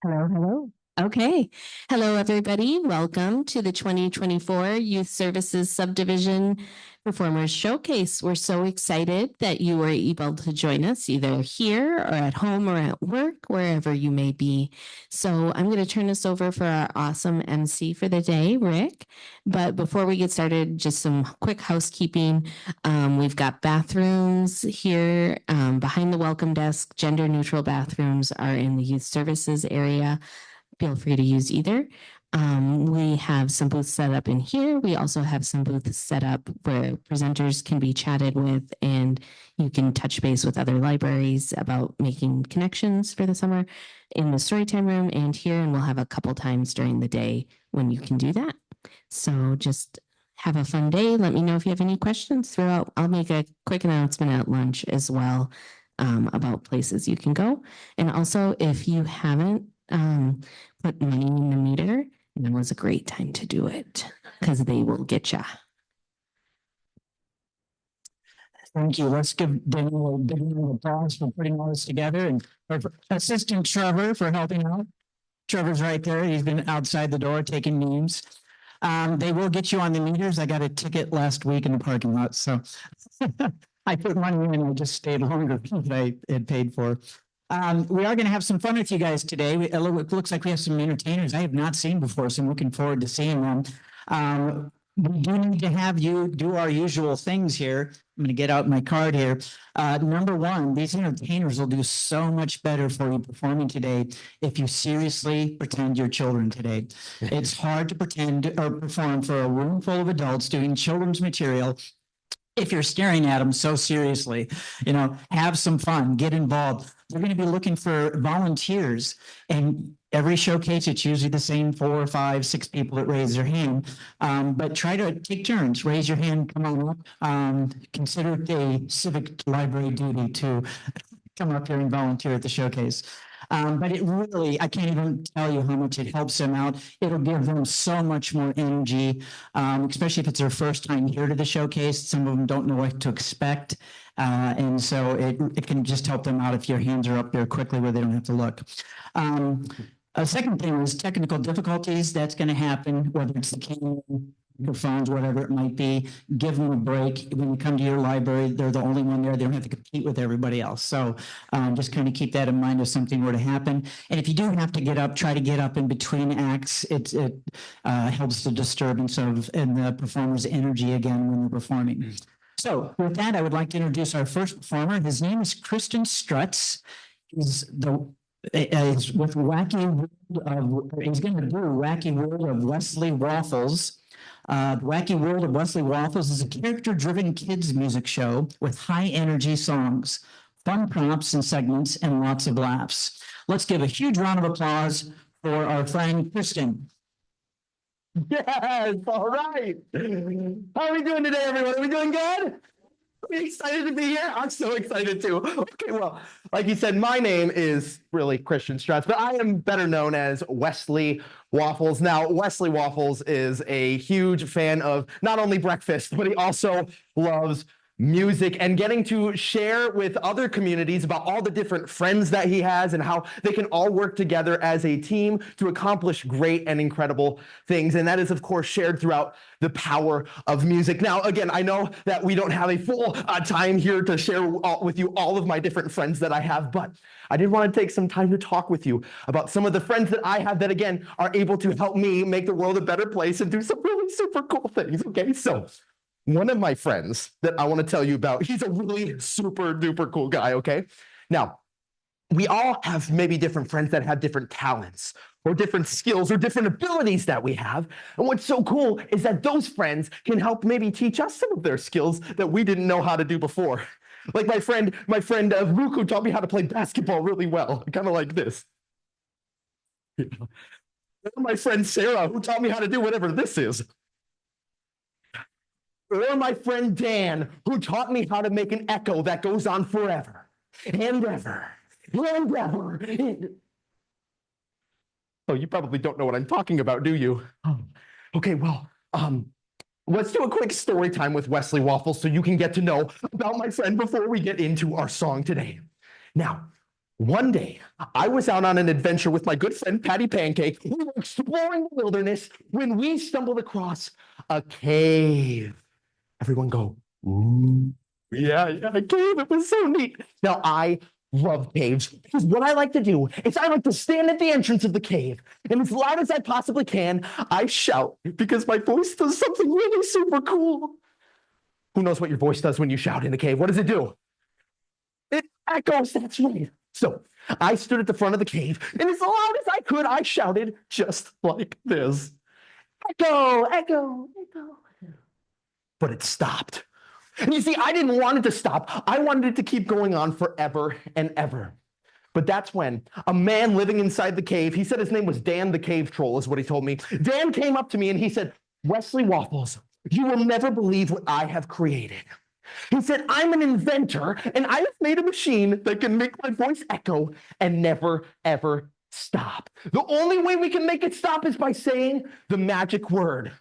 Hello, hello. Okay. Hello, everybody. Welcome to the 2024 Youth Services Subdivision Performers Showcase. We're so excited that you were able to join us either here or at home or at work, wherever you may be. So I'm going to turn this over for our awesome MC for the day, Rick. But before we get started, just some quick housekeeping. We've got bathrooms here behind the welcome desk. Gender neutral bathrooms are in the youth services area. Feel free to use either. We have some booths set up in here. We also have some booths set up where presenters can be chatted with, and you can touch base with other libraries about making connections for the summer in the storytime room and here. And we'll have a couple times during the day when you can do that. So just have a fun day. Let me know if you have any questions throughout. I'll make a quick announcement at lunch as well about places you can go. And also, if you haven't put money in the meter, now was a great time to do it because they will get you. Thank you. Let's give Daniel a big round of applause for putting all this together, and our assistant Trevor for helping out. Trevor's right there. He's been outside the door taking names. They will get you on the meters. I got a ticket last week in the parking lot, so I put money in and I just stayed longer than I had paid for. We are going to have some fun with you guys today. It looks like we have some entertainers I have not seen before, so I'm looking forward to seeing them. We do need to have you do our usual things here. I'm going to get out my card here. Number one, these entertainers will do so much better for you performing today if you seriously pretend you're children today. It's hard to pretend or perform for a room full of adults doing children's material if you're staring at them so seriously. Have some fun, get involved. We're going to be looking for volunteers, and every showcase, it's usually the same 4, 5, 6 people that raise their hand. But try to take turns, raise your hand, come on up. Consider it a civic library duty to come up here and volunteer at the showcase. But it really, I can't even tell you how much it helps them out. It'll give them so much more energy, especially if it's their first time here to the showcase. Some of them don't know what to expect. And so it can just help them out if your hands are up there quickly where they don't have to look. A second thing is technical difficulties. That's going to happen, whether it's the camera, your phones, whatever it might be. Give them a break. When you come to your library, they're the only one there. They don't have to compete with everybody else. So just kind of keep that in mind if something were to happen. And if you do have to get up, try to get up in between acts. It helps the disturbance and the performer's energy again when they're performing. So with that, I would like to introduce our first performer. His name is Kristen Strutz. He's with Wacky World he's going to do Wacky World of Wesley Waffles. Wacky World of Wesley Waffles is a character-driven kids music show with high-energy songs, fun prompts and segments, and lots of laughs. Let's give a huge round of applause for our friend Kristen. Yes, all right. How are we doing today, everyone? Are we doing good? Are we excited to be here? I'm so excited too. Okay, well, like you said, my name is really Kristen Strutz, but I am better known as Wesley Waffles. Now, Wesley Waffles is a huge fan of not only breakfast, but he also loves music and getting to share with other communities about all the different friends that he has and how they can all work together as a team to accomplish great and incredible things. And that is, of course, shared throughout the power of music. Now, again, I know that we don't have a full time here to share with you all of my different friends that I have, but I did want to take some time to talk with you about some of the friends that I have that, again, are able to help me make the world a better place and do some really super cool things. Okay, so one of my friends that I want to tell you about, he's a really super duper cool guy, okay? Now, we all have maybe different friends that have different talents or different skills or different abilities that we have. And what's so cool is that those friends can help maybe teach us some of their skills that we didn't know how to do before. Like my friend Ruku taught me how to play basketball really well, kind of like this. Or my friend Sarah, who taught me how to do whatever this is. Or my friend Dan, who taught me how to make an echo that goes on forever and ever and ever. Oh, you probably don't know what I'm talking about, do you? Okay, well, let's do a quick story time with Wesley Waffles so you can get to know about my friend before we get into our song today. Now, One day, I was out on an adventure with my good friend Patty Pancake. We were exploring the wilderness when we stumbled across a cave. Everyone go, ooh. Yeah, a cave. It was so neat. Now, I love caves because what I like to do is I like to stand at the entrance of the cave, and as loud as I possibly can, I shout because my voice does something really super cool. Who knows what your voice does when you shout in a cave? What does it do? It echoes. That's right. So I stood at the front of the cave, and as loud as I could, I shouted just like this. Echo, echo, echo. But it stopped. And you see, I didn't want it to stop. I wanted it to keep going on forever and ever. But that's when a man living inside the cave, he said his name was Dan the Cave Troll, is what he told me. Dan came up to me and he said, Wesley Waffles, you will never believe what I have created. He said, I'm an inventor, and I have made a machine that can make my voice echo and never, ever stop. The only way we can make it stop is by saying the magic word.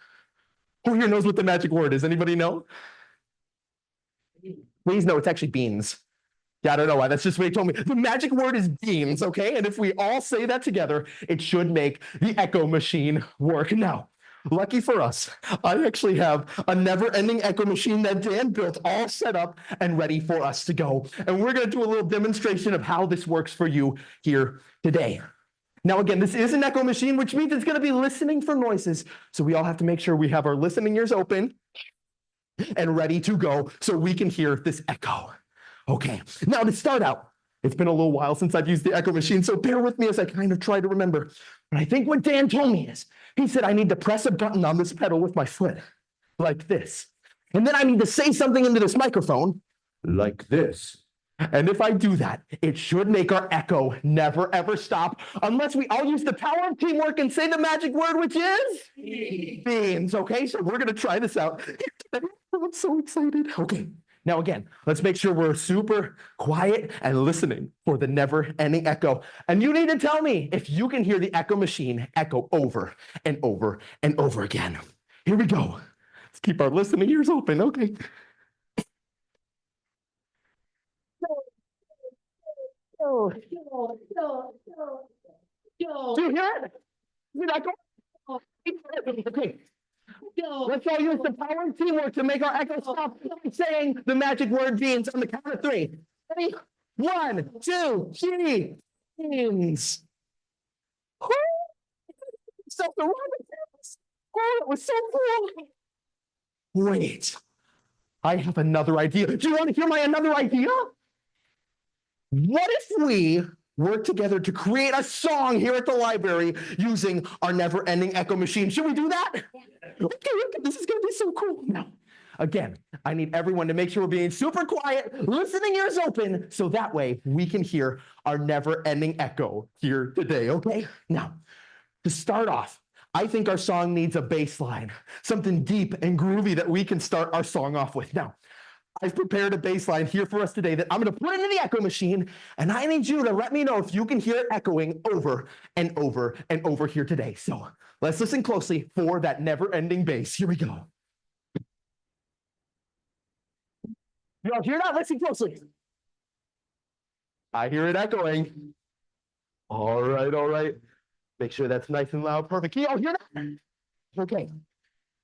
Who here knows what the magic word is? Anybody know? Please no, it's actually beans. Yeah, I don't know why. That's just what he told me. The magic word is beans, okay? And if we all say that together, it should make the echo machine work. Now, lucky for us, I actually have a never-ending echo machine that Dan built all set up and ready for us to go. And we're going to do a little demonstration of how this works for you here today. Now, again, this is an echo machine, which means it's going to be listening for noises. So we all have to make sure we have our listening ears open and ready to go so we can hear this echo. Okay, now to start out, it's been a little while since I've used the echo machine, so bear with me as I kind of try to remember. But I think what Dan told me is, he said I need to press a button on this pedal with my foot, like this. And then I need to say something into this microphone, like this. And if I do that, it should make our echo never, ever stop, unless we all use the power of teamwork and say the magic word, which is? Beans. Okay, so we're going to try this out. I'm so excited. Okay. Now, again, let's make sure we're super quiet and listening for the never-ending echo. And you need to tell me if you can hear the echo machine echo over and over and over again. Here we go. Let's keep our listening ears open. Okay. Do you hear it? Is it echo? Okay. Let's all use the power of teamwork to make our echo stop saying the magic word beans on the count of three. Ready? 1, 2, 3. Beans. Oh, that was so cool. Wait, I have another idea. Do you want to hear my another idea? What if we work together to create a song here at the library using our never-ending echo machine? Should we do that? Yeah. Okay, this is going to be so cool. Now, again, I need everyone to make sure we're being super quiet, listening ears open, so that way we can hear our never-ending echo here today, okay? Now, to start off, I think our song needs a bass line, something deep and groovy that we can start our song off with. Now, I've prepared a bass line here for us today that I'm going to put into the echo machine, and I need you to let me know if you can hear it echoing over and over and over here today. So let's listen closely for that never-ending bass. Here we go. You all hear that? Listen closely. I hear it echoing. All right, all right. Make sure that's nice and loud. Perfect. Can you all hear that? Okay.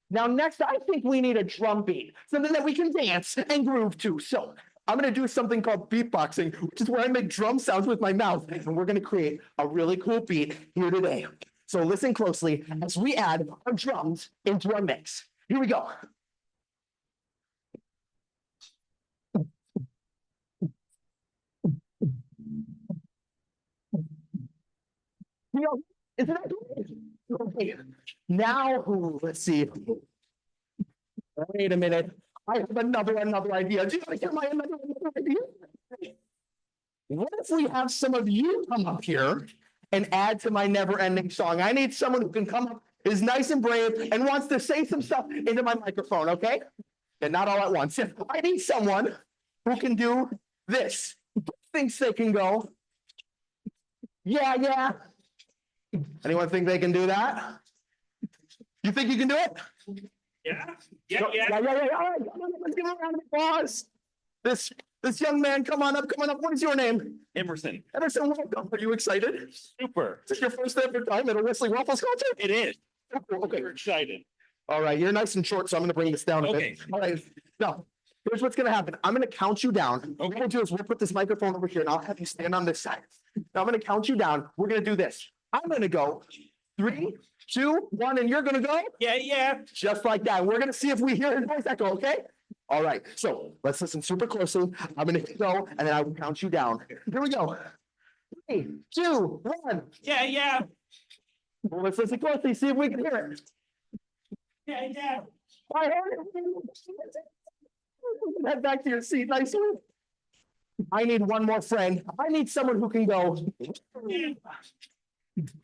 Now, next, I think we need a drum beat, something that we can dance and groove to. So I'm going to do something called beatboxing, which is where I make drum sounds with my mouth, and we're going to create a really cool beat here today. So listen closely as we add our drums into our mix. Here we go. You know, isn't that cool? Okay. Now, let's see. Wait a minute. I have another idea. Do you want to hear my another idea? What if we have some of you come up here and add to my never-ending song? I need someone who can come up, is nice and brave, and wants to say some stuff into my microphone, okay? And not all at once. I need someone who can do this. Thinks they can go. Yeah. Anyone think they can do that? You think you can do it? Yeah. All right, let's give a round of applause. This This young man, come on up, come on up. What is your name? Emerson. Emerson, welcome. Are you excited? Super. Is this your first ever time at a Wesley Waffles concert? It is. Okay. We're excited. All right, you're nice and short, so I'm going to bring this down a Okay. bit. All right, now, here's what's going to happen. I'm going to count you down. What we're going to do is we'll put this microphone over here, and I'll have you stand on this side. Now, I'm going to count you down. We're going to do this. I'm going to go 3, 2, 1, and you're going to go Yeah. just like that. We're going to see if we hear his voice echo, okay? All right, so let's listen super closely. I'm going to go, and then I will count you down. Here we go. 3, 2, 1. Yeah. Well, let's listen closely, see if we can hear it. Yeah. I heard it. Head back to your seat, nicely. I need one more friend. I need someone who can go.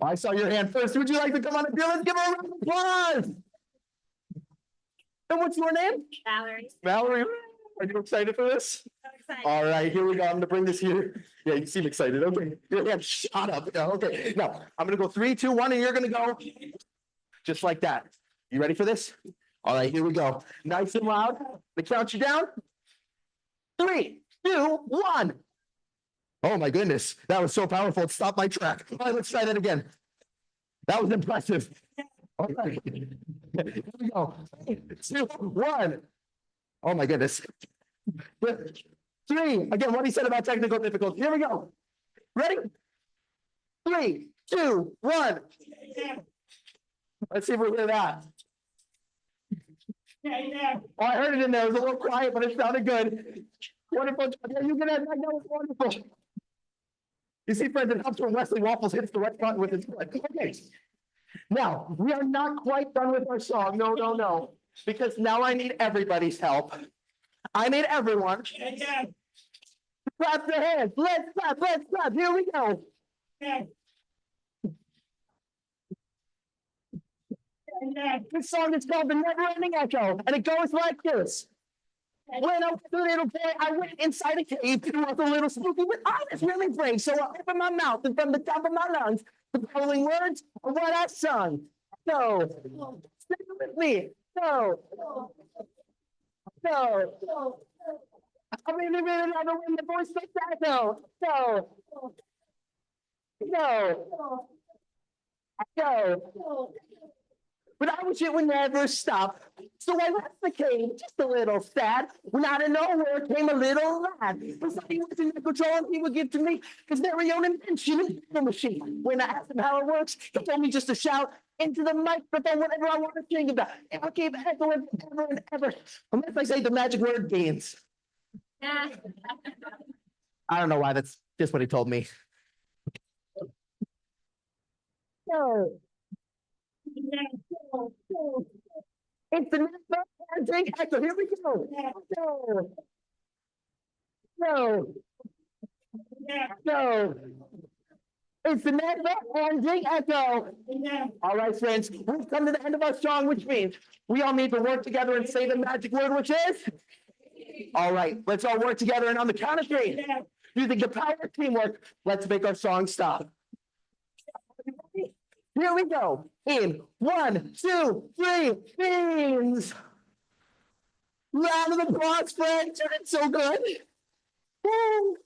I saw your hand first. Would you like to come on and do it? Let's give her a round of applause. And what's your name? Valerie. Valerie. Are you excited for this? So excited. All right, here we go. I'm gonna bring this here. Yeah, you seem excited. Okay. Your hand shot up. Yeah, okay. Now, I'm gonna go 3, 2, 1, and you're gonna go just like that. You ready for this? All right, here we go. Nice and loud. They count you down. 3, 2, 1. Oh my goodness, that was so powerful. It stopped my track. All right, let's try that again. That was impressive. All right, here we go. 3, 2, 1. Oh my goodness. 3. Again, what he said about technical difficulty. Here we go. Ready? 3, 2, 1. Let's see if we hear that. Yeah. Oh, I heard it in there. It was a little quiet, but it sounded good. Wonderful. Yeah, you can have that. That was wonderful. You see, friends, it helps when Wesley Waffles hits the right button with his foot. Okay. Now, we are not quite done with our song. No. Because now I need everybody's help. I need everyone. Yeah. Clap their hands. Let's clap. Here we go. This song is called The Never Ending Echo, and it goes like this. When I was a little boy, I went inside a cave. It was a little spooky, but I was really brave. So I opened my mouth, and from the top of my lungs, the following words are what I sung. So, sing it with me. So. I really love it when the voice makes that echo. So. But I wish it would never stop. So I left the cave, just a little sad. When out of nowhere came a little lad. He said he was in control and he would give to me his very own invention, an echo machine. When I asked him how it works, he told me just to shout into the microphone whatever I want to think about. It will keep echoing ever and ever, unless I say the magic word beans. I don't know why, that's just what he told me. So. It's the never-ending echo. Here we go. No. It's the never-ending echo. All right, friends. We've come to the end of our song, which means we all need to work together and say the magic word, which is? All right, let's all work together, and on the count of 3, using the power of teamwork, let's make our song stop. Here we go. In 1, 2, 3, beans. Round of applause, friends. You did so good. Woo.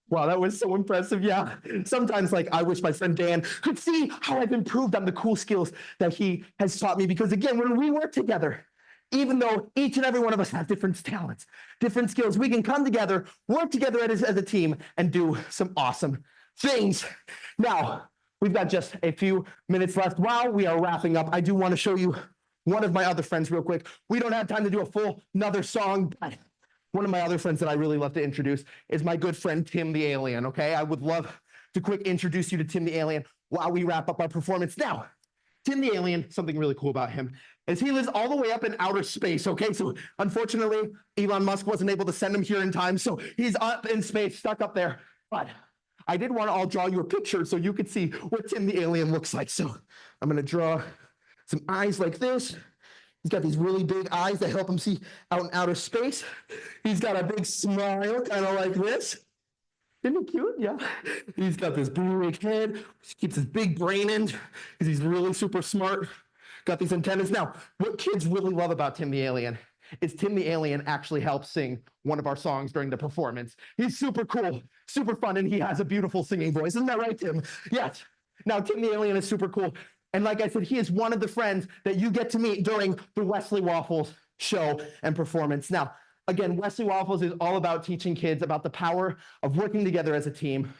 Wow, that was so impressive. Yeah. Sometimes, I wish my friend Dan could see how I've improved on the cool skills that he has taught me. Because again, when we work together, even though each and every one of us have different talents, different skills, we can come together, work together as a team, and do some awesome things. Now, we've got just a few minutes left. While we are wrapping up, I do want to show you one of my other friends real quick. We don't have time to do a full another song, but one of my other friends that I really love to introduce is my good friend, Tim the Alien, okay? I would love to quick introduce you to Tim the Alien while we wrap up our performance. Now, Tim the Alien, something really cool about him is he lives all the way up in outer space, okay? So unfortunately, Elon Musk wasn't able to send him here in time, so he's up in space, stuck up there. But I did want to all draw you a picture so you could see what Tim the Alien looks like. So I'm going to draw some eyes like this. He's got these really big eyes that help him see out in outer space. He's got a big smile, kind of like this. Isn't he cute? Yeah. He's got this big head, keeps his big brain in because he's really super smart. Got these antennas. Now, what kids really love about Tim the Alien is Tim the Alien actually helps sing one of our songs during the performance. He's super cool, super fun, and he has a beautiful singing voice. Isn't that right, Tim? Yes. Now, Tim the Alien is super cool. And like I said, he is one of the friends that you get to meet during the Wesley Waffles show and performance. Now, again, Wesley Waffles is all about teaching kids about the power of working together as a team,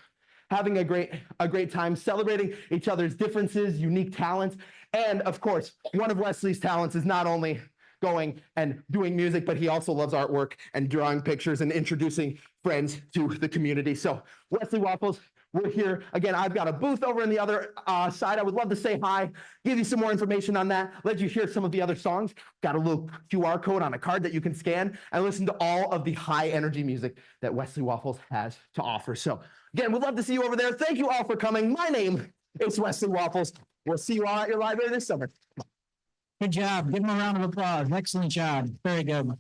having a great time, celebrating each other's differences, unique talents. And of course, one of Wesley's talents is not only going and doing music, but he also loves artwork and drawing pictures and introducing friends to the community. So Wesley Waffles, we're here. Again, I've got a booth over on the other side. I would love to say hi, give you some more information on that, let you hear some of the other songs. Got a little QR code on a card that you can scan and listen to all of the high energy music that Wesley Waffles has to offer. So again, we'd love to see you over there. Thank you all for coming. My name is Wesley Waffles. We'll see you all at your library this summer. Good job. Give him a round of applause. Excellent job. Very good.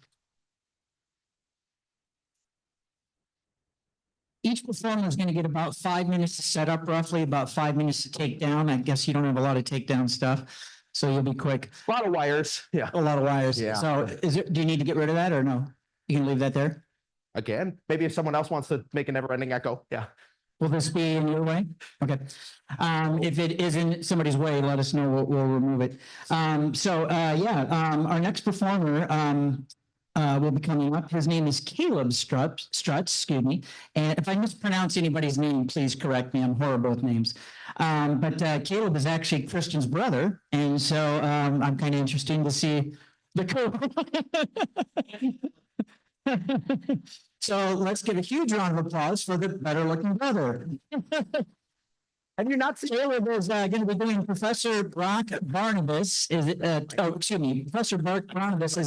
Each performer is going to get about 5 minutes to set up, roughly about 5 minutes to take down. I guess you don't have a lot of takedown stuff, so you'll be quick. A lot of wires. Yeah. A lot of wires. Yeah. So do you need to get rid of that or no? You can leave that there? Again, maybe if someone else wants to make a never-ending echo. Yeah. Will this be in your way? Okay. If it is in somebody's way, let us know. We'll remove it. Our next performer will be coming up. His name is Caleb Strutz, excuse me. And if I mispronounce anybody's name, please correct me. I'm horrible with names. But Caleb is actually Christian's brother. And so I'm kind of interested to see the So let's give a huge round of applause for the better looking brother. Have you not seen Caleb is going to be doing Professor Professor Barnabas is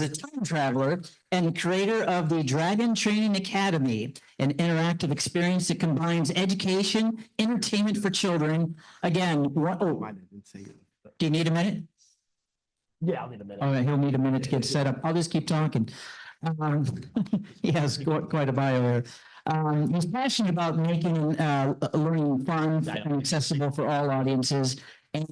a time traveler and creator of the Dragon Training Academy, an interactive experience that combines education, entertainment for children. Again, do you need a minute? Yeah, I'll need a minute. All right, he'll need a minute to get set up. I'll just keep talking. He has quite a bio here. He's passionate about making learning fun and accessible for all audiences. And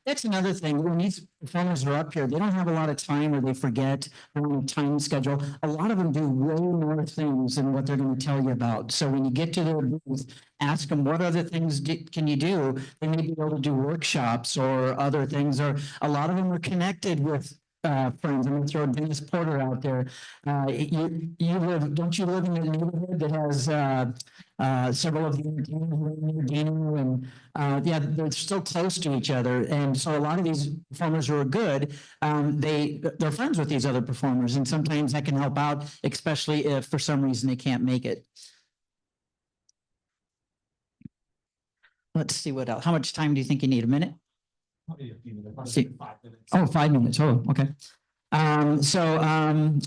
that's another thing. When these performers are up here, they don't have a lot of time or they forget their own time schedule. A lot of them do way more things than what they're going to tell you about. So when you get to their booth, ask them what other things can you do? They may be able to do workshops or other things, or a lot of them are connected with friends. I'm going to throw Dennis Porter out there. Don't you live in a neighborhood that has several of the entertainers and they're still close to each other. And so a lot of these performers who are good, they're friends with these other performers, and sometimes that can help out, especially if for some reason they can't make it. Let's see what else. How much time do you think you need? A minute? See. 5 minutes. Oh, okay.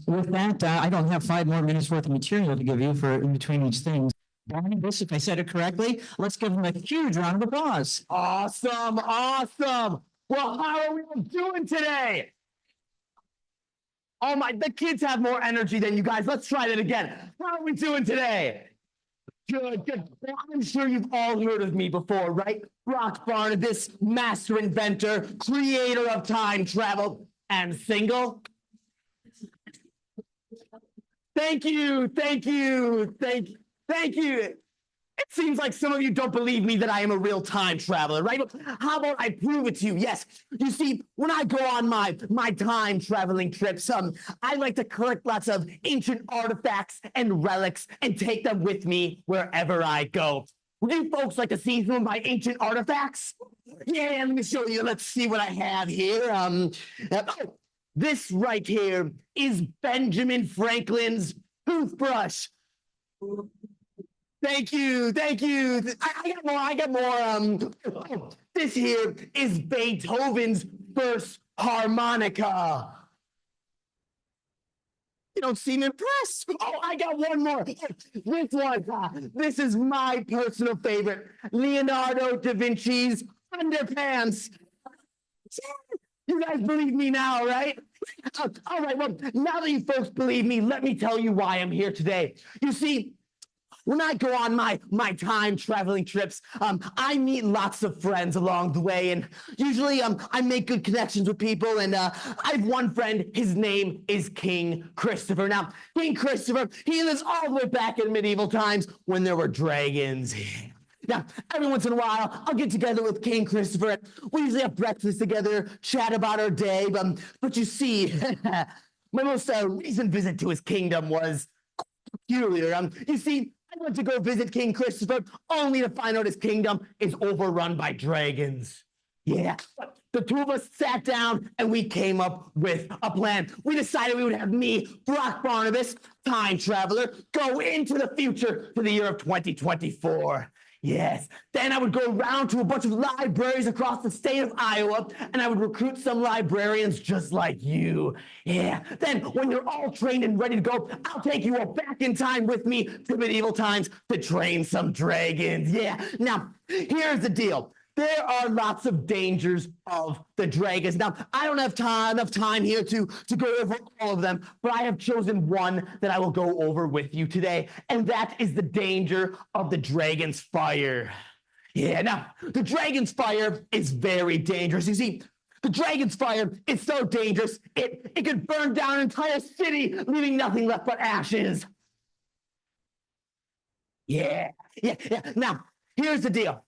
With that, I don't have 5 more minutes worth of material to give you for in between each thing. Barnabas, if I said it correctly, let's give him a huge round of applause. Awesome. Awesome. Well, how are we doing today? Oh my, the kids have more energy than you guys. Let's try that again. How are we doing today? Good, good. Well, I'm sure you've all heard of me before, right? Roth Barnabas, master inventor, creator of time travel, and single. Thank you. It seems like some of you don't believe me that I am a real time traveler, right? How about I prove it to you? Yes. You see, when I go on my time traveling trips, I like to collect lots of ancient artifacts and relics and take them with me wherever I go. Would you folks like to see some of my ancient artifacts? Yeah, let me show you. Let's see what I have here. This right here is Benjamin Franklin's toothbrush. Thank you. I got more. This here is Beethoven's first harmonica. You don't seem impressed. Oh, I got one more. This is my personal favorite, Leonardo da Vinci's underpants. You guys believe me now, right? All right, well, now that you folks believe me, let me tell you why I'm here today. You see, when I go on my time traveling trips, I meet lots of friends along the way, and usually I make good connections with people. And I have one friend. His name is King Christopher. Now, King Christopher, he lives all the way back in medieval times when there were dragons. Now, every once in a while, I'll get together with King Christopher. We usually have breakfast together, chat about our day. But you see, my most recent visit to his kingdom was peculiar. You see, I went to go visit King Christopher only to find out his kingdom is overrun by dragons. Yeah, but the two of us sat down and we came up with a plan. We decided we would have me, Brock Barnabas, time traveler, go into the future to the year of 2024. Yes. Then I would go around to a bunch of libraries across the state of Iowa, and I would recruit some librarians just like you. Yeah. Then when you're all trained and ready to go, I'll take you all back in time with me to medieval times to train some dragons. Yeah. Now, here's the deal. There are lots of dangers of the dragons. Now, I don't have enough time here to go over all of them, but I have chosen one that I will go over with you today, and that is the danger of the dragon's fire. Yeah, now, the dragon's fire is very dangerous. You see, the dragon's fire is so dangerous, it could burn down an entire city, leaving nothing left but ashes. Yeah. Now, here's the deal.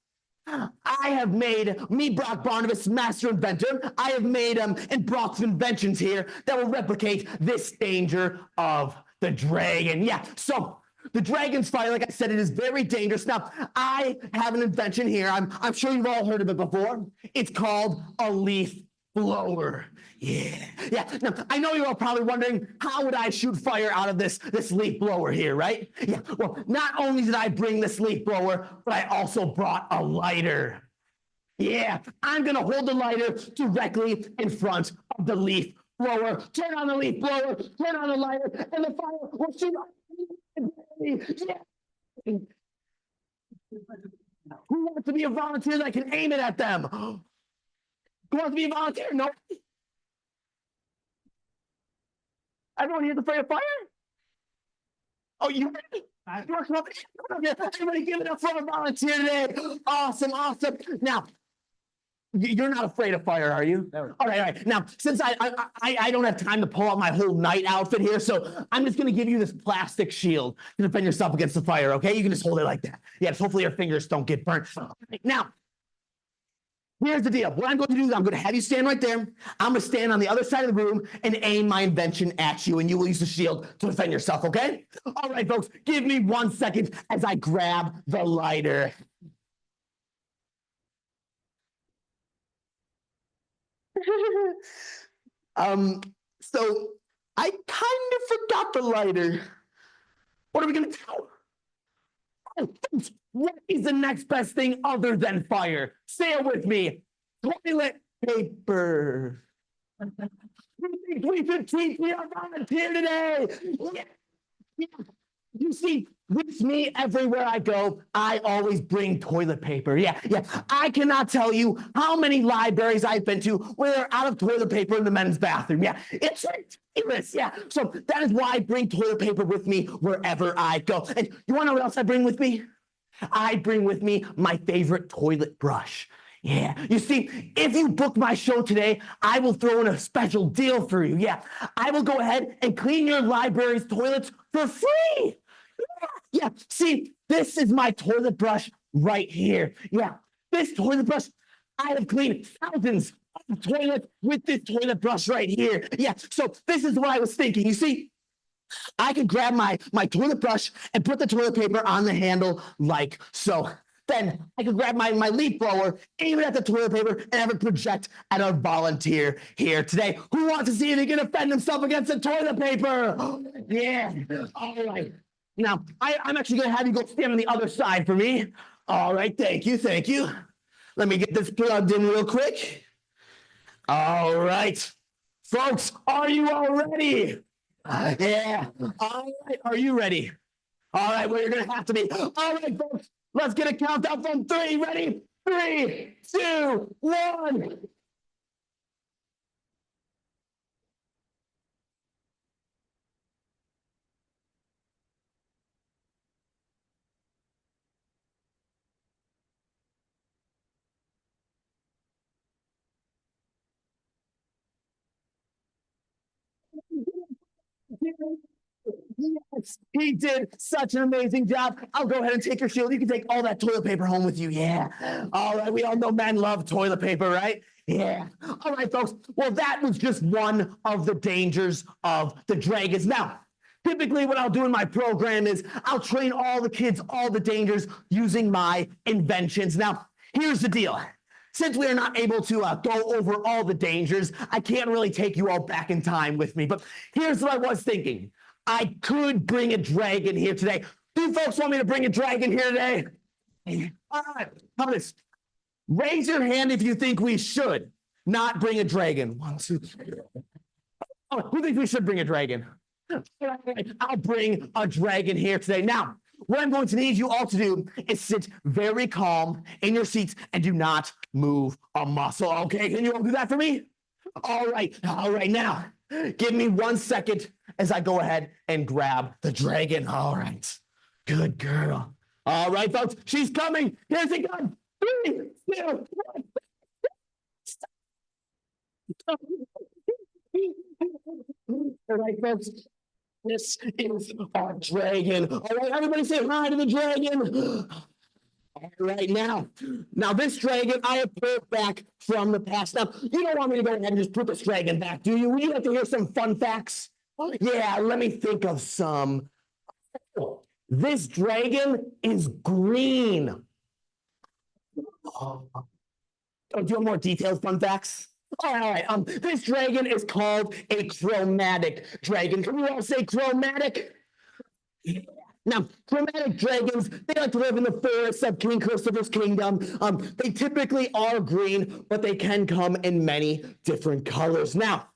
I have made, me, Brock Barnabas, master inventor, I have made and brought some inventions here that will replicate this danger of the dragon. Yeah, so the dragon's fire, like I said, it is very dangerous. Now, I have an invention here. I'm sure you've all heard of it before. It's called a leaf blower. Yeah. Now, I know you're all probably wondering, how would I shoot fire out of this leaf blower here, right? Yeah, well, not only did I bring this leaf blower, but I also brought a lighter. Yeah, I'm gonna hold the lighter directly in front of the leaf blower. Turn on the leaf blower, turn on the lighter, and the fire will shoot up. Yeah. Who wants to be a volunteer that can aim it at them? Who wants to be a volunteer? No. Everyone here's afraid of fire? Oh, you ready? Everybody give it up for a volunteer today. Awesome. Now, you're not afraid of fire, are you? No. All right. Now, since I don't have time to pull out my whole night outfit here, so I'm just going to give you this plastic shield to defend yourself against the fire, okay? You can just hold it like that. Yes, hopefully your fingers don't get burnt. Now, here's the deal. What I'm going to do is I'm going to have you stand right there. I'm going to stand on the other side of the room and aim my invention at you, and you will use the shield to defend yourself, okay? All right, folks, give me 1 second as I grab the lighter. So I kind of forgot the lighter. What are we going to do? What is the next best thing other than fire? Say it with me. Toilet paper. We should teach me a volunteer today. Yeah. You see, with me everywhere I go, I always bring toilet paper. Yeah. I cannot tell you how many libraries I've been to where they're out of toilet paper in the men's bathroom. Yeah, it's ridiculous. Yeah, so that is why I bring toilet paper with me wherever I go. And you want to know what else I bring with me? I bring with me my favorite toilet brush. Yeah, you see, if you book my show today, I will throw in a special deal for you. Yeah, I will go ahead and clean your library's toilets for free. Yeah, see, this is my toilet brush right here. Yeah, this toilet brush, I have cleaned thousands of toilets with this toilet brush right here. Yeah, so this is what I was thinking. You see, I can grab my toilet brush and put the toilet paper on the handle like so. Then I can grab my leaf blower, aim it at the toilet paper, and have it project at our volunteer here today. Who wants to see if he can defend himself against the toilet paper? Yeah. All right. Now, I'm actually going to have you go stand on the other side for me. All right. Thank you. Let me get this plugged in real quick. All right. Folks, are you all ready? Yeah. All right. Are you ready? All right. Well, you're going to have to be. All right, folks. Let's get a countdown from 3. Ready? 3, 2, 1. Yes, he did such an amazing job. I'll go ahead and take your shield. You can take all that toilet paper home with you. Yeah. All right. We all know men love toilet paper, right? Yeah. All right, folks. Well, that was just one of the dangers of the dragons. Now, typically what I'll do in my program is I'll train all the kids, all the dangers using my inventions. Now, here's the deal. Since we are not able to go over all the dangers, I can't really take you all back in time with me. But here's what I was thinking. I could bring a dragon here today. Do you folks want me to bring a dragon here today? All right, how about this? Raise your hand if you think we should not bring a dragon. 1, 2, 3. Oh, who thinks we should bring a dragon? All right, I'll bring a dragon here today. Now, what I'm going to need you all to do is sit very calm in your seats and do not move a muscle. Okay, can you all do that for me? All right, now, give me 1 second as I go ahead and grab the dragon. All right, good girl. All right, folks, she's coming. Here's it comes. 3, 2, 1. All right, folks. This is our dragon. All right, everybody say hi to the dragon. All right, now this dragon I have pulled back from the past. Now, you don't want me to go ahead and just put this dragon back, do you? Would you like to hear some fun facts? Yeah, let me think of some. This dragon is green. Oh, do you want more detailed fun facts? All right, this dragon is called a chromatic dragon. Can we all say chromatic? Now, chromatic dragons, they like to live in the forests of King Christopher's kingdom. They typically are green, but they can come in many different colors. Now,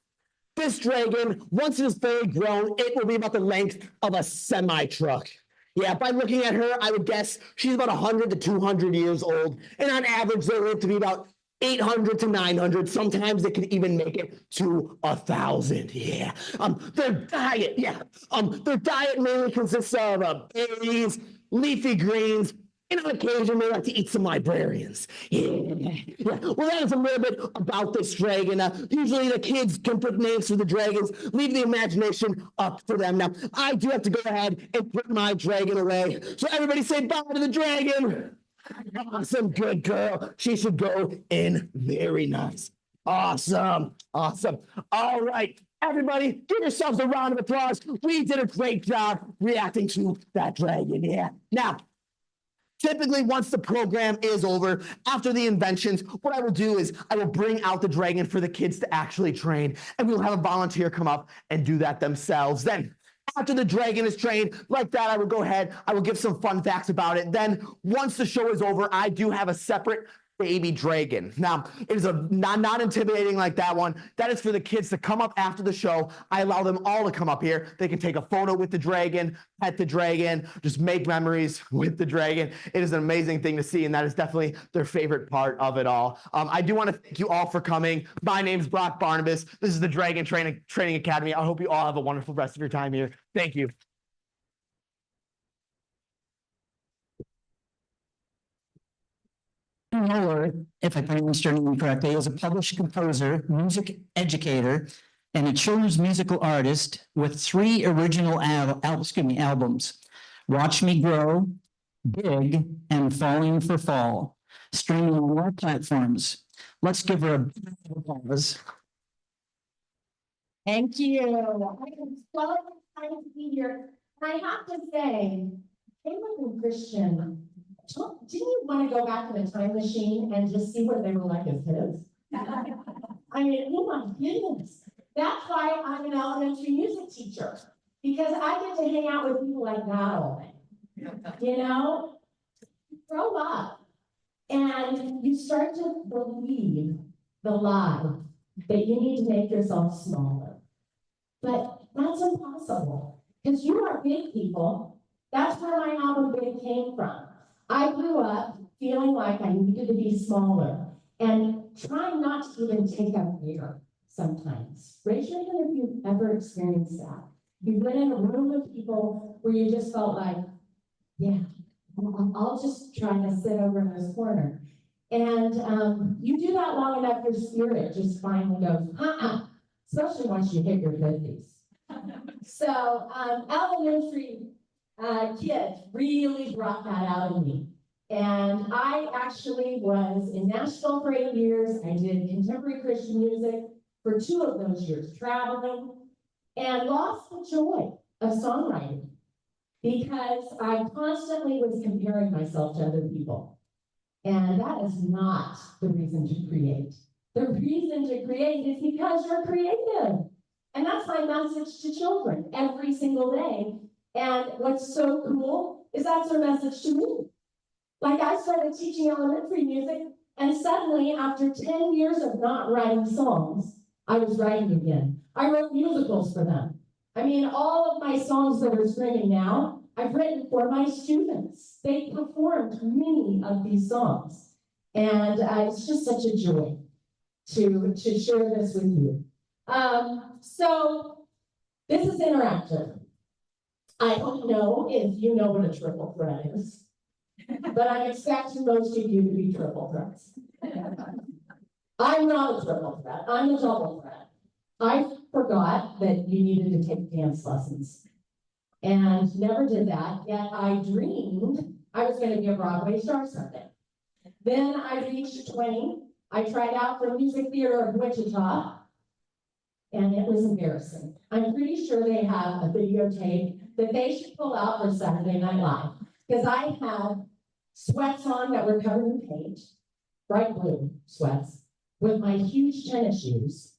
this dragon, once it is fully grown, it will be about the length of a semi-truck. Yeah, by looking at her, I would guess she's about 100 to 200 years old. And on average, they live to be about 800 to 900. Sometimes they can even make it to 1,000. Yeah. Their diet mainly consists of berries, leafy greens, and on occasion they like to eat some librarians. Yeah. Well, that is a little bit about this dragon. Usually the kids can put names for the dragons. Leave the imagination up to them. Now, I do have to go ahead and put my dragon away. So everybody say bye to the dragon. Awesome, good girl. She should go in very nice. Awesome. All right, everybody, give yourselves a round of applause. We did a great job reacting to that dragon. Yeah. Now, typically, once the program is over, after the inventions, what I will do is I will bring out the dragon for the kids to actually train, and we'll have a volunteer come up and do that themselves. Then, after the dragon is trained, like that, I will go ahead, I will give some fun facts about it. Then, once the show is over, I do have a separate baby dragon. Now, it is not intimidating like that one. That is for the kids to come up after the show. I allow them all to come up here. They can take a photo with the dragon, pet the dragon, just make memories with the dragon. It is an amazing thing to see, and that is definitely their favorite part of it all. I do want to thank you all for coming. My name is Brock Barnabas. This is the Dragon Training Academy. I hope you all have a wonderful rest of your time here. Thank you. Noller, if I pronounced your name correctly, is a published composer, music educator, and a children's musical artist with 3 original albums: Watch Me Grow, Big, and Falling for Fall, streaming on all platforms. Let's give her a big applause. Thank you. I am so excited to be here. And I have to say, Caleb and Christian, didn't you want to go back in a time machine and just see what they were like as kids? I mean, oh my goodness. That's why I'm an elementary music teacher, because I get to hang out with people like that all day. You know, grow up and you start to believe the lie that you need to make yourself smaller. But that's impossible, because you are big people. That's where my album Big came from. I grew up feeling like I needed to be smaller and trying not to even take up air sometimes. Raise your hand if you've ever experienced that. You've been in a room with people where you just felt like, yeah, I'll just try to sit over in this corner. And you do that long enough, your spirit just finally goes, especially once you hit your 50s. So, elementary kids really brought that out of me. And I actually was in Nashville for 8 years. I did contemporary Christian music for 2 of those years, traveling, and lost the joy of songwriting because I constantly was comparing myself to other people. And that is not the reason to create. The reason to create is because you're creative. And that's my message to children every single day. And what's so cool is that's their message to me. Like I started teaching elementary music, and suddenly, after 10 years of not writing songs, I was writing again. I wrote musicals for them. I mean, all of my songs that are streaming now, I've written for my students. They performed many of these songs. And it's just such a joy to share this with you. So this is interactive. I don't know if you know what a triple threat is, but I'm expecting most of you to be triple threats. I'm not a triple threat, I'm a double threat. I forgot that you needed to take dance lessons and never did that, yet I dreamed I was going to be a Broadway star someday. Then I reached 20, I tried out for Music Theater of Wichita, and it was embarrassing. I'm pretty sure they have a videotape that they should pull out for Saturday Night Live, because I had sweats on that were covered in paint, bright blue sweats, with my huge tennis shoes,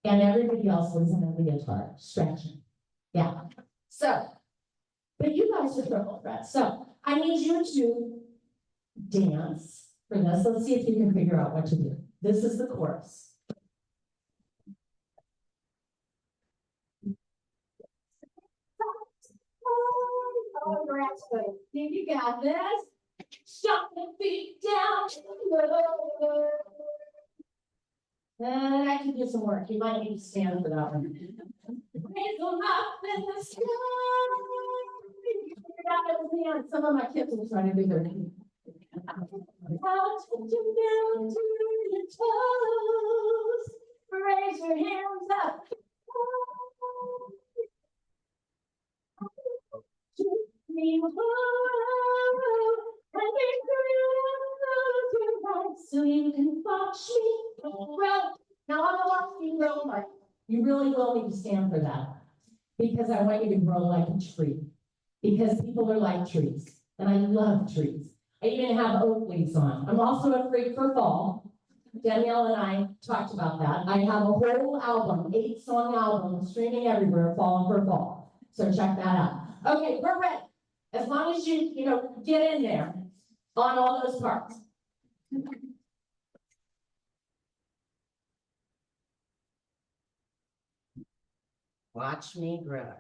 and everybody else was in a leotard, stretching. Yeah. So, but you guys are triple threats. So I need you to dance for this. Let's see if you can figure out what to do. This is the chorus. Oh, that's good. You got this. Shut the feet down. And I can do some work. You might need to stand for that one. Raise them up in the sky. You figured out it was me, and some of my kids will try to do their name. Touch you down to your toes. Raise your hands up. So you can watch me grow. Now I'm gonna watch you grow, but you really will need to stand for that. Because I want you to grow like a tree. Because people are like trees. And I love trees. I even have oak leaves on. I'm also a freak for fall. Danielle and I talked about that. I have a whole album, 8-song album, streaming everywhere, Fall for Fall. So check that out. Okay, we're ready. As long as you get in there on all those parts. Watch me grow.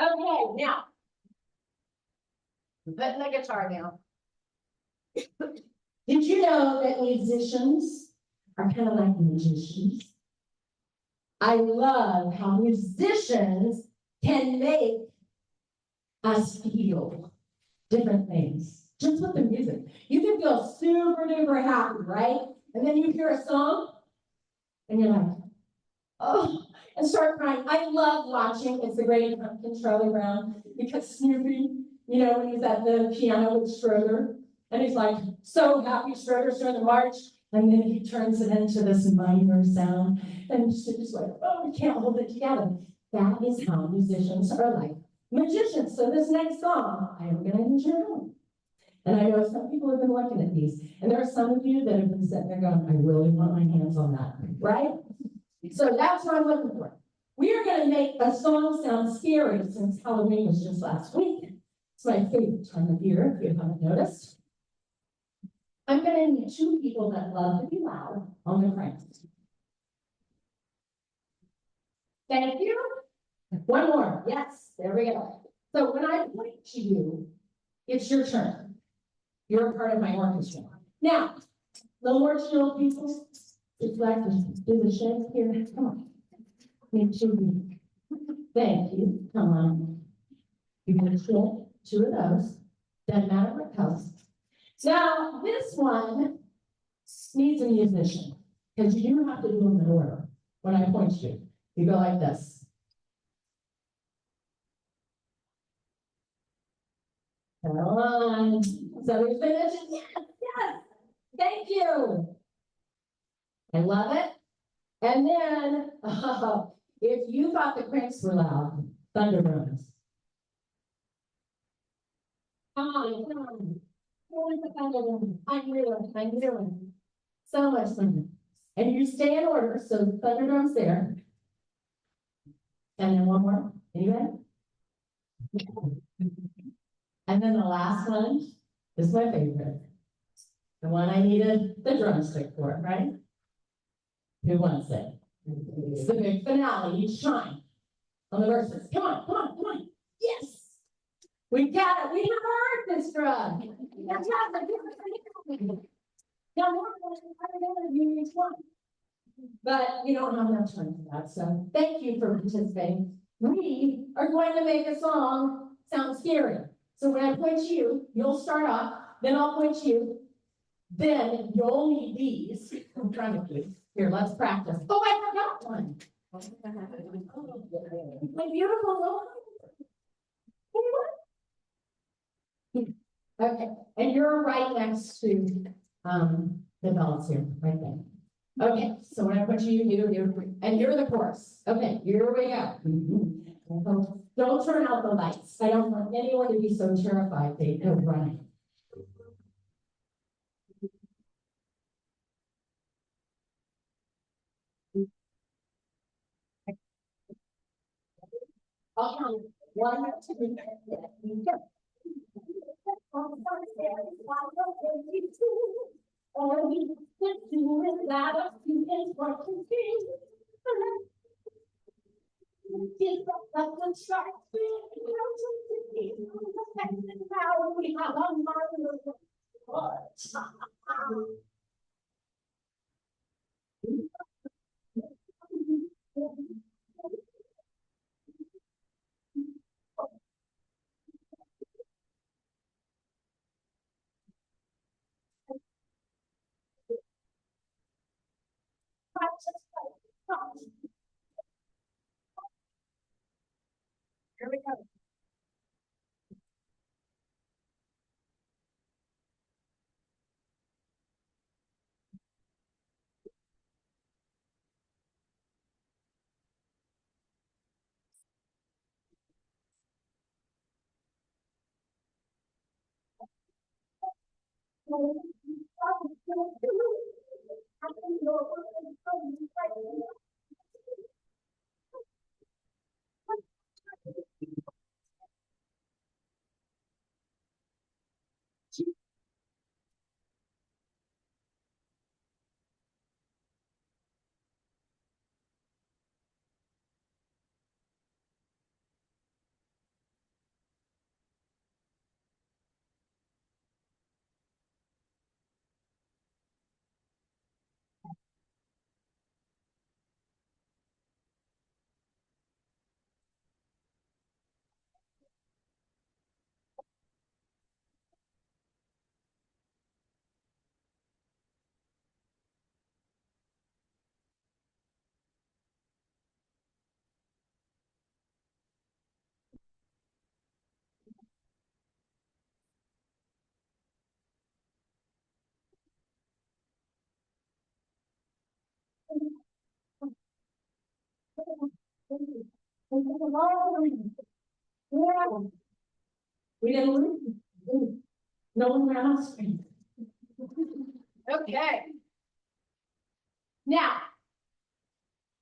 Okay, now. Putting the guitar down. Did you know that musicians are kind of like magicians? I love how musicians can make us feel different things just with the music. You can feel super duper happy, right? And then you hear a song and you're like, oh, and start crying. I love watching It's the Great Pumpkin, Charlie Brown, because Snoopy, you know, when he's at the piano with Schroeder, and he's like, so happy, Schroeder's doing the march, and then he turns it into this minor sound, and Snoopy's like, oh, we can't hold it together. That is how musicians are like magicians. So this next song, I am gonna need your help. And I know some people have been looking at these, and there are some of you that have been sitting there going, I really want my hands on that, right? So that's what I'm looking for. We are going to make a song sound scary since Halloween was just last week. It's my favorite time of year, if you haven't noticed. I'm going to need two people that love to be loud on the cranks. Thank you. One more. Yes, there we go. So when I point to you, it's your turn. You're a part of my orchestra. Now, no more chill, people. It's like do the shakes here. Come on. Me too. Thank you. Come on. You can hit two of those. Doesn't matter what comes. Now, this one needs a musician because you do have to do them in order. When I point you, you go like this. Come on. So we finish. Yes, yes. Thank you. I love it. And then, if you thought the cranks were loud, thunder drums. Come on, come on. I'm doing. So much fun. And you stay in order, so the thunder drums there. And then one more. Anybody? And then the last one is my favorite. The one I needed the drumstick for, right? Who wants it? It's the big finale each time on the verses. Come on, come on, come on. Yes. We got it. We have our orchestra. That's now we're going each one. But we don't have enough time for that. So thank you for participating. We are going to make a song sound scary. So when I point you, you'll start off, then I'll point you, then you'll need these. I'm trying to do. Here, let's practice. Oh, I forgot one. My beautiful little. Okay, and you're right next to the Dulcimer, right there. Okay, so when I put you, and you're the chorus. Okay, here we go. Don't turn out the lights. I don't want anyone to be so terrified they go running. I'll count 1, 2, 3, 4. Or we could do it loud of students working things. Now we have a marvelous Here we go. Yeah. We didn't lose. No one ran off screen. Okay. Now,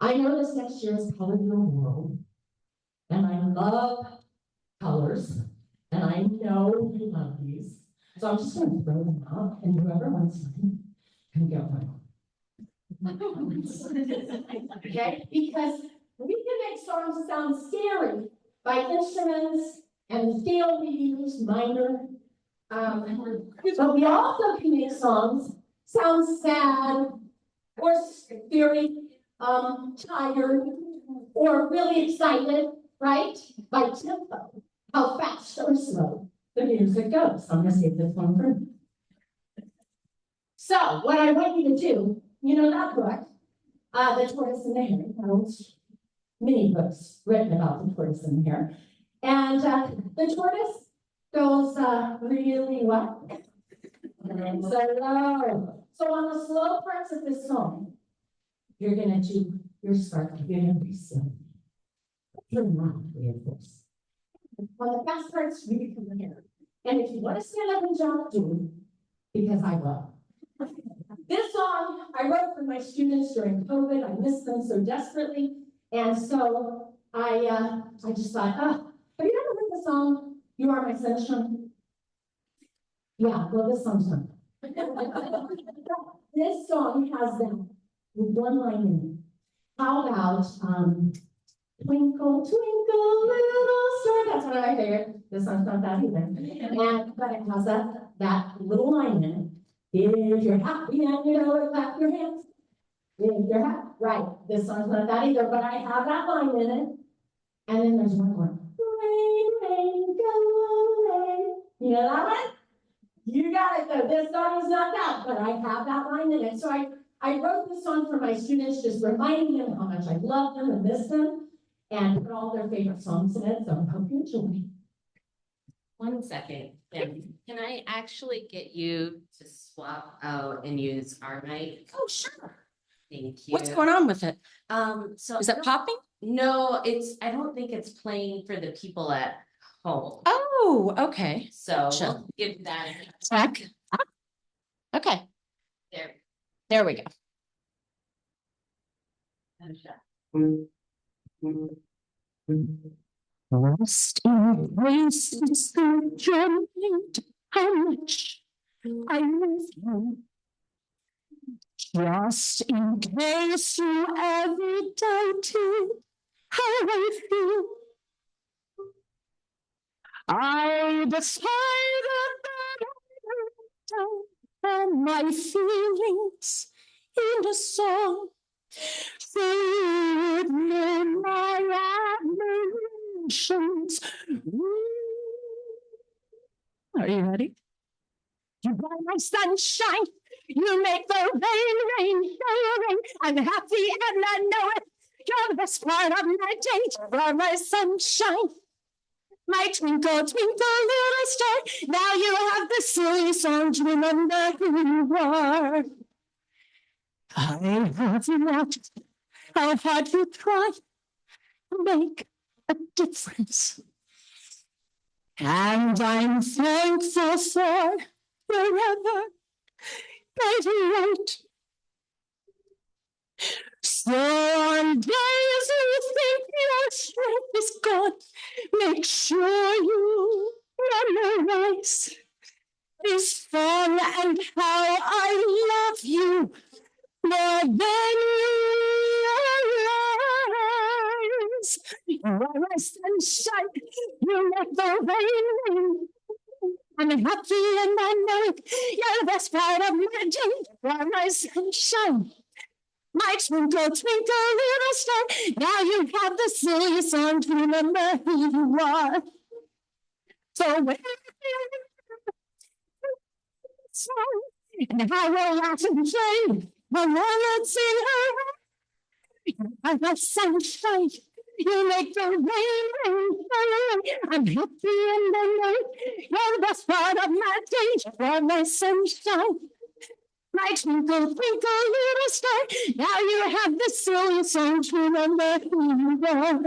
I know this next year is Color Your World, and I love colors, and I know you love these. So I'm just going to throw them out, and whoever wants them can get one. Okay, because we can make songs sound scary by instruments and the scale we use, minor. But we also can make songs sound sad or very tired or really excited, right? By tempo, how fast or slow the music goes. I'm gonna save this one for you. So what I want you to do, you know that book, The Tortoise and the Hare, those mini books written about the tortoise and the hare. And the tortoise goes really well. And slow. So on the slow parts of this song, you're gonna do your start very slow. You're not way of course. On the fast parts, you become the hare. And if you want to stand up and jump, do, because I will. This song I wrote for my students during COVID. I missed them so desperately. And so I just thought, oh, have you ever heard the song, You Are My Sunshine? Yeah, well, this song's fun. This song has that with one line in it. How about Twinkle, Twinkle, Little Star? That's one of my favorite. This song's not that either. But it has that little line in it. If you're happy and you know it, clap your hands. If you're happy, right? This song's not that either, but I have that line in it. And then there's one more. Rain, rain, go away. You know that one? You got it though. This song is not that, but I have that line in it. So I wrote this song for my students, just reminding them how much I love them and miss them, and put all their favorite songs in it. So I hope you enjoy. 1 second. Can I actually get you to swap out and use our mic? Oh, sure. Thank you. What's going on with it? So Is it popping? No, I don't think it's playing for the people at home. Oh, okay. So Gotcha. we'll give that Check. Okay, there. there we go. Lost in places so dreamt how much I love you. Just in case you ever doubted how I feel, I decided that I would all my feelings in a song. So you would know my admirations. Are you ready? You are my sunshine. You make the rain, rain, rain. I'm happy and I know it. You're the best part of my day. You are my sunshine. My twinkle, twinkle, little star. Now you have the silly song to remember who you are. I have watched how hard you try to make a difference. And I'm thankful for your ever guiding light. So on days you think your strength is gone, make sure you memorize this song and how I love you more than you realize. You are my sunshine, you make the rain rain. I'm happy and I know it. You're the best part of my day. You are my sunshine. My twinkle, twinkle, little star. Now you have the silly song to remember who you are. So when song, and I will laugh and play. The words in her. You are my sunshine. You make the rain, rain, rain. I'm happy and I know you're the best part of my day. You are my sunshine. My twinkle, twinkle, little star, now you have the silly song to remember who you are.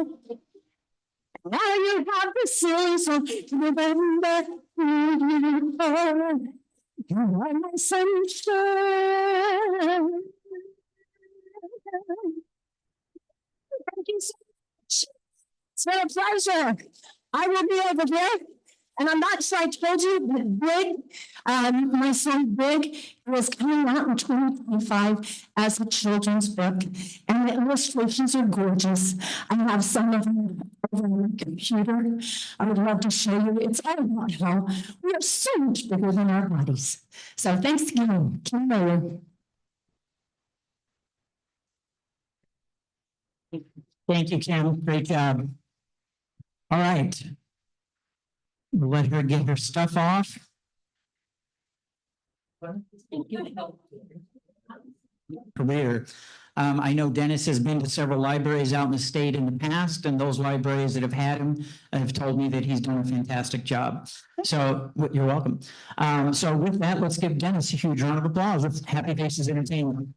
Now you have the silly song to remember who you are. You are my sunshine. Thank you so much. It's been a pleasure. I will be over there. And I'm not sure I told you, but Big, my son Big, was coming out in 2025 as a children's book. And the illustrations are gorgeous. I have some of them over on my computer. I would love to show you. It's all about how we are so much bigger than our bodies. So thanks again, Kim Noller. Thank you, Kim. Great job. All right. We'll let her get her stuff off. Career. I know Dennis has been to several libraries out in the state in the past, and those libraries that have had him have told me that he's done a fantastic job. So you're welcome. So with that, let's give Dennis a huge round of applause. Let's Happy Faces Entertainment.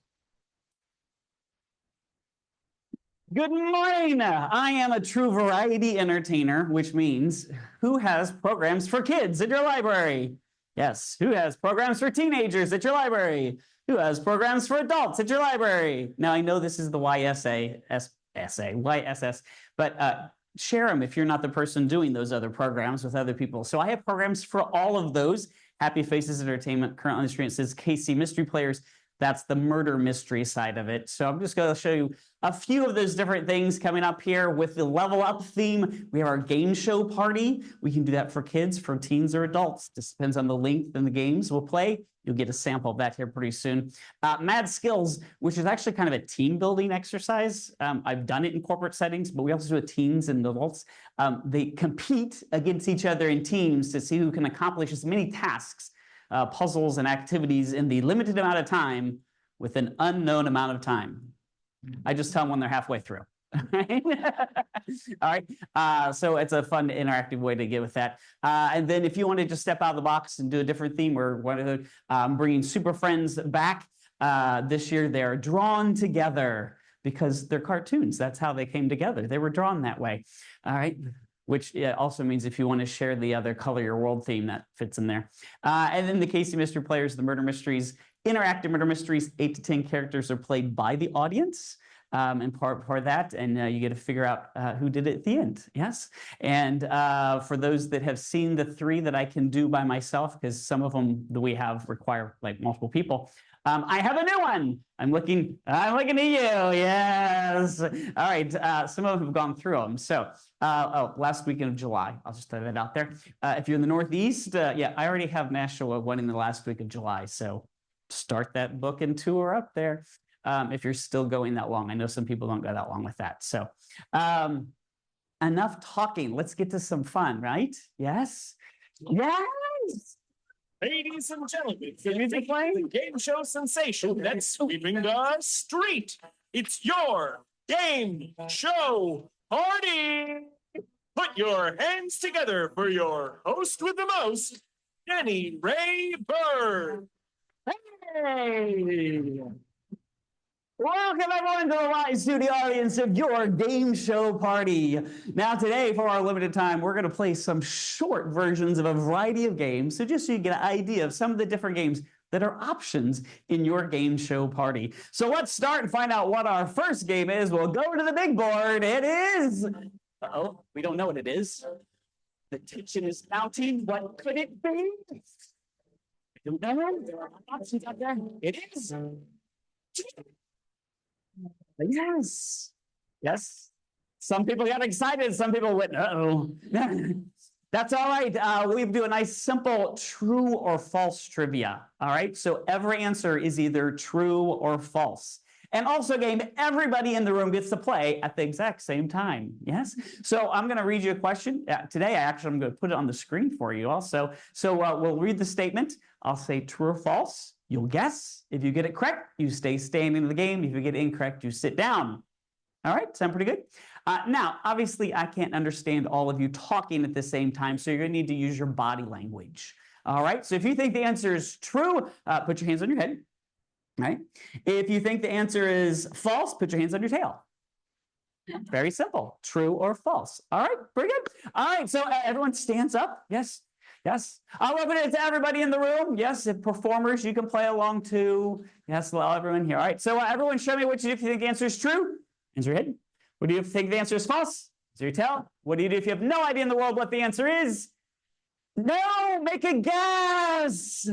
Good morning. I am a true variety entertainer, which means who has programs for kids at your library? Yes. Who has programs for teenagers at your library? Who has programs for adults at your library? Now, I know this is the YSS, but share them if you're not the person doing those other programs with other people. So I have programs for all of those. Happy Faces Entertainment, currently on the screen, it says KC Mystery Players. That's the murder mystery side of it. So I'm just going to show you a few of those different things coming up here with the level up theme. We have our game show party. We can do that for kids, for teens, or adults. Just depends on the length and the games we'll play. You'll get a sample of that here pretty soon. Mad Skills, which is actually kind of a team building exercise. I've done it in corporate settings, but we also do it teens and adults. They compete against each other in teams to see who can accomplish as many tasks, puzzles and activities in the limited amount of time with an unknown amount of time. I just tell them when they're halfway through. All right. So it's a fun interactive way to get with that. And then if you want to just step out of the box and do a different theme, we're bringing Super Friends back this year. They're drawn together because they're cartoons. That's how they came together. They were drawn that way. All right. Which also means if you want to share the other Color Your World theme, that fits in there. And then the KC Mystery Players, the murder mysteries, interactive murder mysteries, 8 to 10 characters are played by the audience. And part of that, and you get to figure out who did it at the end. Yes. And for those that have seen the 3 that I can do by myself, because some of them that we have require like multiple people. I have a new one. I'm looking at you. Yes. All right. Some of them have gone through them. So, last weekend of July, I'll just throw that out there. If you're in the Northeast, yeah, I already have Nashua one in the last week of July. So start that book and tour up there. If you're still going that long. I know some people don't go that long with that. So, enough talking. Let's get to some fun, right? Yes. Yes. Ladies and gentlemen, the game show sensation that's sweeping the street. It's your game show party. Put your hands together for your host with the most, Jenny Ray Bird. Hey. Welcome everyone to the live studio audience of your game show party. Now today, for our limited time, we're going to play some short versions of a variety of games. So just so you get an idea of some of the different games that are options in your game show party. So let's start and find out what our first game is. We'll go to the big board. It is... Uh-oh, we don't know what it is. The tension is mounting. What could it be? I don't know. There are options out there. It is... Yes. Yes. Some people got excited. Some people went, uh-oh. That's all right. We do a nice, simple true or false trivia. All right. So every answer is either true or false. And also, game, everybody in the room gets to play at the exact same time. Yes. So I'm going to read you a question. Today, I'm going to put it on the screen for you also. So we'll read the statement. I'll say true or false. You'll guess. If you get it correct, you stay standing in the game. If you get it incorrect, you sit down. All right, sound pretty good? Now, obviously, I can't understand all of you talking at the same time, so you're going to need to use your body language. All right, so if you think the answer is true, put your hands on your head. Right? If you think the answer is false, put your hands on your tail. Very simple. True or false. All right, pretty good. All right, so everyone stands up. Yes, yes. I'll open it to everybody in the room. Yes, if performers, you can play along too. Yes, allow everyone here. All right, so everyone show me what you do if you think the answer is true. Hands are hidden. What do you think the answer is false? Is your tail? What do you do if you have no idea in the world what the answer is? No, make a guess.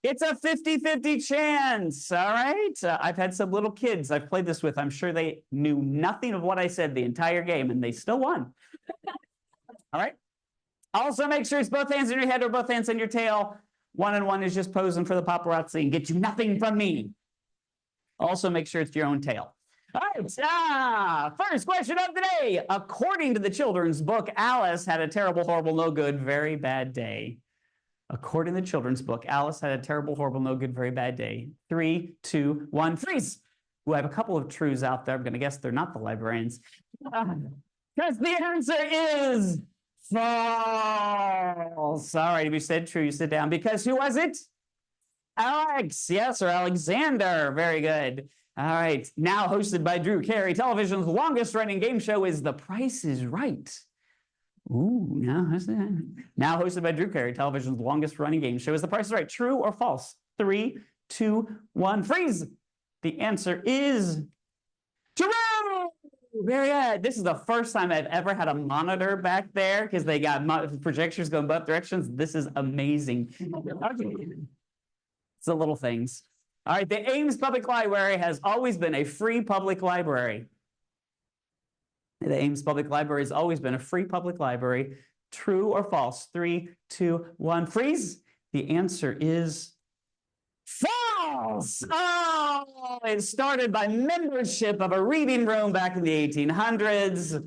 It's a 50-50 chance, all right? I've had some little kids I've played this with. I'm sure they knew nothing of what I said the entire game, and they still won. All right? Also, make sure it's both hands in your head or both hands in your tail. 1 and 1 is just posing for the paparazzi and get you nothing from me. Also, make sure it's your own tail. All right, first question of the day. According to the children's book, Alice had a terrible, horrible, no good, very bad day. According to the children's book, Alice had a terrible, horrible, no good, very bad day. 3, 2, 1, freeze. We have a couple of trues out there. I'm going to guess they're not the librarians. Because the answer is false. All right, if you said true, you sit down. Because who was it? Alex, yes, or Alexander. Very good. All right, now hosted by Drew Carey, television's longest running game show is The Price is Right. Ooh, now hosted by Drew Carey, television's longest running game show is The Price is Right. True or false? 3, 2, 1, freeze. The answer is true. Very good. This is the first time I've ever had a monitor back there because they got projectors going both directions. This is amazing. Okay. It's the little things. All right, the Ames Public Library has always been a free public library. The Ames Public Library has always been a free public library. True or false? 3, 2, 1, freeze. The answer is false. Oh, it started by membership of a reading room back in the 1800s.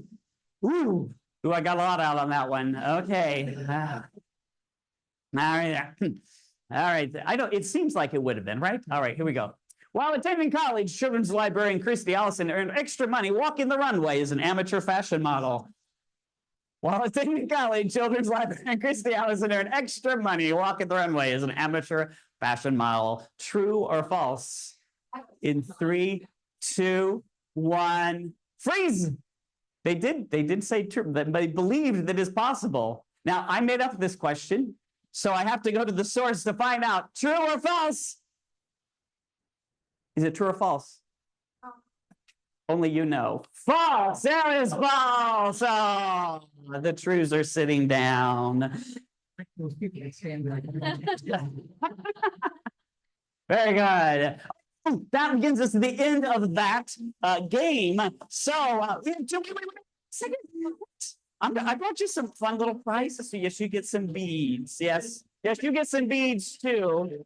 Ooh, I got a lot out on that one. Okay. All right. All right, it seems like it would have been, right? All right, here we go. While attending college, children's librarian Christy Allison earned extra money walking the runway as an amateur fashion model. While attending college, children's librarian Christy Allison earned extra money walking the runway as an amateur fashion model. True or false? In 3, 2, 1, freeze. They did say true, but they believed that it's possible. Now, I made up this question. So I have to go to the source to find out. True or false? Is it true or false? Only you know. False. There is false. Oh, the trues are sitting down. Very good. That begins us to the end of that game. So, wait a second. I brought you some fun little prizes. So yes, you get some beads. Yes, you get some beads too.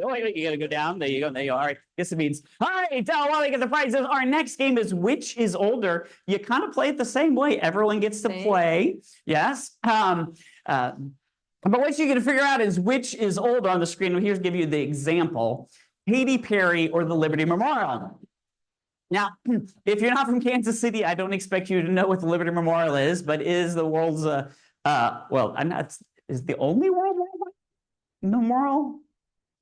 Oh, wait, you gotta go down. There you go. There you go. All right, get some beads. All right, while they get the prizes, our next game is which is older. You kind of play it the same way. Everyone gets to play. Yes. But what you're gonna figure out is which is older on the screen. Here's give you the example: Katy Perry or the Liberty Memorial. Now, if you're not from Kansas City, I don't expect you to know what the Liberty Memorial is, but is the world's, is the only world memorial,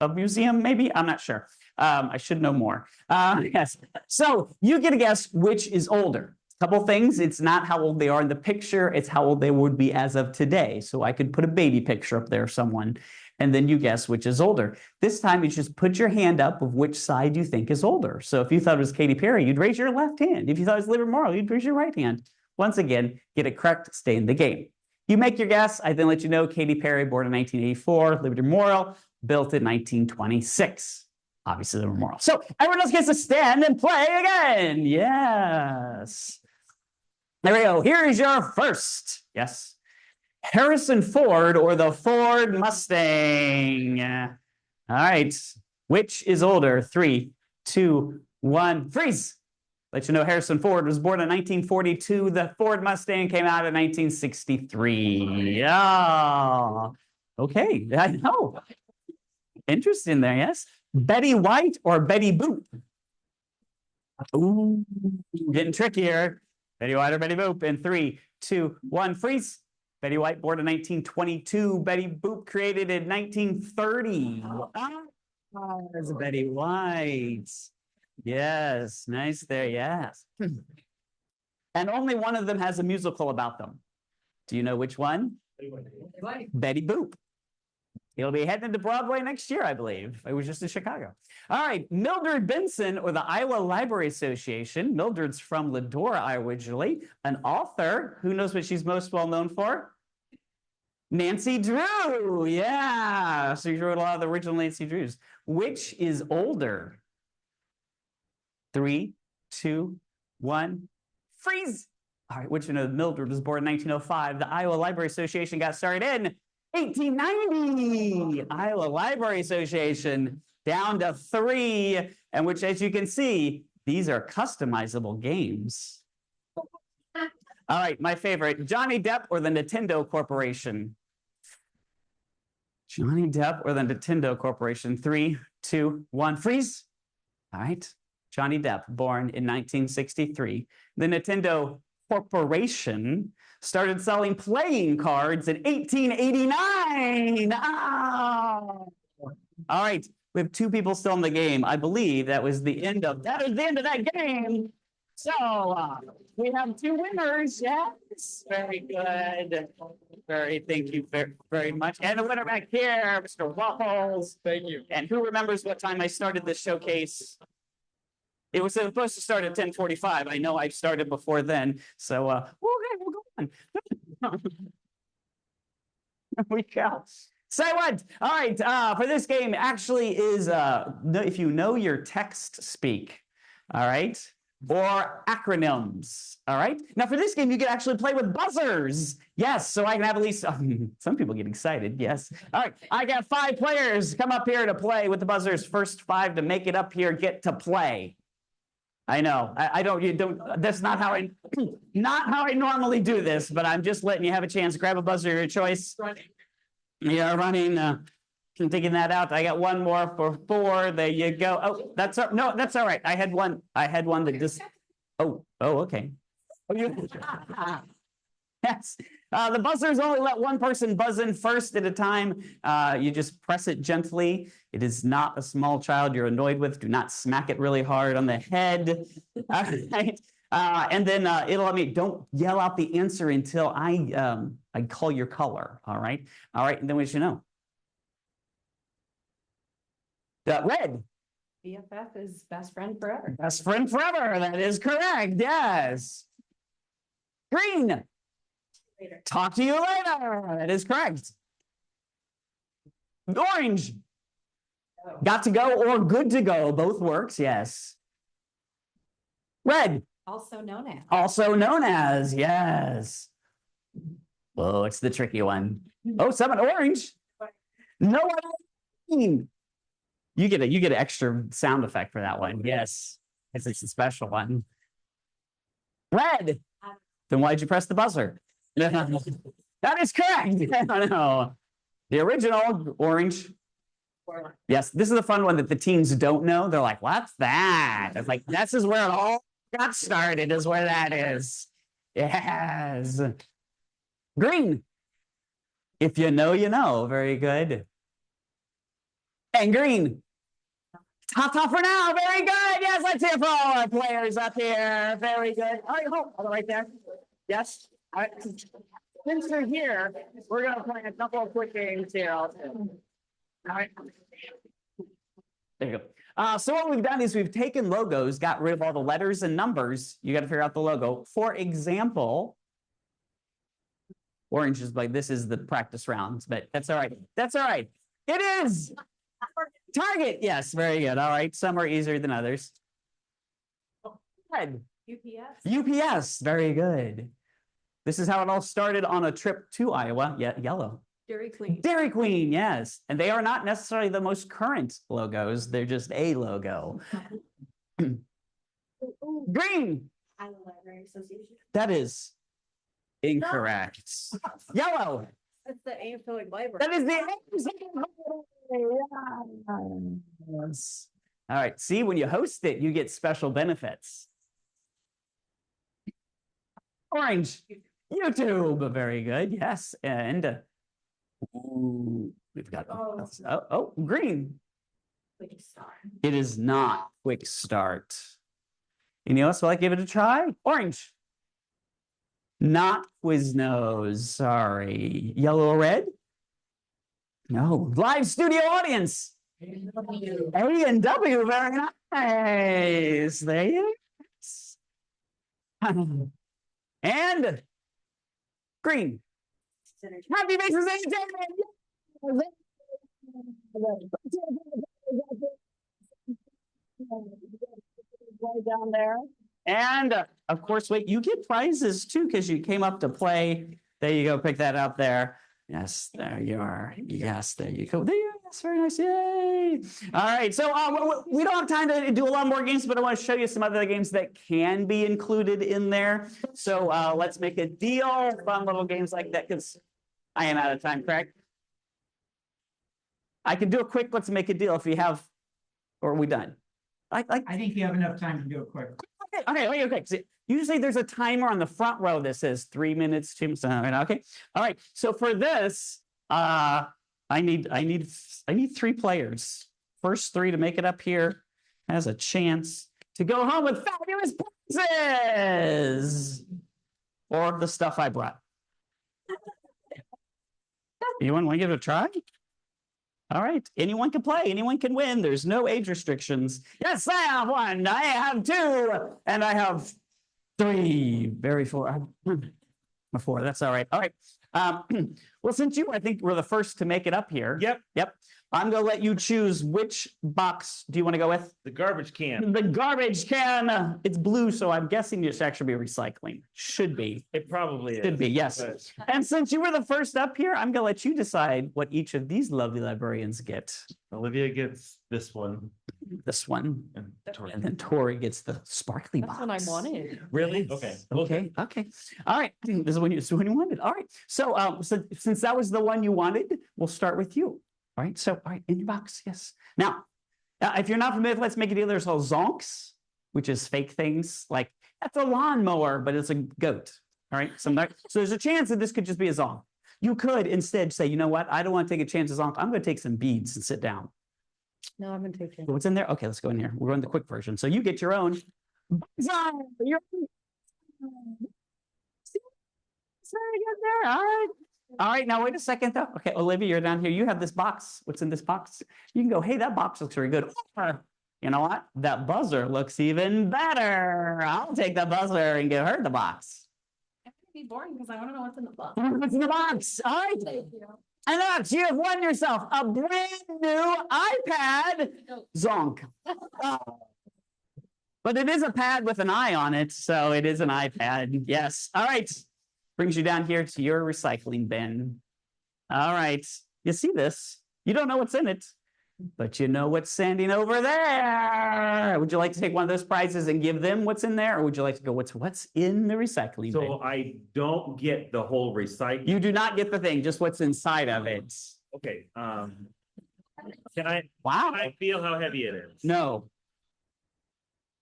a museum, maybe? I'm not sure. I should know more. Yes. So you get to guess which is older. A couple things. It's not how old they are in the picture. It's how old they would be as of today. So I could put a baby picture up there of someone, and then you guess which is older. This time, you just put your hand up of which side you think is older. So if you thought it was Katy Perry, you'd raise your left hand. If you thought it was Liberty Memorial, you'd raise your right hand. Once again, get it correct, stay in the game. You make your guess. I then let you know Katy Perry, born in 1984, Liberty Memorial, built in 1926. Obviously, the memorial. So everyone else gets to stand and play again. Yes. There we go. Here is your first. Yes. Harrison Ford or the Ford Mustang? All right. Which is older? 3, 2, 1, freeze. Let you know Harrison Ford was born in 1942. The Ford Mustang came out in 1963. Yeah. Okay. I know. Interesting there, yes. Betty White or Betty Boop? Ooh, getting trickier. Betty White or Betty Boop? In 3, 2, 1, freeze. Betty White, born in 1922. Betty Boop, created in 1930. There's Betty White. Yes, nice there, yes. And only one of them has a musical about them. Do you know which one? Betty Boop. He'll be heading to Broadway next year, I believe. It was just in Chicago. All right, Mildred Benson, or the Iowa Library Association. Mildred's from Ladora, Iowa, originally. An author. Who knows what she's most well known for? Nancy Drew. Yeah. So you wrote a lot of the original Nancy Drews. Which is older? 3, 2, 1. Freeze. All right, which you know, Mildred was born in 1905. The Iowa Library Association got started in 1890. Iowa Library Association down to 3, and which, as you can see, these are customizable games. All right, my favorite, Johnny Depp or the Nintendo Corporation? Johnny Depp or the Nintendo Corporation? 3, 2, 1, freeze. All right, Johnny Depp, born in 1963. The Nintendo Corporation started selling playing cards in 1889. Oh. All right, we have 2 people still in the game. I believe that was the end of that game. So we have 2 winners. Yes, very good. Thank you very much. And the winner back here, Mr. Waffles. Thank you. And who remembers what time I started this showcase? It was supposed to start at 10:45. I know I started before then. So we'll go on. There we go. Say what? All right. For this game, actually is if you know your text speak. All right. Or acronyms. All right. Now for this game, you can actually play with buzzers. Yes. So I can have at least some people get excited. Yes. All right. I got 5 players come up here to play with the buzzers. First 5 to make it up here get to play. I know. You don't. That's not how I normally do this. But I'm just letting you have a chance. Grab a buzzer of your choice. Yeah, running. Taking that out. I got 1 more for 4. There you go. Oh, that's all right. I had one that just. Oh, okay. Oh, you. Yes. The buzzers only let 1 person buzz in first at a time. You just press it gently. It is not a small child you're annoyed with. Do not smack it really hard on the head. All right. And then it'll let me, don't yell out the answer until I call your color. All right. All right. And then we should know. Red. BFF is best friend forever. Best friend forever. That is correct. Yes. Green. Later. Talk to you later. That is correct. Orange. Oh. Got to go or good to go. Both works. Yes. Red. Also known as. Also known as. Yes. Whoa, it's the tricky one. Oh, 7 orange. No one. You get an extra sound effect for that one. Yes. It's a special one. Red. Then why'd you press the buzzer? That is correct. No. The original orange. Yes, this is the fun one that the teens don't know. They're like, what's that? It's like, this is where it all got started, is where that is. Yes. Green. If you know, you know. Very good. And green. Top for now. Very good. Yes, let's hear for all our players up here. Very good. All right, hold right there. Yes. All right. Since you're here, we're going to play a couple of quick games here. All right. There you go. So what we've done is we've taken logos, got rid of all the letters and numbers. You got to figure out the logo. For example, orange is like, this is the practice rounds, but that's all right. That's all right. It is. Target. Yes, very good. All right. Some are easier than others. Red. UPS. Very good. This is how it all started on a trip to Iowa. Yeah, yellow. Dairy Queen. Dairy Queen, yes. And they are not necessarily the most current logos. They're just a logo. Green. Iowa Library Association. That is incorrect. Yellow. That's the Ames Public Library. That is the Ames Public Library. Yes. All right. See, when you host it, you get special benefits. Orange. YouTube. Very good. Yes. And ooh, we've got green. Quick start. It is not quick start. Anyone else would like to give it a try? Orange. Not Quiznos, sorry. Yellow or red? No. Live studio audience. A and W, very nice. There you go. And green. Happy Faces Entertainment. Right down there. And of course, wait, you get prizes too because you came up to play. There you go, pick that up there. Yes, there you are. Yes, there you go. There you are. That's very nice. Yay. All right. So we don't have time to do a lot more games, but I want to show you some other games that can be included in there. So let's make a deal. Fun little games like that because I am out of time, correct? I can do a quick let's make a deal if you have, or are we done? I think you have enough time to do it quick. Okay. So usually there's a timer on the front row that says 3 minutes, 2 minutes. Okay. All right. So for this, I need 3 players. First 3 to make it up here has a chance to go home with fabulous prizes or the stuff I brought. Anyone want to give it a try? All right. Anyone can play. Anyone can win. There's no age restrictions. Yes, I have 1. I have 2. And I have 3. Very 4. 4. That's all right. All right. Well, since you, I think, were the first to make it up here. Yep. I'm going to let you choose which box do you want to go with? The garbage can. The garbage can. It's blue, so I'm guessing it should actually be recycling. Should be. It probably is. Should be, yes. But And since you were the first up here, I'm going to let you decide what each of these lovely librarians get. Olivia gets this one. This one. And And then Tori gets the sparkly That's box. what I wanted. Really? Okay. Okay. All right. This is when you wanted. All right. So, since that was the one you wanted, we'll start with you. All right. So, all right, in your box. Yes. Now, if you're not familiar with Let's Make a Deal, there's all zonks, which is fake things like that's a lawnmower, but it's a goat. All right. So there's a chance that this could just be a zonk. You could instead say, you know what? I don't want to take a chance as zonk. I'm going to take some beads and sit down. No, I'm gonna take it. What's in there? Okay, let's go in here. We're on the quick version. So you get your own. You're there. All right. All right. Now wait a second though. Okay, Olivia, you're down here. You have this box. What's in this box? You can go, hey, that box looks very good. Or, you know what? That buzzer looks even better. I'll take the buzzer and give her the box. It's gonna be boring because I want to know what's in the box. What's in the box? All right. And that's, you have won yourself a brand new iPad. Zonk. But it is a pad with an eye on it, so it is an iPad. Yes. All right. Brings you down here to your recycling bin. All right. You see this? You don't know what's in it, but you know what's standing over there. Would you like to take one of those prizes and give them what's in there, or would you like to go, what's in the recycling bin? So I don't get the whole recycle. You do not get the thing, just what's inside of it. Okay. Can I Wow. feel how heavy it is? No.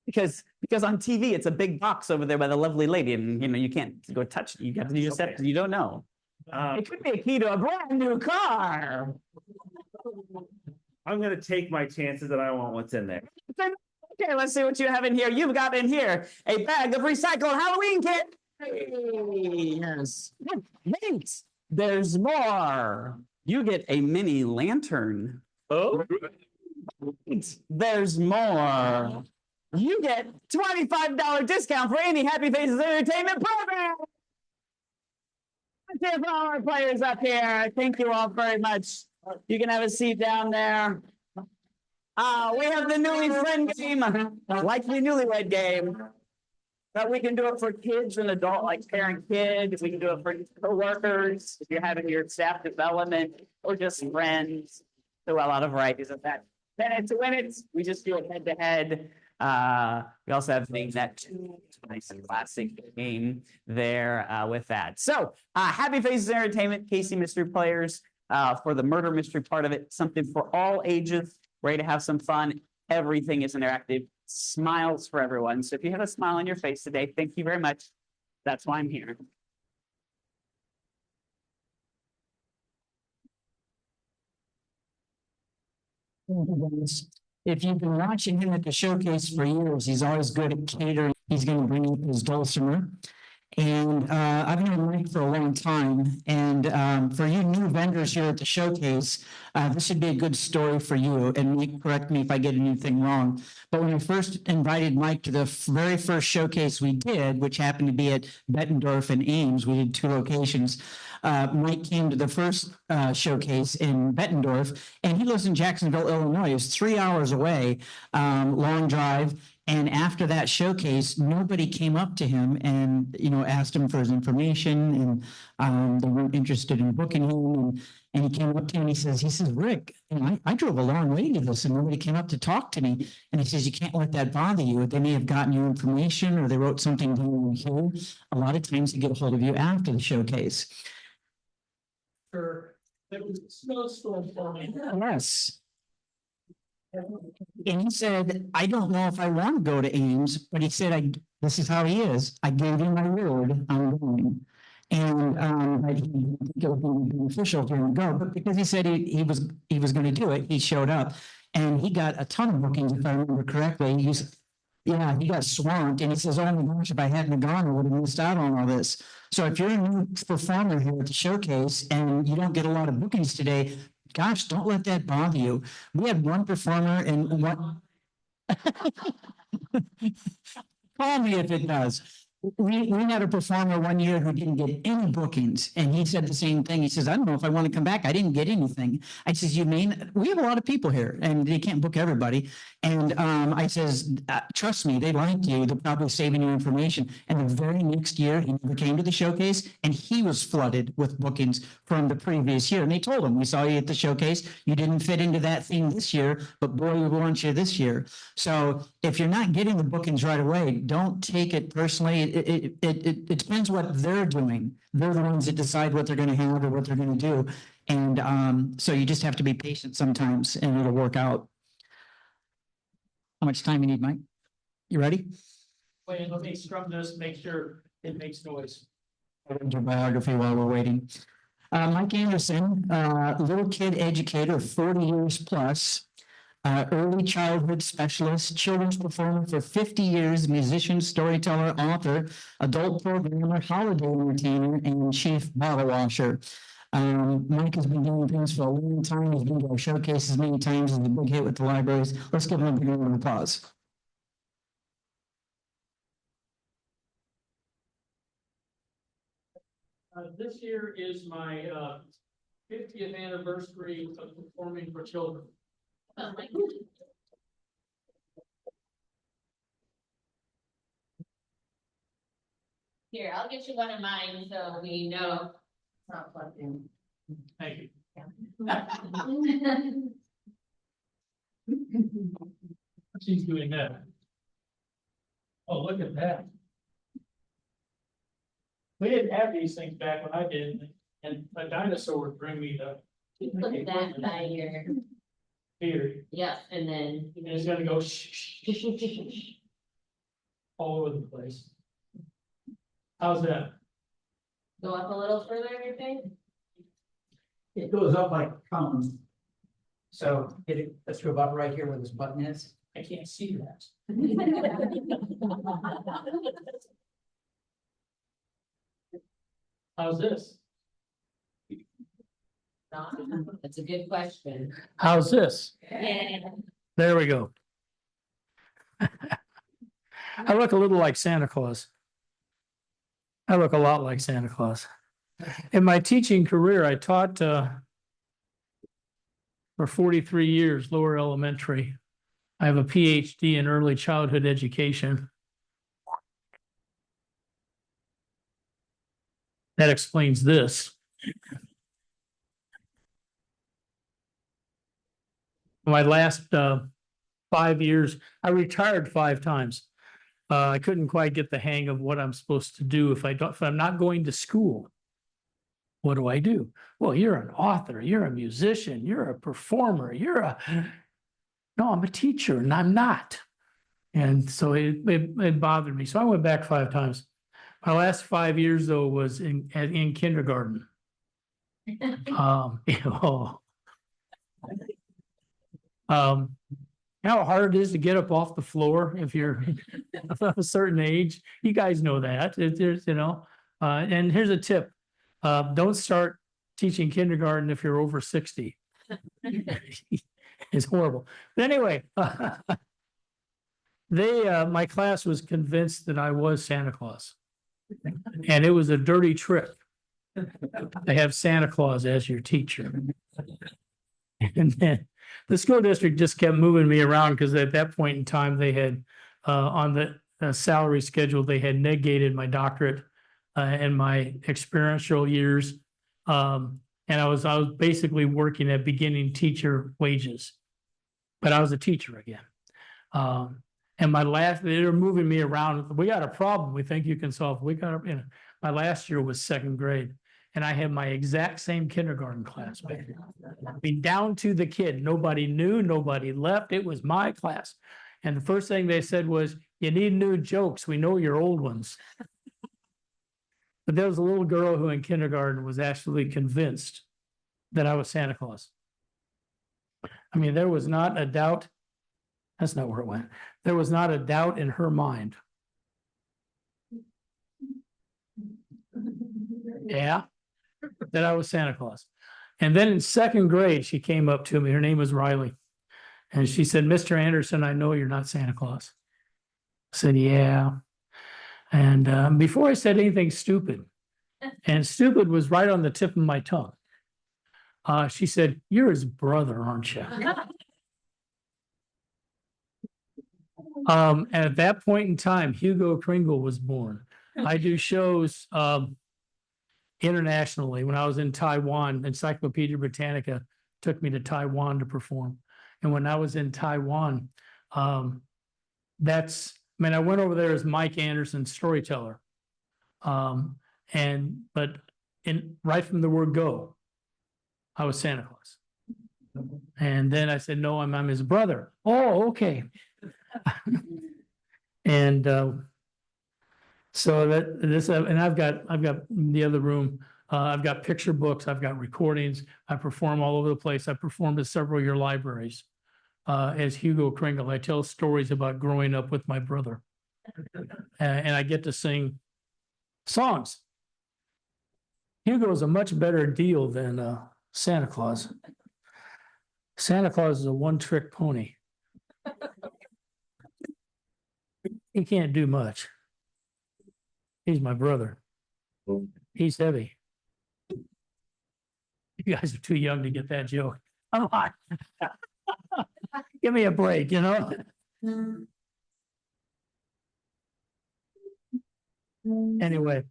Because on TV, it's a big box over there by the lovely lady, and you can't go touch it. You don't know. It could be a key to a brand new car. I'm gonna take my chances that I want what's in there. Okay, let's see what you have in here. You've got in here a bag of recycled Halloween kit. Yes. Wait, there's more. You get a mini lantern. Oh. There's more. You get $25 discount for any Happy Faces Entertainment program. Thank you for all our players up here. Thank you all very much. You can have a seat down there. We have the newly friend game, like the newlywed game. But we can do it for kids and adult, like parent kids. We can do it for coworkers, if you're having your staff development, or just friends. So a lot of varieties of that. Minute to win it, we just do it head to head. We also have things that nice and classic game there with that. So Happy Faces Entertainment, Casey Mystery Players for the murder mystery part of it. Something for all ages, ready to have some fun. Everything is interactive. Smiles for everyone. So if you have a smile on your face today, thank you very much. That's why I'm here. if you've been watching him at the showcase for years, he's always good at catering. He's going to bring up his Dulcimer. And I've known Mike for a long time. And for you new vendors here at the showcase, this should be a good story for you. And Mike, correct me if I get anything wrong. But when I first invited Mike to the very first showcase we did, which happened to be at Bettendorf and Ames, we did 2 locations. Mike came to the first showcase in Bettendorf, and he lives in Jacksonville, Illinois. It's 3 hours away, long drive. And after that showcase, nobody came up to him and, asked him for his information, and they weren't interested in booking him. And he came up to me and he says, Rick, I drove a long way to this and nobody came up to talk to me. And he says, you can't let that bother you. They may have gotten your information or they wrote something down here. A lot of times they get a hold of you after the showcase. There was a snowstorm forming. Yes. And he said, I don't know if I want to go to Ames, but he said, this is how he is. I gave him my word, I'm going. And it would be beneficial for him to go, but because he said he was going to do it, he showed up, and he got a ton of bookings, if I remember correctly. He got swamped, and he says, "Oh my gosh, if I hadn't gone, I would have missed out on all this." So if you're a new performer here at the showcase and you don't get a lot of bookings today, gosh, don't let that bother you. We had one performer and one. Call me if it does. We had a performer one year who didn't get any bookings, and he said the same thing. He says, I don't know if I want to come back. I didn't get anything. I says, we have a lot of people here, and they can't book everybody. And I says, trust me, they like you. They're probably saving your information. And the very next year, he never came to the showcase, and he was flooded with bookings from the previous year. And they told him, we saw you at the showcase. You didn't fit into that theme this year, but boy, we want you this year. So if you're not getting the bookings right away, don't take it personally. It depends what they're doing. They're the ones that decide what they're going to have or what they're going to do. And so you just have to be patient sometimes and it'll work out. How much time you need, Mike? You ready? Wait, let me strum this, make sure it makes noise. I'll read your biography while we're waiting. Mike Anderson, little kid educator, 40 years plus. Early childhood specialist, children's performer for 50 years, musician, storyteller, author, adult programmer, holiday entertainer, and chief bottle washer. Mike has been doing things for a long time. He's been to our showcases many times. He's a big hit with the libraries. Let's give him a big round of applause. This year is my 50th anniversary of performing for children. Oh, my. Here, I'll get you one of mine so we know it's not plugged in. Thank you. She's doing that. Oh, look at that. We didn't have these things back when I did, and a dinosaur would bring me the. Look at that by your. Here. Yes, and then. And it's gonna go all over the place. How's that? Go up a little further, everything. It goes up like cones. So let's go about right here where this button is. I can't see that. How's this? That's a good question. How's this? Yeah. There we go. I look a little like Santa Claus. I look a lot like Santa Claus. In my teaching career, I taught for 43 years, lower elementary. I have a PhD in early childhood education. That explains this. My last 5 years, I retired 5 times. I couldn't quite get the hang of what I'm supposed to do if I'm not going to school. What do I do? Well, you're an author, you're a musician, you're a performer, no, I'm a teacher and I'm not. And so it bothered me. So I went back 5 times. My last 5 years though was in kindergarten. how hard it is to get up off the floor if you're of a certain age. You guys know that. There's, and here's a tip. Don't start teaching kindergarten if you're over 60. It's horrible. But anyway, my class was convinced that I was Santa Claus. And it was a dirty trick to have Santa Claus as your teacher. And then the school district just kept moving me around because at that point in time, they had on the salary schedule, they had negated my doctorate and my experiential years. And I was basically working at beginning teacher wages, but I was a teacher again. And they were moving me around. We got a problem we think you can solve. My last year was second grade. And I had my exact same kindergarten class back. I mean, down to the kid. Nobody knew, nobody left. It was my class. And the first thing they said was, you need new jokes. We know your old ones. But there was a little girl who in kindergarten was actually convinced that I was Santa Claus. I mean, there was not a doubt. That's not where it went. There was not a doubt in her mind. Yeah. That I was Santa Claus. And then in second grade, she came up to me. Her name was Riley. And she said, Mr. Anderson, I know you're not Santa Claus. I said, yeah. And before I said anything stupid, and stupid was right on the tip of my tongue, she said, you're his brother, aren't you? And at that point in time, Hugo Kringle was born. I do shows internationally. When I was in Taiwan, Encyclopedia Britannica took me to Taiwan to perform. And when I was in Taiwan, I went over there as Mike Anderson's storyteller. But right from the word go, I was Santa Claus. And then I said, no, I'm his brother. Oh, okay. And so and I've got the other room. I've got picture books. I've got recordings. I perform all over the place. I performed at several of your libraries as Hugo Kringle. I tell stories about growing up with my brother, and I get to sing songs. Hugo is a much better deal than Santa Claus. Santa Claus is a one-trick pony. He can't do much. He's my brother. He's heavy. You guys are too young to get that joke. Come on. Give me a break, Anyway,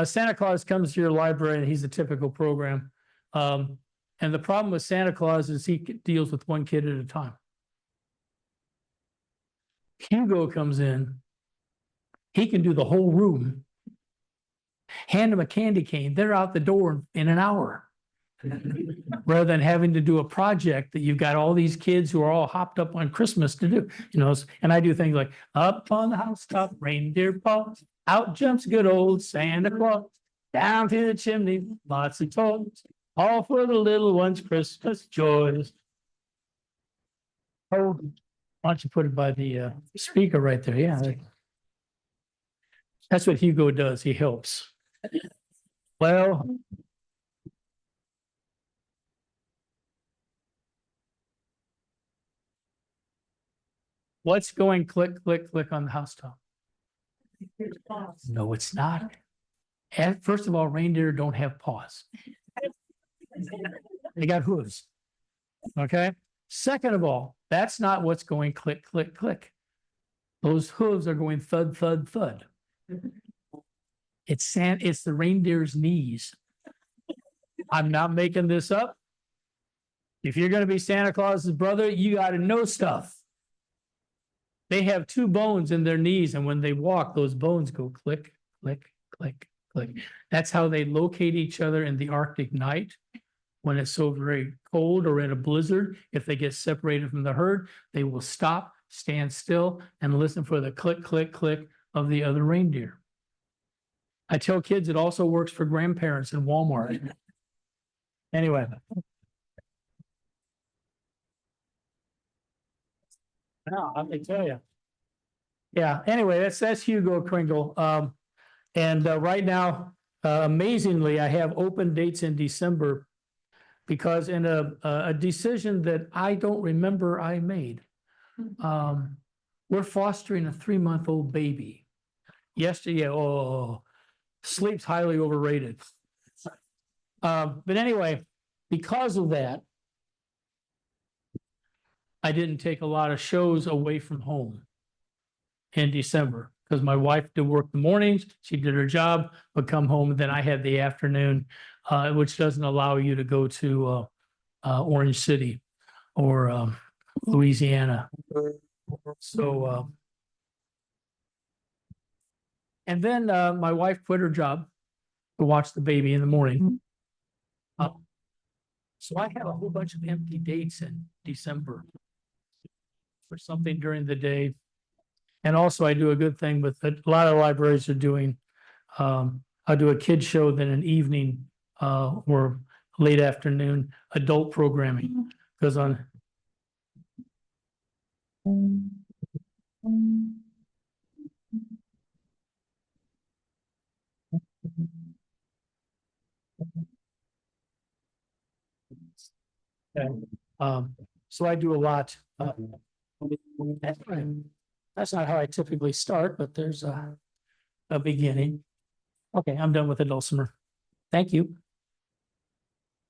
Santa Claus comes to your library and he's a typical program. And the problem with Santa Claus is he deals with one kid at a time. Hugo comes in, he can do the whole room. Hand them a candy cane, they're out the door in an hour. Rather than having to do a project that you've got all these kids who are all hopped up on Christmas to do, and I do things like up on the housetop, reindeer paws, out jumps good old Santa Claus, down through the chimney, lots of toys, all for the little ones' Christmas joys. Oh, why don't you put it by the speaker right there? Yeah. That's what Hugo does. He helps. Well, what's going click, click, click on the housetop? No, it's not. And first of all, reindeer don't have paws. They got hooves. Okay. Second of all, that's not what's going click, click, click. Those hooves are going thud, thud, thud. It's the reindeer's knees. I'm not making this up. If you're going to be Santa Claus's brother, you got to know stuff. They have two bones in their knees, and when they walk, those bones go click, click, click, click. That's how they locate each other in the Arctic night. When it's so very cold or in a blizzard, if they get separated from the herd, they will stop, stand still, and listen for the click, click, click of the other reindeer. I tell kids it also works for grandparents in Walmart. Anyway. No, I can tell you. Yeah, anyway, that's Hugo Kringle. And right now, amazingly, I have open dates in December because in a decision that I don't remember I made, we're fostering a 3-month-old baby. Yesterday, sleep's highly overrated. But anyway, because of that, I didn't take a lot of shows away from home in December because my wife did work the mornings, she did her job, would come home, and then I had the afternoon, which doesn't allow you to go to Orange City or Louisiana. So, and then my wife quit her job to watch the baby in the morning. So I have a whole bunch of empty dates in December for something during the day. And also I do a good thing with a lot of libraries are doing, I'll do a kid show, then an evening or late afternoon adult programming. Because on so I do a lot. That's not how I typically start, but there's a beginning. Okay, I'm done with the Dulcimer. Thank you.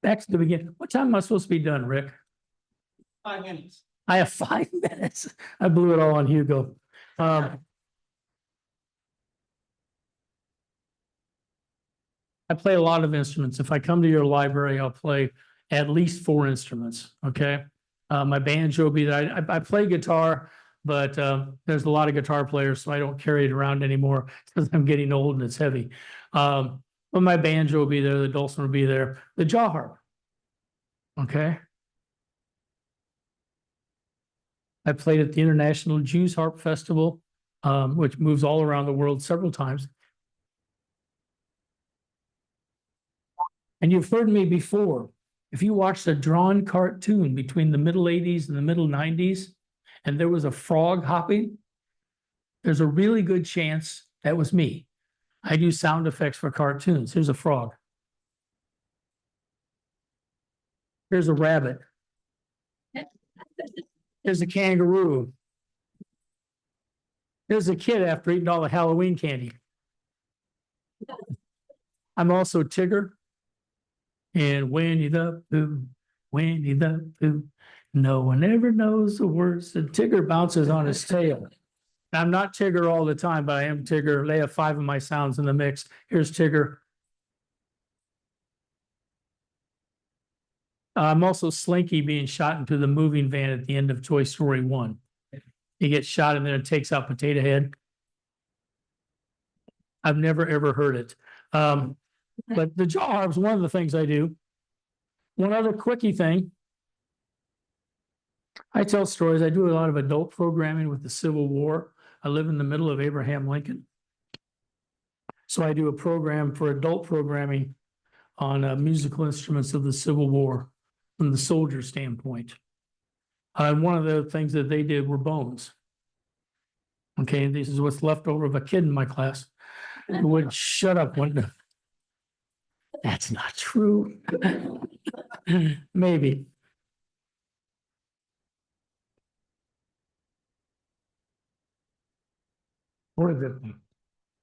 Back to the beginning. What time am I supposed to be done, Rick? 5 minutes. I have 5 minutes. I blew it all on Hugo. I play a lot of instruments. If I come to your library, I'll play at least 4 instruments. Okay. My banjo be that I play guitar, but there's a lot of guitar players, so I don't carry it around anymore because I'm getting old and it's heavy. But my banjo will be there, the dulcimer will be there, the jaw harp. Okay. I played at the International Jews Harp Festival, which moves all around the world several times. And you've heard me before. If you watched a drawn cartoon between the middle 80s and the middle 90s, and there was a frog hopping, there's a really good chance that was me. I do sound effects for cartoons. Here's a frog. Here's a rabbit. Here's a kangaroo. Here's a kid after eating all the Halloween candy. I'm also Tigger. And Winnie the Pooh, Winnie the Pooh. No one ever knows the words. The Tigger bounces on his tail. I'm not Tigger all the time, but I am Tigger. They have 5 of my sounds in the mix. Here's Tigger. I'm also Slinky being shot into the moving van at the end of Toy Story 1. He gets shot and then it takes out Potato Head. I've never, ever heard it. But the jaw harp is one of the things I do. One other quickie thing. I tell stories. I do a lot of adult programming with the Civil War. I live in the middle of Abraham Lincoln. So I do a program for adult programming on musical instruments of the Civil War from the soldier standpoint. One of the things that they did were bones. Okay, this is what's left over of a kid in my class who would shut up when. That's not true. Maybe. Or is it?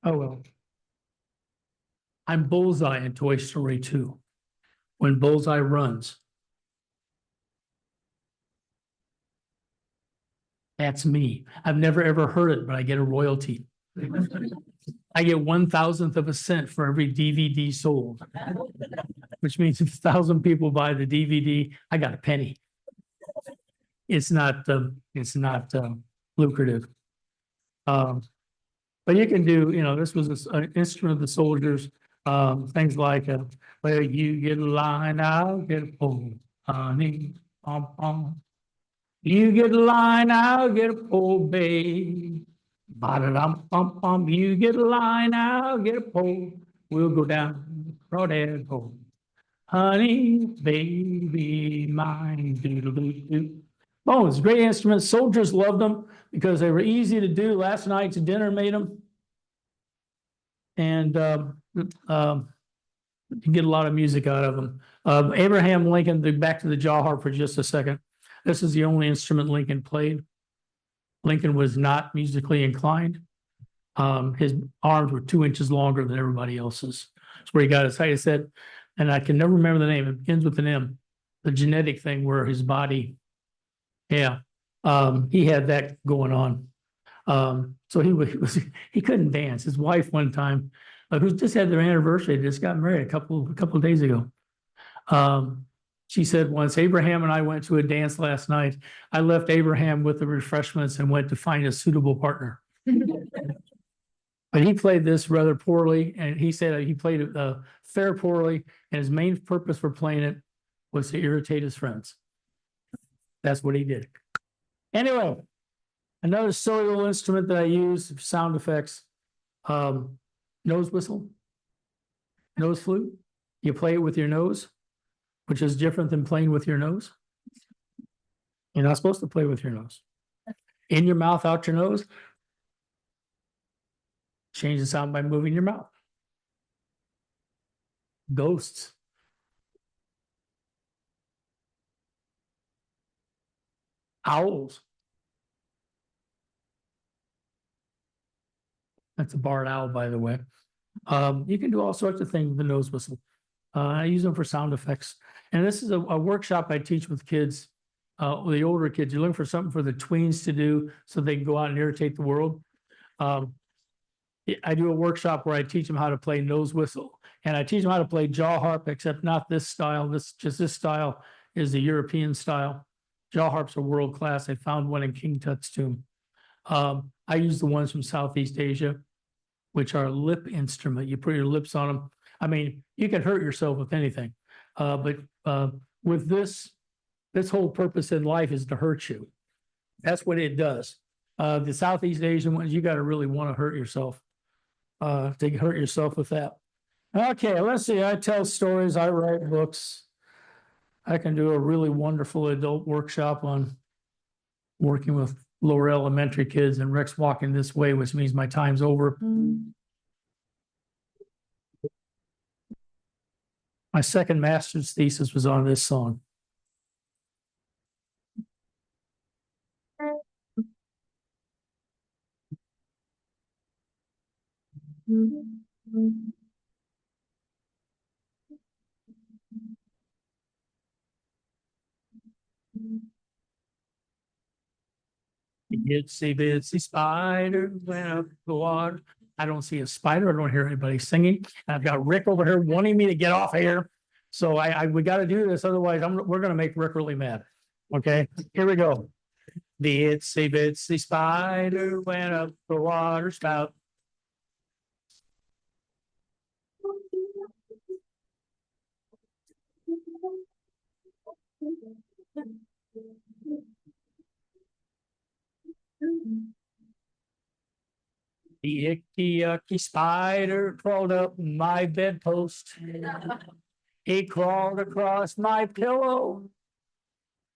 Oh, well. I'm Bullseye in Toy Story 2. When Bullseye runs. That's me. I've never ever heard it, but I get a royalty. I get 1/1000th of a cent for every DVD sold, which means if 1,000 people buy the DVD, I got a penny. It's not lucrative. But you can do, this was an instrument of the soldiers, things like, where you get a line, I'll get a pole, honey, pom pom. You get a line, I'll get a pole, babe. Ba-da-dum-bum-bum. You get a line, I'll get a pole. We'll go down Redhead home. Honey, baby mine, doodle-doo-doo. Bones, great instruments. Soldiers loved them because they were easy to do. Last night's dinner made them. And you get a lot of music out of them. Abraham Lincoln, back to the jaw harp for just a second. This is the only instrument Lincoln played. Lincoln was not musically inclined. His arms were 2 inches longer than everybody else's. That's where he got his height. He said, and I can never remember the name. It begins with an M. The genetic thing where his body, he had that going on. So he couldn't dance. His wife one time, who just had their anniversary, just got married a couple of days ago. She said once, Abraham and I went to a dance last night. I left Abraham with the refreshments and went to find a suitable partner. But he played this rather poorly, and he said he played it fair poorly, and his main purpose for playing it was to irritate his friends. That's what he did. Anyway, another silly little instrument that I use for sound effects, nose whistle, nose flute. You play it with your nose, which is different than playing with your nose. You're not supposed to play with your nose. In your mouth, out your nose. Change the sound by moving your mouth. Ghosts. Owls. That's a barred owl, by the way. You can do all sorts of things with the nose whistle. I use them for sound effects. And this is a workshop I teach with kids, with the older kids. You're looking for something for the tweens to do so they can go out and irritate the world. I do a workshop where I teach them how to play nose whistle, and I teach them how to play jaw harp, except not this style. This style is the European style. Jaw harps are world class. I found one in King Tut's tomb. I use the ones from Southeast Asia, which are lip instrument. You put your lips on them. I mean, you can hurt yourself with anything, but with this whole purpose in life is to hurt you. That's what it does. The Southeast Asian ones, you got to really want to hurt yourself. To hurt yourself with that. Okay, let's see. I tell stories. I write books. I can do a really wonderful adult workshop on working with lower elementary kids, and Rick's walking this way, which means my time's over. My second master's thesis was on this song. Itsy bitsy spider went up the water. I don't see a spider. I don't hear anybody singing. I've got Rick over here wanting me to get off here. So we got to do this. Otherwise, we're going to make Rick really mad. Okay, here we go. The itsy bitsy spider went up the water spout. The icky yucky spider crawled up my bedpost. He crawled across my pillow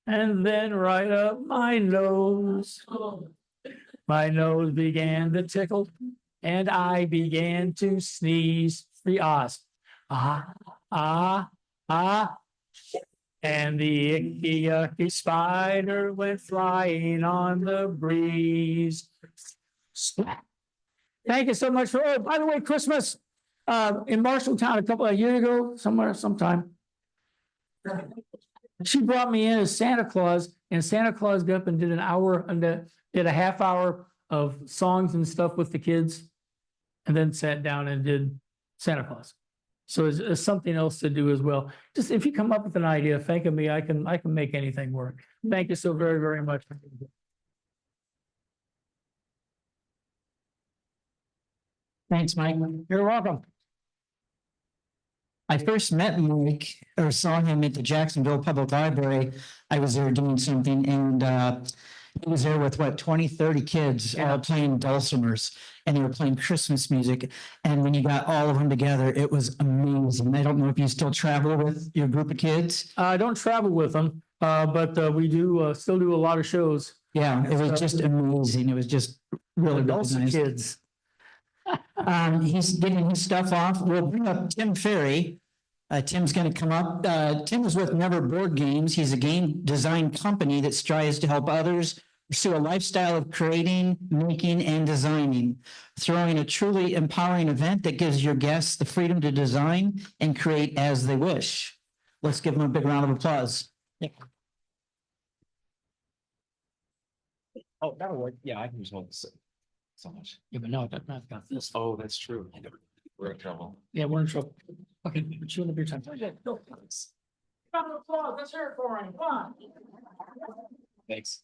and then right up my nose. My nose began to tickle and I began to sneeze. Free ahs. And the icky yucky spider went flying on the breeze. Splat. Thank you so much for, oh, by the way, Christmas in Marshalltown a couple of years ago, sometime. She brought me in as Santa Claus, and Santa Claus got up and did did a half hour of songs and stuff with the kids, and then sat down and did Santa Claus. So it's something else to do as well. Just if you come up with an idea, think of me. I can make anything work. Thank you so very, very much. Thanks, Mike. You're welcome. I first met Mike, or saw him at the Jacksonville Public Library. I was there doing something, and he was there with 20, 30 kids, all playing dulcimers, and they were playing Christmas music. And when you got all of them together, it was amazing. I don't know if you still travel with your group of kids. I don't travel with them. But we do still do a lot of shows. Yeah, it was just amazing. It was just really, really Adults and nice. kids. He's getting his stuff off. We'll bring up Tim Ferry. Tim's going to come up. Tim is with Never Board Games. He's a game design company that strives to help others pursue a lifestyle of creating, making, and designing, throwing a truly empowering event that gives your guests the freedom to design and create as they wish. Let's give him a big round of applause. Oh, that'll work. Yeah, I can just hold this so much. Yeah, but no, I've got this. Oh, that's true. We're in trouble. Yeah, we're in trouble. Okay, but you in the beer time. Round of applause, let's hear it for him, come on. Thanks.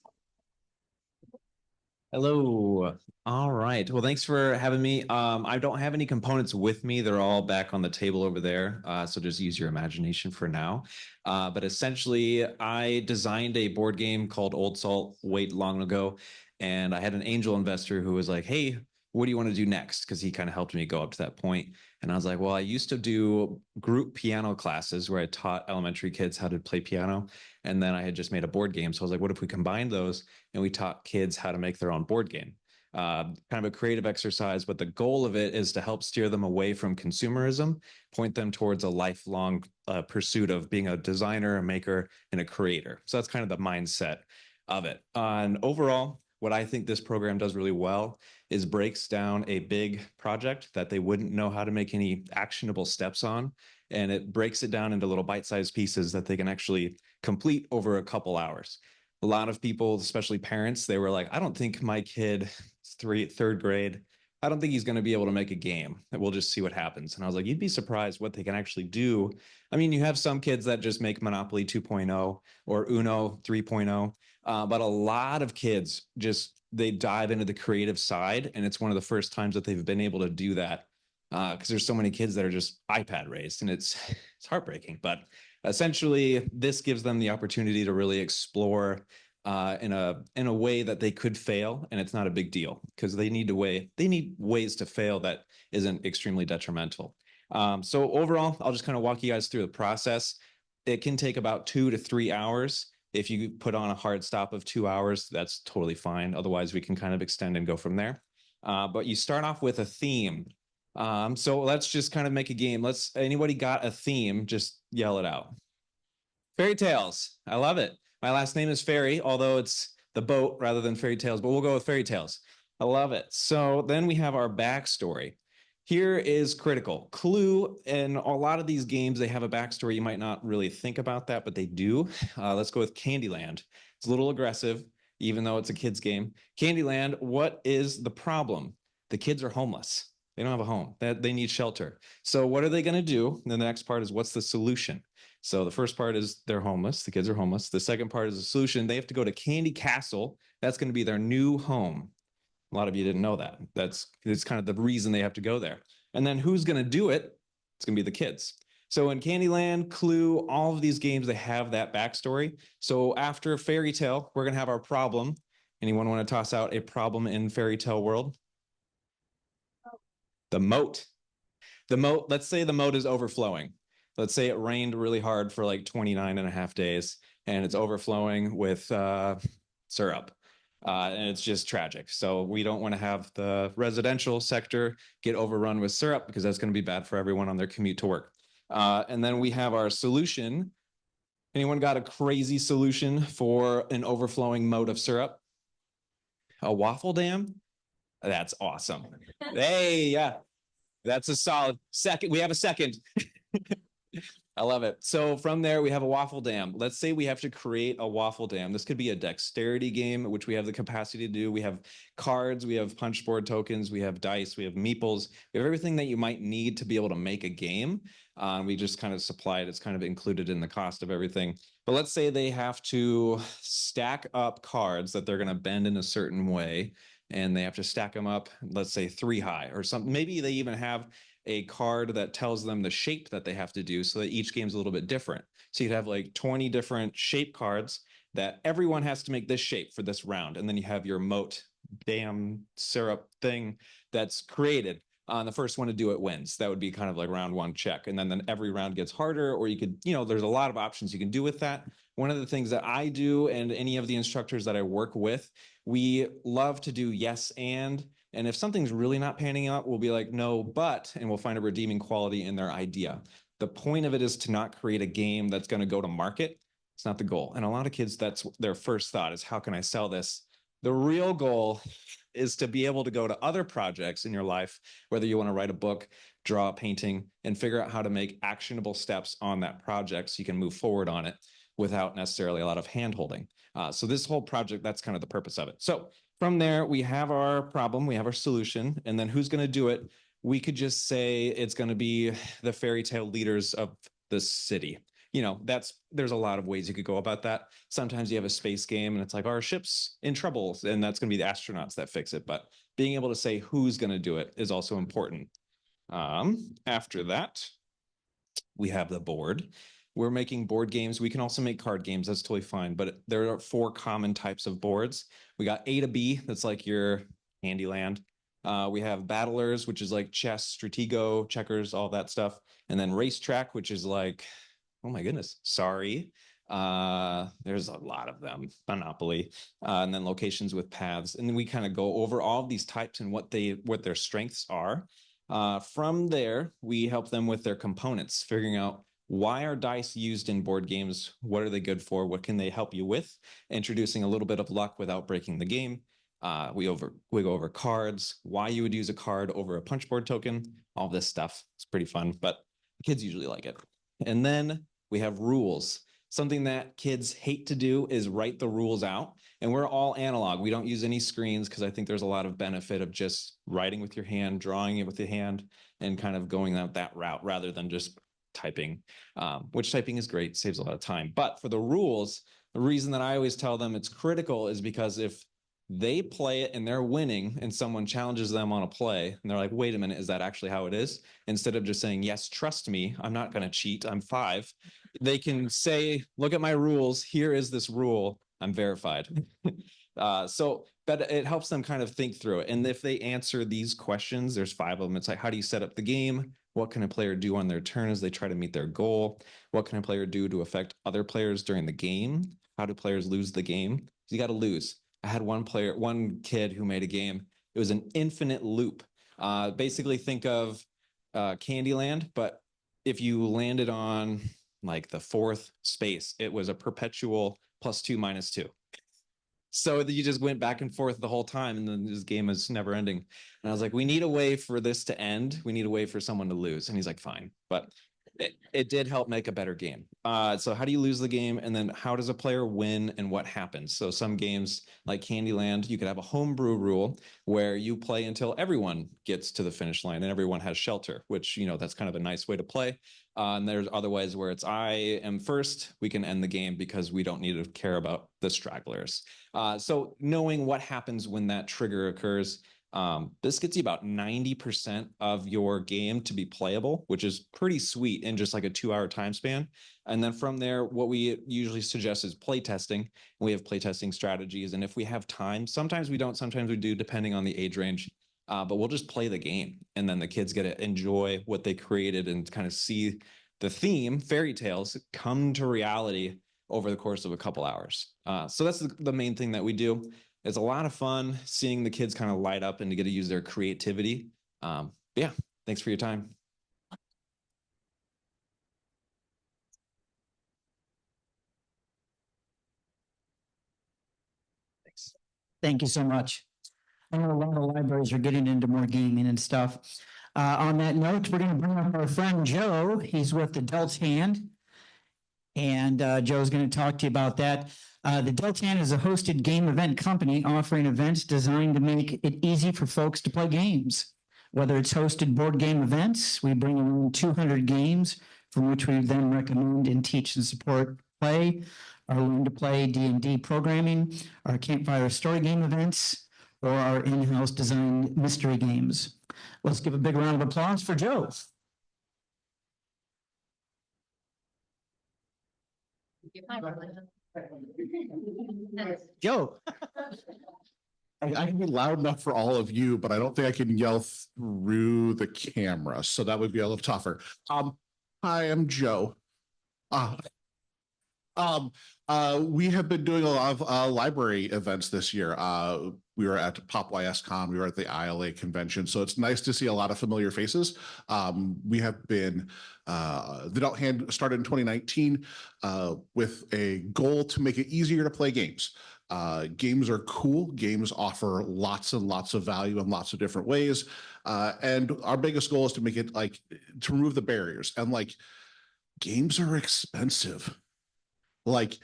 Hello. All right. Well, thanks for having me. I don't have any components with me. They're all back on the table over there. So just use your imagination for now. But essentially, I designed a board game called Old Salt way long ago. And I had an angel investor who was like, hey, what do you want to do next? Because he kind of helped me go up to that point. And I was like, well, I used to do group piano classes where I taught elementary kids how to play piano. And then I had just made a board game. So I was like, what if we combined those and we taught kids how to make their own board game? Kind of a creative exercise, but the goal of it is to help steer them away from consumerism, point them towards a lifelong pursuit of being a designer, a maker, and a creator. So that's kind of the mindset of it. And overall, what I think this program does really well is breaks down a big project that they wouldn't know how to make any actionable steps on. And it breaks it down into little bite-sized pieces that they can actually complete over a couple hours. A lot of people, especially parents, they were like, I don't think my kid, third grade, I don't think he's going to be able to make a game. We'll just see what happens. And I was like, you'd be surprised what they can actually do. I mean, you have some kids that just make Monopoly 2.0 or Uno 3.0. But a lot of kids they dive into the creative side. And it's one of the first times that they've been able to do that because there's so many kids that are just iPad raised, and it's heartbreaking. But essentially, this gives them the opportunity to really explore in a way that they could fail, and it's not a big deal because they need ways to fail that isn't extremely detrimental. So overall, I'll just kind of walk you guys through the process. It can take about 2 to 3 hours. If you put on a hard stop of 2 hours, that's totally fine. Otherwise, we can kind of extend and go from there. But you start off with a theme. So let's just kind of make a game. Anybody got a theme? Just yell it out. Fairy tales. I love it. My last name is Ferry, although it's the boat rather than fairy tales, but we'll go with fairy tales. I love it. So then we have our backstory. Here is critical. Clue, in a lot of these games, they have a backstory. You might not really think about that, but they do. Let's go with Candyland. It's a little aggressive, even though it's a kid's game. Candyland, what is the problem? The kids are homeless. They don't have a home. They need shelter. So what are they going to do? And then the next part is, what's the solution? So the first part is they're homeless. The kids are homeless. The second part is the solution. They have to go to Candy Castle. That's going to be their new home. A lot of you didn't know that. It's kind of the reason they have to go there. And then who's going to do it? It's going to be the kids. So in Candyland, Clue, all of these games, they have that backstory. So after Fairy Tale, we're going to have our problem. Anyone want to toss out a problem in Fairy Tale world? The moat. The moat, let's say the moat is overflowing. Let's say it rained really hard for like 29 and a half days, and it's overflowing with syrup. And it's just tragic. So we don't want to have the residential sector get overrun with syrup because that's going to be bad for everyone on their commute to work. And then we have our solution. Anyone got a crazy solution for an overflowing moat of syrup? A waffle dam? That's awesome. Hey, yeah, that's a solid second. We have a second. I love it. So from there, we have a waffle dam. Let's say we have to create a waffle dam. This could be a dexterity game, which we have the capacity to do. We have cards, we have punch board tokens, we have dice, we have meeples. We have everything that you might need to be able to make a game. We just kind of supply it. It's kind of included in the cost of everything. But let's say they have to stack up cards that they're going to bend in a certain way, and they have to stack them up, let's say 3 high or something. Maybe they even have a card that tells them the shape that they have to do so that each game's a little bit different. So you'd have like 20 different shape cards that everyone has to make this shape for this round. And then you have your moat dam syrup thing that's created. And the first one to do it wins. That would be kind of like round one check. And then every round gets harder, or you could, there's a lot of options you can do with that. One of the things that I do, and any of the instructors that I work with, we love to do yes and if something's really not panning out, we'll be like, no, but, and we'll find a redeeming quality in their idea. The point of it is to not create a game that's going to go to market. It's not the goal. And a lot of kids, that's their first thought is, how can I sell this? The real goal is to be able to go to other projects in your life, whether you want to write a book, draw a painting, and figure out how to make actionable steps on that project so you can move forward on it without necessarily a lot of hand-holding. So this whole project, that's kind of the purpose of it. So from there, we have our problem, we have our solution, and then who's going to do it? We could just say it's going to be the fairy tale leaders of the city. There's a lot of ways you could go about that. Sometimes you have a space game and it's like, our ship's in trouble, and that's going to be the astronauts that fix it. But being able to say who's going to do it is also important. After that, we have the board. We're making board games. We can also make card games. That's totally fine. But there are 4 common types of boards. We got A to B. That's like your Candyland. We have battlers, which is like chess, stratego, checkers, all that stuff. And then racetrack, which is like, oh my goodness, sorry. There's a lot of them. Monopoly. And then locations with paths. And then we kind of go over all of these types and what their strengths are. From there, we help them with their components, figuring out, why are dice used in board games? What are they good for? What can they help you with? Introducing a little bit of luck without breaking the game. We go over cards, why you would use a card over a punch board token, all this stuff. It's pretty fun, but kids usually like it. And then we have rules. Something that kids hate to do is write the rules out. And we're all analog. We don't use any screens because I think there's a lot of benefit of just writing with your hand, drawing it with your hand, and kind of going out that route rather than just typing, which typing is great, saves a lot of time. But for the rules, the reason that I always tell them it's critical is because if they play it and they're winning and someone challenges them on a play and they're like, wait a minute, is that actually how it is? Instead of just saying, yes, trust me, I'm not going to cheat, I'm 5. They can say, look at my rules. Here is this rule. I'm verified. But it helps them kind of think through it. And if they answer these questions, there's 5 of them. It's like, how do you set up the game? What can a player do on their turn as they try to meet their goal? What can a player do to affect other players during the game? How do players lose the game? You got to lose. I had one kid who made a game. It was an infinite loop. Basically think of Candyland, but if you landed on like the 4th space, it was a perpetual +2 -2. So you just went back and forth the whole time, and then this game is never ending. And I was like, we need a way for this to end. We need a way for someone to lose. And he's like, fine. But it did help make a better game. So how do you lose the game? And then how does a player win and what happens? So some games like Candyland, you could have a homebrew rule where you play until everyone gets to the finish line and everyone has shelter, which, that's kind of a nice way to play. And there's other ways where it's I am first, we can end the game because we don't need to care about the stragglers. So knowing what happens when that trigger occurs, this gets you about 90% of your game to be playable, which is pretty sweet in just like a 2-hour time span. And then from there, what we usually suggest is playtesting. We have playtesting strategies. And if we have time, sometimes we don't, sometimes we do, depending on the age range. But we'll just play the game, and then the kids get to enjoy what they created and kind of see the theme, fairy tales, come to reality over the course of a couple hours. So that's the main thing that we do. It's a lot of fun seeing the kids kind of light up and to get to use their creativity. Yeah, thanks for your time. Thanks. Thank you so much. I know a lot of libraries are getting into more gaming and stuff. On that note, we're going to bring up our friend Joe. He's with the Delt's Hand. And Joe's going to talk to you about that. The Delt's Hand is a hosted game event company offering events designed to make it easy for folks to play games. Whether it's hosted board game events, we bring around 200 games from which we then recommend and teach and support play, our Learn to Play D&D programming, our Campfire story game events, or our in-house designed mystery games. Let's give a big round of applause for Joe. Joe. I can be loud enough for all of you, but I don't think I can yell through the camera. So that would be a little tougher. Hi, I'm Joe. Uh, we have been doing a lot of library events this year. We were at Pop YSCon, we were at the ILA convention, so it's nice to see a lot of familiar faces. We have been, the Adult Hand started in 2019 with a goal to make it easier to play games. Games are cool. Games offer lots and lots of value in lots of different ways. And our biggest goal is to make it like, to remove the barriers. And like, games are expensive. Like,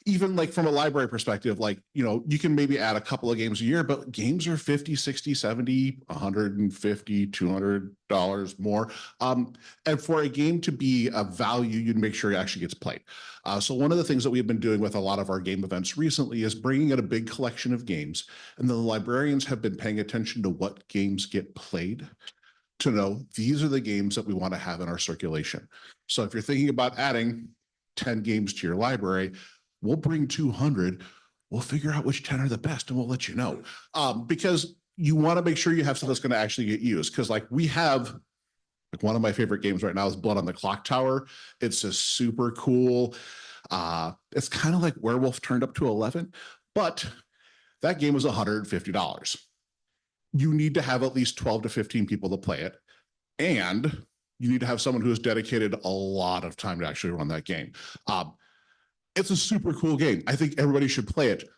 even like from a library perspective, like, you know, you can maybe add a couple of games a year, but games are 50, 60, 70, 150, $200 more. And for a game to be of value, you'd make sure it actually gets played. So one of the things that we've been doing with a lot of our game events recently is bringing in a big collection of games. And the librarians have been paying attention to what games get played to know these are the games that we want to have in our circulation. So if you're thinking about adding 10 games to your library, we'll bring 200. We'll figure out which 10 are the best and we'll let you know. Because you want to make sure you have something that's going to actually get used. Because like we have, like one of my favorite games right now is Blood on the Clock Tower. It's a super cool. It's kind of like Werewolf turned up to 11, but that game was $150. You need to have at least 12 to 15 people to play it. And you need to have someone who has dedicated a lot of time to actually run that game. It's a super cool game. I think everybody should play it.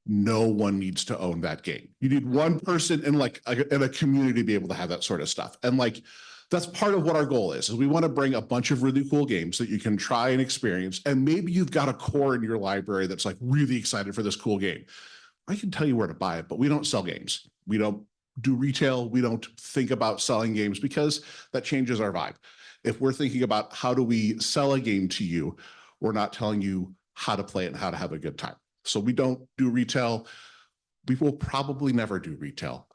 No one needs to own that game. You need one person in like in a community to be able to have that sort of stuff. And like, that's part of what our goal is we want to bring a bunch of really cool games that you can try and experience. And maybe you've got a core in your library that's like really excited for this cool game. I can tell you where to buy it, but we don't sell games. We don't do retail. We don't think about selling games because that changes our vibe. If we're thinking about how do we sell a game to you, we're not telling you how to play it and how to have a good time. So we don't do retail. We will probably never do retail.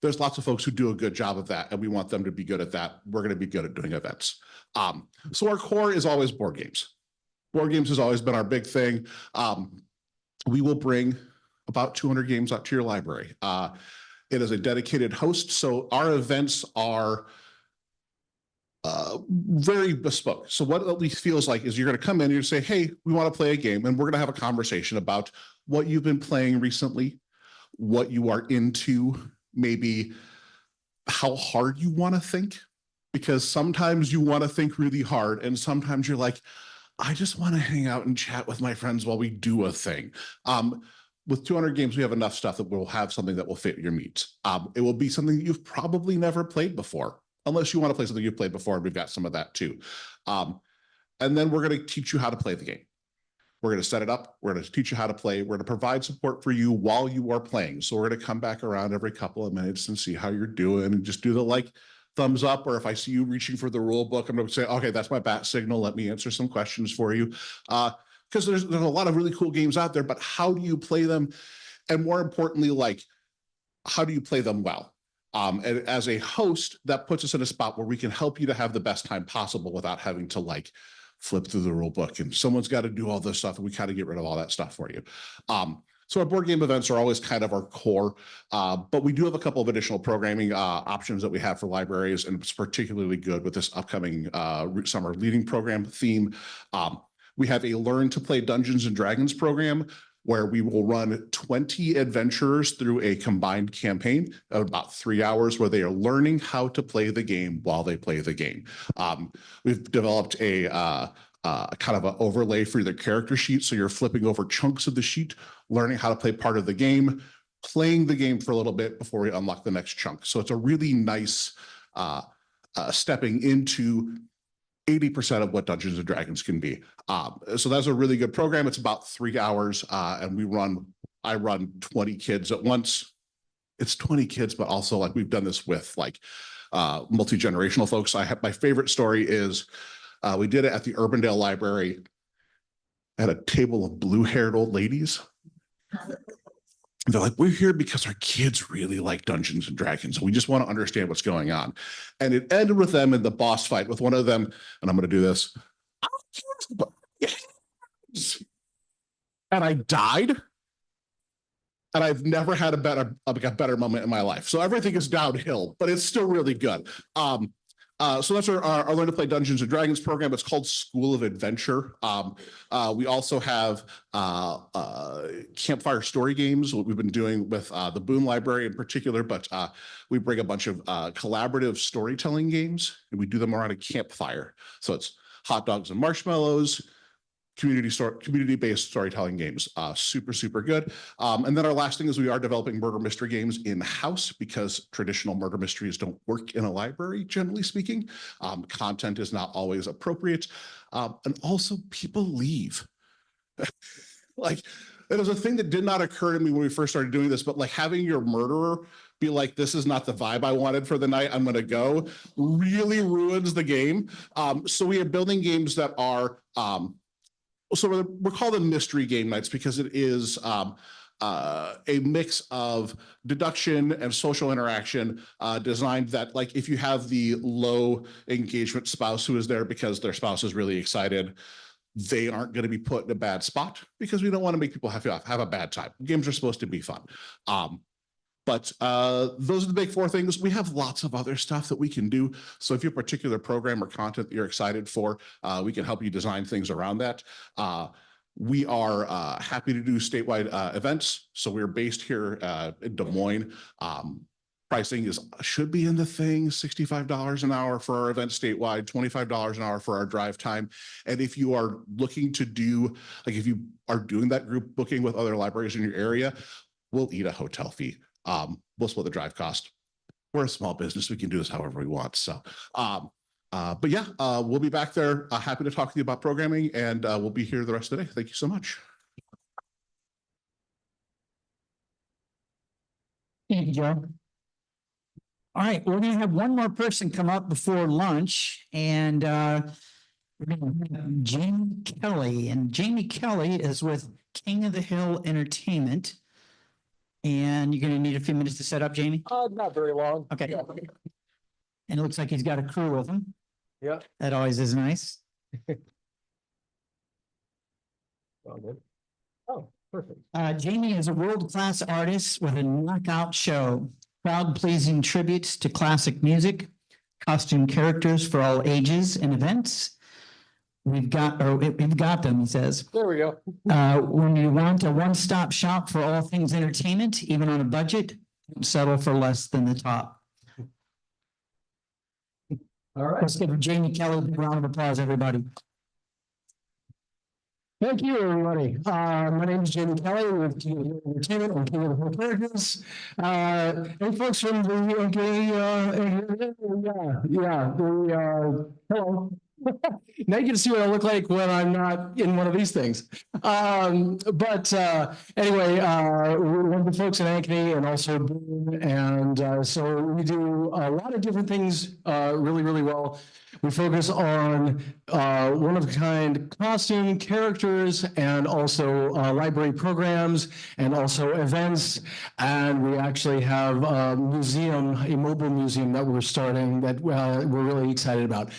There's lots of folks who do a good job of that, and we want them to be good at that. We're going to be good at doing events. So our core is always board games. Board games has always been our big thing. We will bring about 200 games out to your library. It is a dedicated host, so our events are very bespoke. So what it at least feels like is you're going to come in and you say, hey, we want to play a game, and we're going to have a conversation about what you've been playing recently, what you are into, maybe how hard you want to think, because sometimes you want to think really hard, and sometimes you're like, I just want to hang out and chat with my friends while we do a thing. With 200 games, we have enough stuff that will have something that will fit your needs. It will be something that you've probably never played before, unless you want to play something you've played before, and we've got some of that too. And then we're going to teach you how to play the game. We're going to set it up. We're going to teach you how to play. We're going to provide support for you while you are playing. So we're going to come back around every couple of minutes and see how you're doing and just do the like thumbs up, or if I see you reaching for the rule book, I'm going to say, okay, that's my bat signal. Let me answer some questions for you. Because there's a lot of really cool games out there, but how do you play them? And more importantly, like, how do you play them well? And as a host, that puts us in a spot where we can help you to have the best time possible without having to like flip through the rule book and someone's got to do all this stuff, and we kind of get rid of all that stuff for you. So our board game events are always kind of our core, but we do have a couple of additional programming options that we have for libraries, and it's particularly good with this upcoming summer leading program theme. We have a Learn to Play Dungeons and Dragons program where we will run 20 adventurers through a combined campaign of about 3 hours where they are learning how to play the game while they play the game. We've developed a kind of an overlay for the character sheet. So you're flipping over chunks of the sheet, learning how to play part of the game, playing the game for a little bit before we unlock the next chunk. So it's a really nice stepping into 80% of what Dungeons and Dragons can be. So that's a really good program. It's about 3 hours, and I run 20 kids at once. It's 20 kids, but also like we've done this with like multi-generational folks. My favorite story is we did it at the Urbandale Library at a table of blue-haired old ladies. They're like, we're here because our kids really like Dungeons and Dragons. We just want to understand what's going on. And it ended with them in the boss fight with one of them. And I'm going to do this. And I died. and I've never had a better moment in my life. So everything is downhill, but it's still really good. So that's our Learn to Play Dungeons and Dragons program. It's called School of Adventure. We also have campfire story games, what we've been doing with the Boone Library in particular, but we bring a bunch of collaborative storytelling games and we do them around a campfire. So it's hot dogs and marshmallows, community-based storytelling games. Super, super good. And then our last thing is we are developing murder mystery games in-house because traditional murder mysteries don't work in a library, generally speaking. Content is not always appropriate. And also people leave. Like, it was a thing that did not occur to me when we first started doing this, but like having your murderer be like, this is not the vibe I wanted for the night, I'm going to go, really ruins the game. So we are building games that are, so we're called them mystery game nights because it is a mix of deduction and social interaction designed that, like, if you have the low engagement spouse who is there because their spouse is really excited, they aren't going to be put in a bad spot because we don't want to make people have a bad time. Games are supposed to be fun. But those are the big four things. We have lots of other stuff that we can do. So if you have a particular program or content that you're excited for, we can help you design things around that. We are happy to do statewide events. So we're based here in Des Moines. Pricing should be in the thing, $65 an hour for our event statewide, $25 an hour for our drive time. And if you are looking to do, like if you are doing that group booking with other libraries in your area, we'll eat a hotel fee. We'll split the drive cost. We're a small business. We can do this however we want. So, but yeah, we'll be back there. Happy to talk to you about programming, and we'll be here the rest of the day. Thank you so much. Thank you, Joe. All right, we're going to have one more person come up before lunch, and we're going to have Jaime Kelley. And Jaime Kelley is with King of the Hill Entertainment. And you're going to need a few minutes to set up, Jaime? Not very long. Okay. Yeah. And it looks like he's got a crew with him. Yeah. That always is nice. Oh, perfect. Jaime is a world-class artist with a knockout show, crowd-pleasing tributes to classic music, costume characters for all ages and events. We've got them, he says. There we go. When you want a one-stop shop for all things entertainment, even on a budget, settle for less than the top. All right. Let's give Jaime Kelley a big round of applause, everybody. Thank you, everybody. My name is Jaime Kelley with King of the Hill Entertainment and King of the Hill Characters. And folks from the hello. Now you can see what I look like when I'm not in one of these things. But anyway, we're one of the folks in Ankeny and also Boone, and so we do a lot of different things really, really well. We focus on one-of-a-kind costume characters and also library programs and also events. And we actually have a museum, a mobile museum that we're starting that we're really excited about.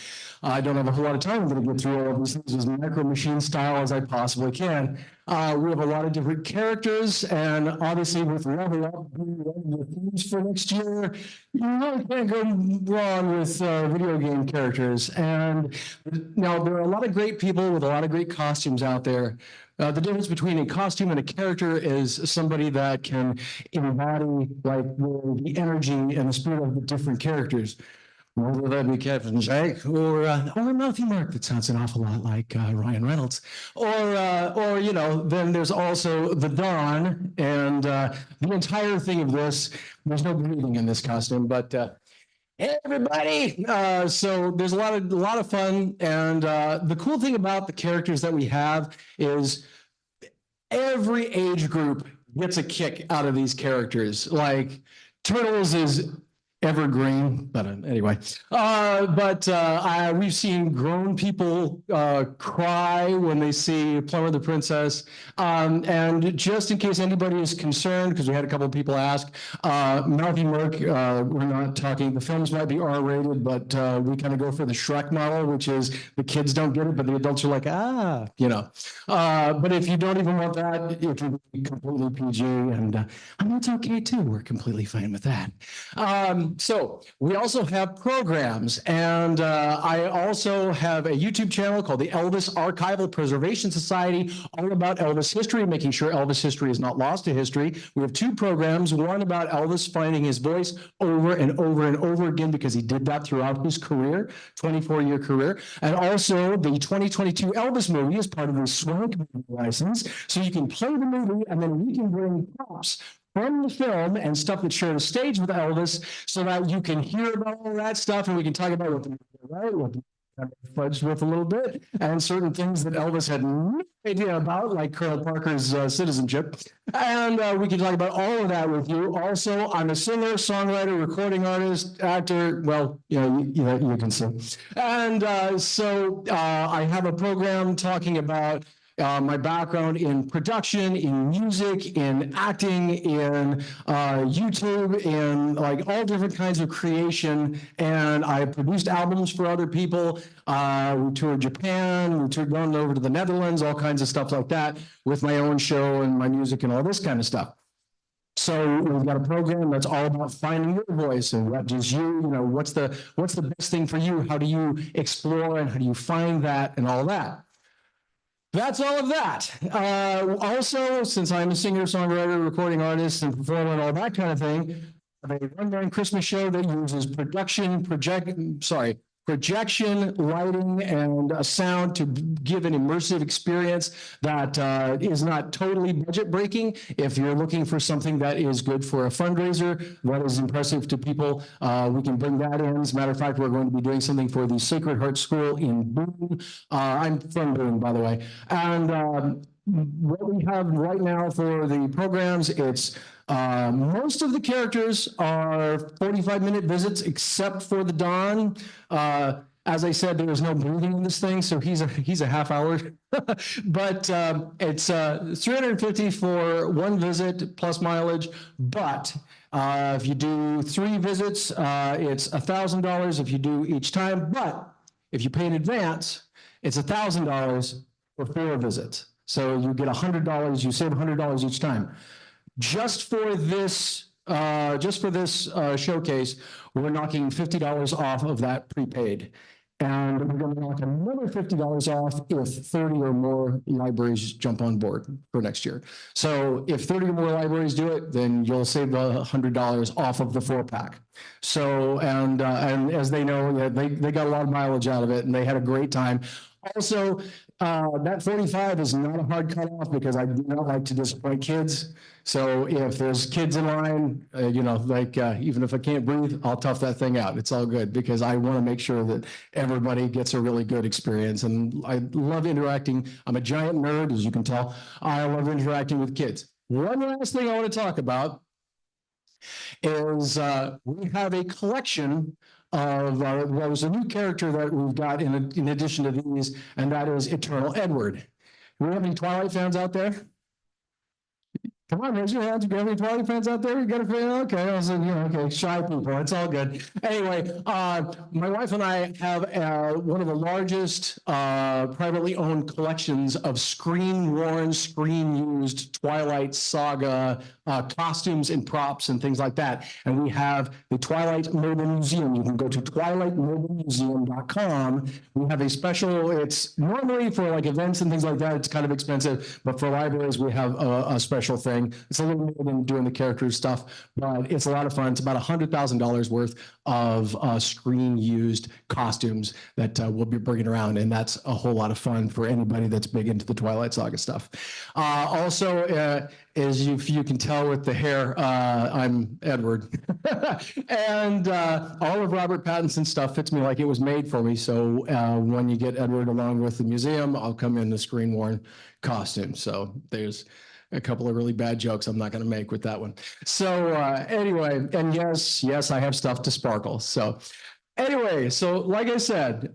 I don't have a whole lot of time. I'm going to get through all of these things as micro machine style as I possibly can. We have a lot of different characters, and obviously with Level Up, the themes for next year, you really can't go wrong with video game characters. And now there are a lot of great people with a lot of great costumes out there. The difference between a costume and a character is somebody that can embody like the energy and the spirit of the different characters. Whether that be Captain Jack or Matthew Mark, that sounds an awful lot like Ryan Reynolds, or you know, then there's also the Dawn and the entire thing of this. There's no breathing in this costume, but everybody. So there's a lot of fun, and the cool thing about the characters that we have is every age group gets a kick out of these characters. Like Turtles is evergreen, but anyway. We've seen grown people cry when they see Plumber the Princess. And just in case anybody is concerned, because we had a couple of people ask, Mouthy Merc, we're not talking, the films might be R-rated, but we kind of go for the Shrek model, which is the kids don't get it, but the adults are like, but if you don't even want that, it can be completely PG, and that's okay too. We're completely fine with that. So we also have programs, and I also have a YouTube channel called the Elvis Archival Preservation Society, all about Elvis history, making sure Elvis history is not lost to history. We have two programs, one about Elvis finding his voice over and over and over again, because he did that throughout his career, 24-year career, and also the 2022 Elvis movie is part of the Swank license, so you can play the movie, and then we can bring props from the film and stuff that shared a stage with Elvis, so that you can hear about all that stuff, and we can talk about what the fudged with a little bit, and certain things that Elvis had no idea about, like Colonel Parker's citizenship. And we can talk about all of that with you. Also, I'm a singer, songwriter, recording artist, actor. Well, you can sing. And so I have a program talking about my background in production, in music, in acting, in YouTube, in like all different kinds of creation. And I produced albums for other people. We toured Japan, we toured going over to the Netherlands, all kinds of stuff like that with my own show and my music and all this kind of stuff. So we've got a program that's all about finding your voice and what does what's the best thing for you? How do you explore and how do you find that and all that? That's all of that. Also, since I'm a singer, songwriter, recording artist, and performer, and all that kind of thing, I have a one-man Christmas show that uses projection, lighting, and sound to give an immersive experience that is not totally budget breaking. If you're looking for something that is good for a fundraiser, that is impressive to people, we can bring that in. As a matter of fact, we're going to be doing something for the Sacred Heart School in Boone. I'm from Boone, by the way. And what we have right now for the programs, it's most of the characters are 45-minute visits, except for the Don. As I said, there is no breathing in this thing, so he's a half hour. But it's $350 for one visit plus mileage. But if you do 3 visits, it's $1,000 if you do each time. But if you pay in advance, it's $1,000 for 4 visits. So you get $100. You save $100 each time. Just for this showcase, we're knocking $50 off of that prepaid. And we're going to knock another $50 off if 30 or more libraries jump on board for next year. So if 30 or more libraries do it, then you'll save the $100 off of the 4-pack. So, and as they know, they got a lot of mileage out of it, and they had a great time. Also, that 45 is not a hard cutoff because I do not like to disappoint kids. So if there's kids in line, even if I can't breathe, I'll tough that thing out. It's all good because I want to make sure that everybody gets a really good experience. And I love interacting. I'm a giant nerd, as you can tell. I love interacting with kids. One last thing I want to talk about is we have a collection of, there's a new character that we've got in addition to these, and that is Eternal Edward. Do we have any Twilight fans out there? Come on, raise your hands. Do you have any Twilight fans out there? You got a fan? Okay, I was like, okay, shy people. It's all good. Anyway, my wife and I have one of the largest privately owned collections of screen-worn, screen-used Twilight Saga costumes and props and things like that. And we have the Twilight Mobile Museum. You can go to twilightmobilemuseum.com. We have a special, it's normally for like events and things like that, it's kind of expensive, but for libraries, we have a special thing. It's a little more than doing the character stuff, but it's a lot of fun. It's about $100,000 worth of screen-used costumes that we'll be bringing around, and that's a whole lot of fun for anybody that's big into the Twilight Saga stuff. Also, as you can tell with the hair, I'm Edward. And all of Robert Pattinson's stuff fits me like it was made for me. So when you get Edward along with the museum, I'll come in the screen-worn costume. So there's a couple of really bad jokes I'm not going to make with that one. So anyway, and yes, I have stuff to sparkle. So anyway, so like I said,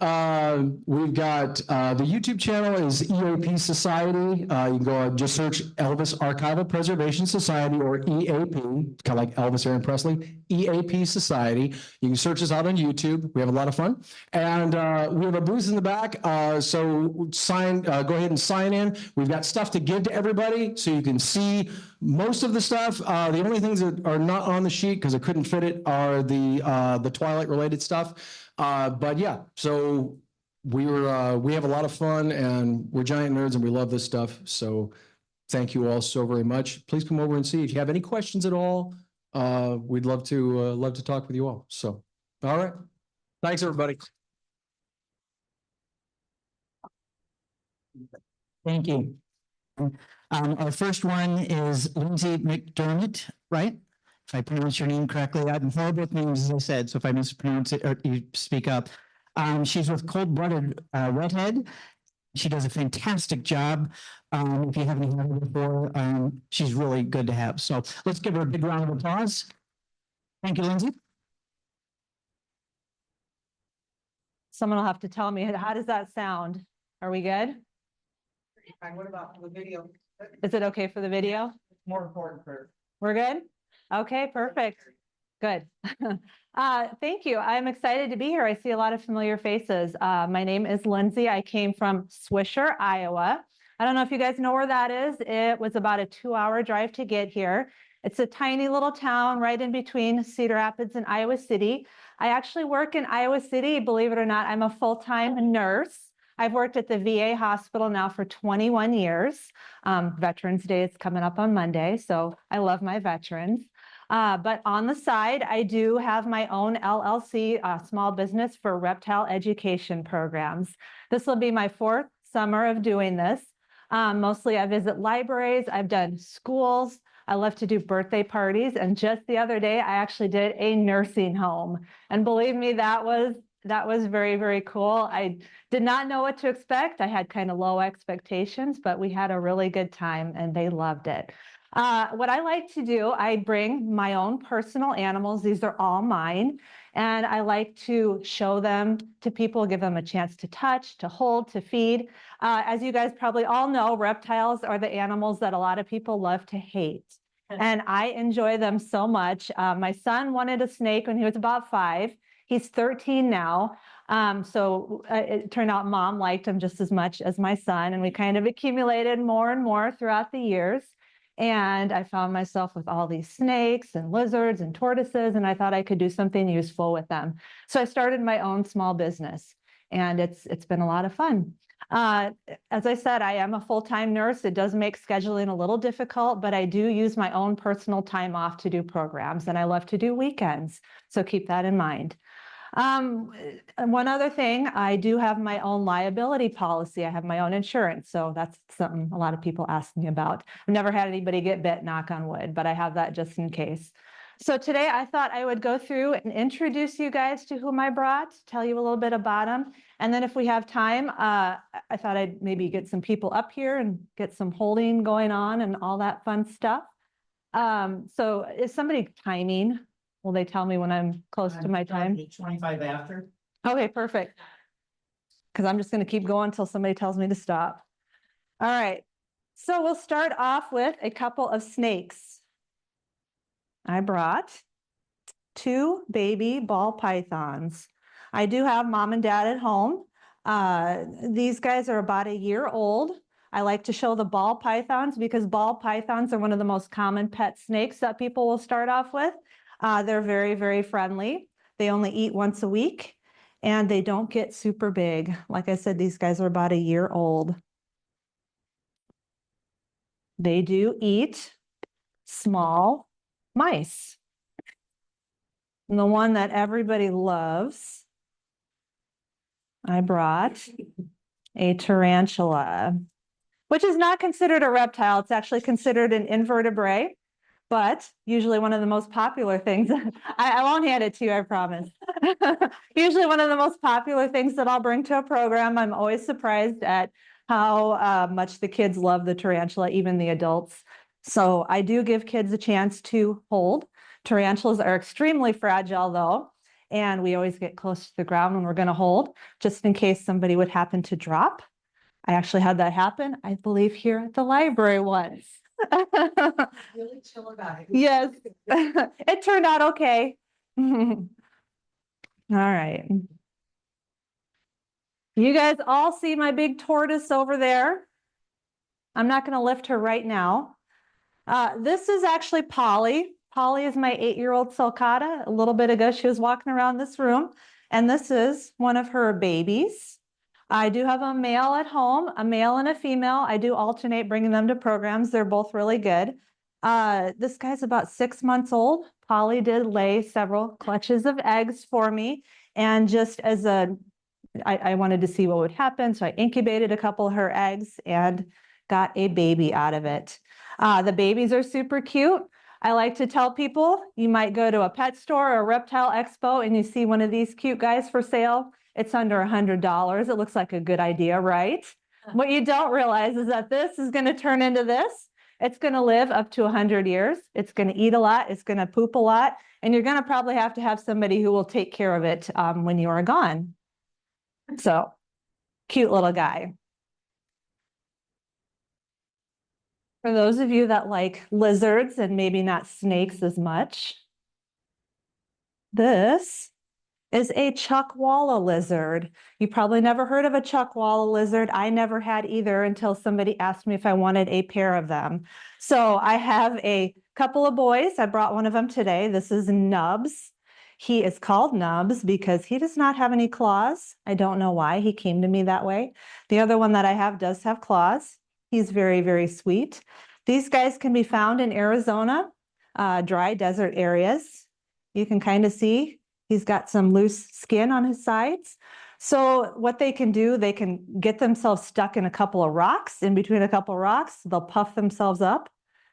we've got the YouTube channel is EAP Society. You can go just search Elvis Archival Preservation Society or EAP, kind of like Elvis Aaron Presley, EAP Society. You can search us out on YouTube. We have a lot of fun. And we have a booth in the back. So go ahead and sign in. We've got stuff to give to everybody so you can see most of the stuff. The only things that are not on the sheet because I couldn't fit it are the Twilight related stuff. But yeah, so we have a lot of fun and we're giant nerds and we love this stuff. So thank you all so very much. Please come over and see if you have any questions at all. We'd love to talk with you all. So, all right. Thanks, everybody. Thank you. Our first one is Lindsay McDermott, right? If I pronounce your name correctly, I'm horrible with names, as I said, so if I mispronounce it, or you speak up. She's with Cold Blooded Redhead. She does a fantastic job. If you haven't heard her before, she's really good to have. So let's give her a big round of applause. Thank you, Lindsay. Someone will have to tell me, how does that sound? Are we good? What about the video? Is it okay for the video? More important for. We're good? Okay, perfect. Good. Thank you. I'm excited to be here. I see a lot of familiar faces. My name is Lindsay. I came from Swisher, Iowa. I don't know if you guys know where that is. It was about a 2-hour drive to get here. It's a tiny little town right in between Cedar Rapids and Iowa City. I actually work in Iowa City. Believe it or not, I'm a full-time nurse. I've worked at the VA hospital now for 21 years. Veterans Day is coming up on Monday, so I love my veterans. But on the side, I do have my own LLC, small business for reptile education programs. This will be my 4th summer of doing this. Mostly I visit libraries, I've done schools, I love to do birthday parties, and just the other day, I actually did a nursing home. And believe me, that was very, very cool. I did not know what to expect. I had kind of low expectations, but we had a really good time and they loved it. What I like to do, I bring my own personal animals. These are all mine. And I like to show them to people, give them a chance to touch, to hold, to feed. As you guys probably all know, reptiles are the animals that a lot of people love to hate. And I enjoy them so much. My son wanted a snake when he was about 5. He's 13 now. So it turned out mom liked him just as much as my son. And we kind of accumulated more and more throughout the years. And I found myself with all these snakes and lizards and tortoises, and I thought I could do something useful with them. So I started my own small business, and it's been a lot of fun. As I said, I am a full-time nurse. It does make scheduling a little difficult, but I do use my own personal time off to do programs, and I love to do weekends. So keep that in mind. One other thing, I do have my own liability policy. I have my own insurance. So that's something a lot of people ask me about. I've never had anybody get bit, knock on wood, but I have that just in case. So today I thought I would go through and introduce you guys to whom I brought, tell you a little bit about them. And then if we have time, I thought I'd maybe get some people up here and get some holding going on and all that fun stuff. So is somebody timing? Will they tell me when I'm close to my time? 25 after. Okay, perfect. Because I'm just going to keep going until somebody tells me to stop. All right. So we'll start off with a couple of snakes. I brought 2 baby ball pythons. I do have mom and dad at home. These guys are about a year old. I like to show the ball pythons because ball pythons are one of the most common pet snakes that people will start off with. They're very, very friendly. They only eat once a week and they don't get super big. Like I said, these guys are about a year old. They do eat small mice. And the one that everybody loves, I brought a tarantula, which is not considered a reptile. It's actually considered an invertebrate. But usually one of the most popular things, I won't hand it to you, I promise. Usually one of the most popular things that I'll bring to a program. I'm always surprised at how much the kids love the tarantula, even the adults. So I do give kids a chance to hold. Tarantulas are extremely fragile though, and we always get close to the ground when we're going to hold, just in case somebody would happen to drop. I actually had that happen, I believe, here at the library once. Really chill about it. Yes, it turned out okay. All right. You guys all see my big tortoise over there? I'm not going to lift her right now. This is actually Polly. Polly is my 8-year-old sulcata. A little bit ago, she was walking around this room, and this is one of her babies. I do have a male at home, a male and a female. I do alternate bringing them to programs. They're both really good. This guy's about 6 months old. Polly did lay several clutches of eggs for me. And just as I wanted to see what would happen. So I incubated a couple of her eggs and got a baby out of it. The babies are super cute. I like to tell people, you might go to a pet store or a reptile expo and you see one of these cute guys for sale. It's under $100. It looks like a good idea, right? What you don't realize is that this is going to turn into this. It's going to live up to 100 years. It's going to eat a lot. It's going to poop a lot. And you're going to probably have to have somebody who will take care of it when you are gone. So, cute little guy. For those of you that like lizards and maybe not snakes as much, this is a chuckwalla lizard. You probably never heard of a chuckwalla lizard. I never had either until somebody asked me if I wanted a pair of them. So I have a couple of boys. I brought one of them today. This is Nubs. He is called Nubs because he does not have any claws. I don't know why. He came to me that way. The other one that I have does have claws. He's very, very sweet. These guys can be found in Arizona, dry desert areas. You can kind of see he's got some loose skin on his sides. So what they can do, they can get themselves stuck in a couple of rocks. In between a couple of rocks, they'll puff themselves up.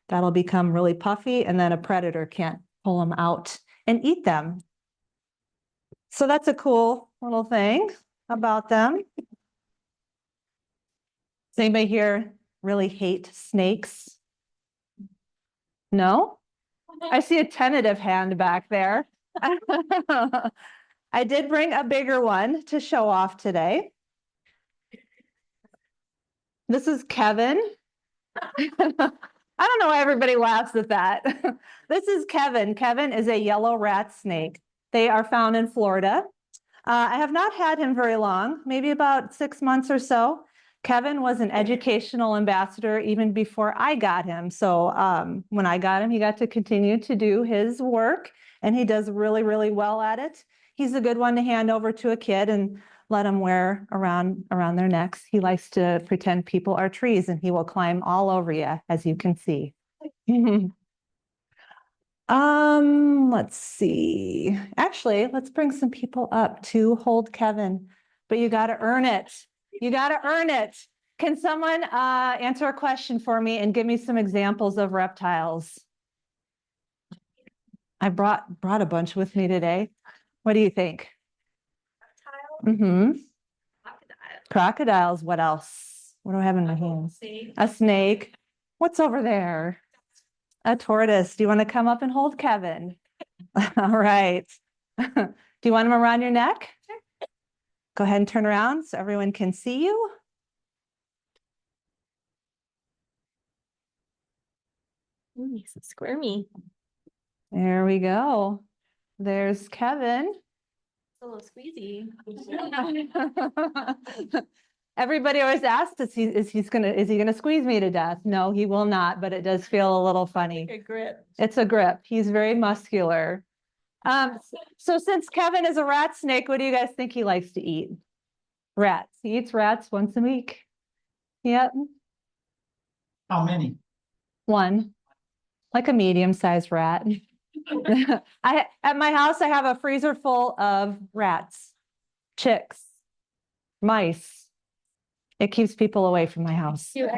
That'll become really puffy, and then a predator can't pull them out and eat them. So that's a cool little thing about them. Does anybody here really hate snakes? No? I see a tentative hand back there. I did bring a bigger one to show off today. This is Kevin. I don't know why everybody laughs at that. This is Kevin. Kevin is a yellow rat snake. They are found in Florida. I have not had him very long, maybe about 6 months or so. Kevin was an educational ambassador even before I got him. So when I got him, he got to continue to do his work, and he does really, really well at it. He's a good one to hand over to a kid and let them wear around their necks. He likes to pretend people are trees, and he will climb all over you, as you can see. Let's see. Actually, let's bring some people up to hold Kevin, but you got to earn it. You got to earn it. Can someone answer a question for me and give me some examples of reptiles? I brought a bunch with me today. What do you think? Reptiles? Crocodiles. What else? What do I have in my hands? A snake. What's over there? A tortoise. Do you want to come up and hold Kevin? All right. Do you want him around your neck? Sure. Go ahead and turn around so everyone can see you. Ooh, he's so squirmy. There we go. There's Kevin. It's a little squeezy. Everybody always asks, is he gonna squeeze me to death? No, he will not, but it does feel a little funny. Like a grip. It's a grip. He's very muscular. So since Kevin is a rat snake, what do you guys think he likes to eat? Rats. He eats rats once a week. Yep. How many? One. Like a medium-sized rat. At my house, I have a freezer full of rats, chicks, mice. It keeps people away from my house. Do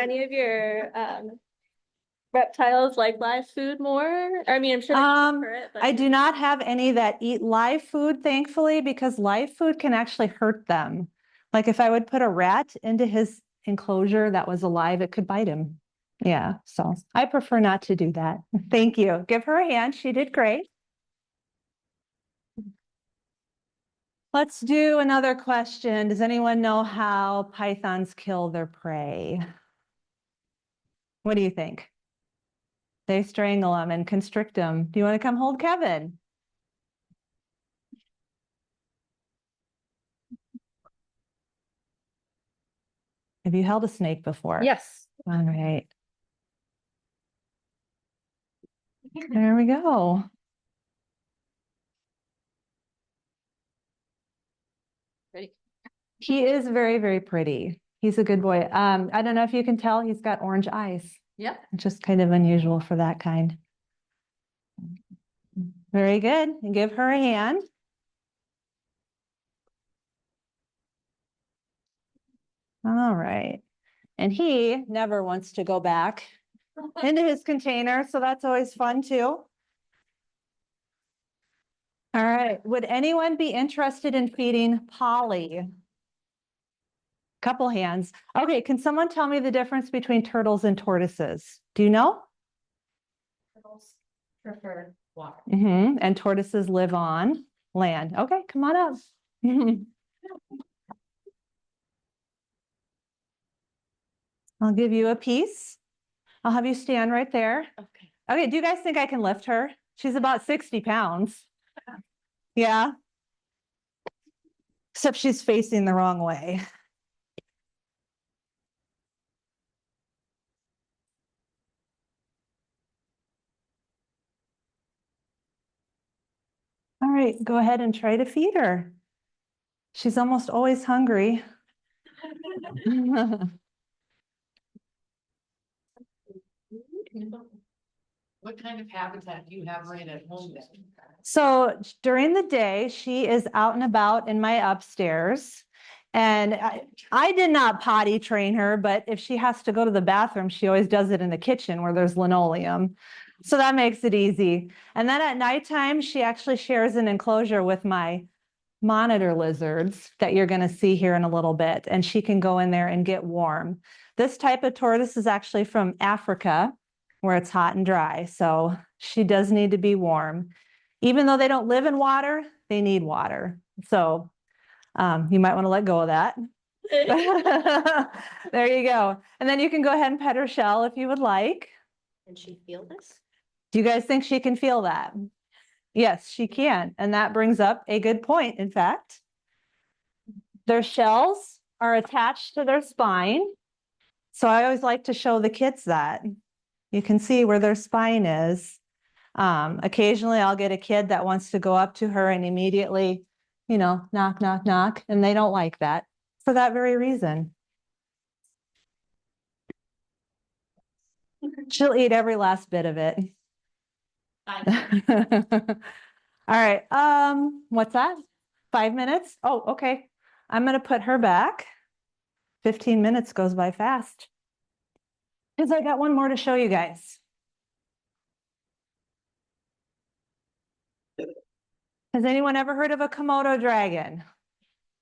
any of your reptiles like live food more? I mean, I'm sure they prefer it, but... I do not have any that eat live food, thankfully, because live food can actually hurt them. Like if I would put a rat into his enclosure that was alive, it could bite him. Yeah, so I prefer not to do that. Thank you. Give her a hand. She did great. Let's do another question. Does anyone know how pythons kill their prey? What do you think? They strangle them and constrict them. Do you want to come hold Kevin? Have you held a snake before? Yes. All right. There we go. Ready? He is very, very pretty. He's a good boy. I don't know if you can tell, he's got orange eyes. Yep. Just kind of unusual for that kind. Very good. And give her a hand. All right. And he never wants to go back into his container, so that's always fun too. All right. Would anyone be interested in feeding Polly? Couple hands. Okay, can someone tell me the difference between turtles and tortoises? Do you know? Turtles prefer water. And tortoises live on land. Okay, come on up. I'll give you a piece. I'll have you stand right there. Okay. Okay, do you guys think I can lift her? She's about 60 pounds. Yeah. Except she's facing the wrong way. All right, go ahead and try to feed her. She's almost always hungry. What kind of habitat do you have right at home then? So during the day, she is out and about in my upstairs. And I did not potty train her, but if she has to go to the bathroom, she always does it in the kitchen where there's linoleum. So that makes it easy. And then at nighttime, she actually shares an enclosure with my monitor lizards that you're going to see here in a little bit. And she can go in there and get warm. This type of tortoise is actually from Africa, where it's hot and dry. So she does need to be warm. Even though they don't live in water, they need water. So you might want to let go of that. There you go. And then you can go ahead and pet her shell if you would like. Can she feel this? Do you guys think she can feel that? Yes, she can. And that brings up a good point, in fact. Their shells are attached to their spine. So I always like to show the kids that. You can see where their spine is. Occasionally I'll get a kid that wants to go up to her and immediately, you know, knock, knock, knock. And they don't like that for that very reason. She'll eat every last bit of it. All right. What's that? 5 minutes? Oh, okay. I'm going to put her back. 15 minutes goes by fast. Because I got one more to show you guys. Has anyone ever heard of a Komodo dragon?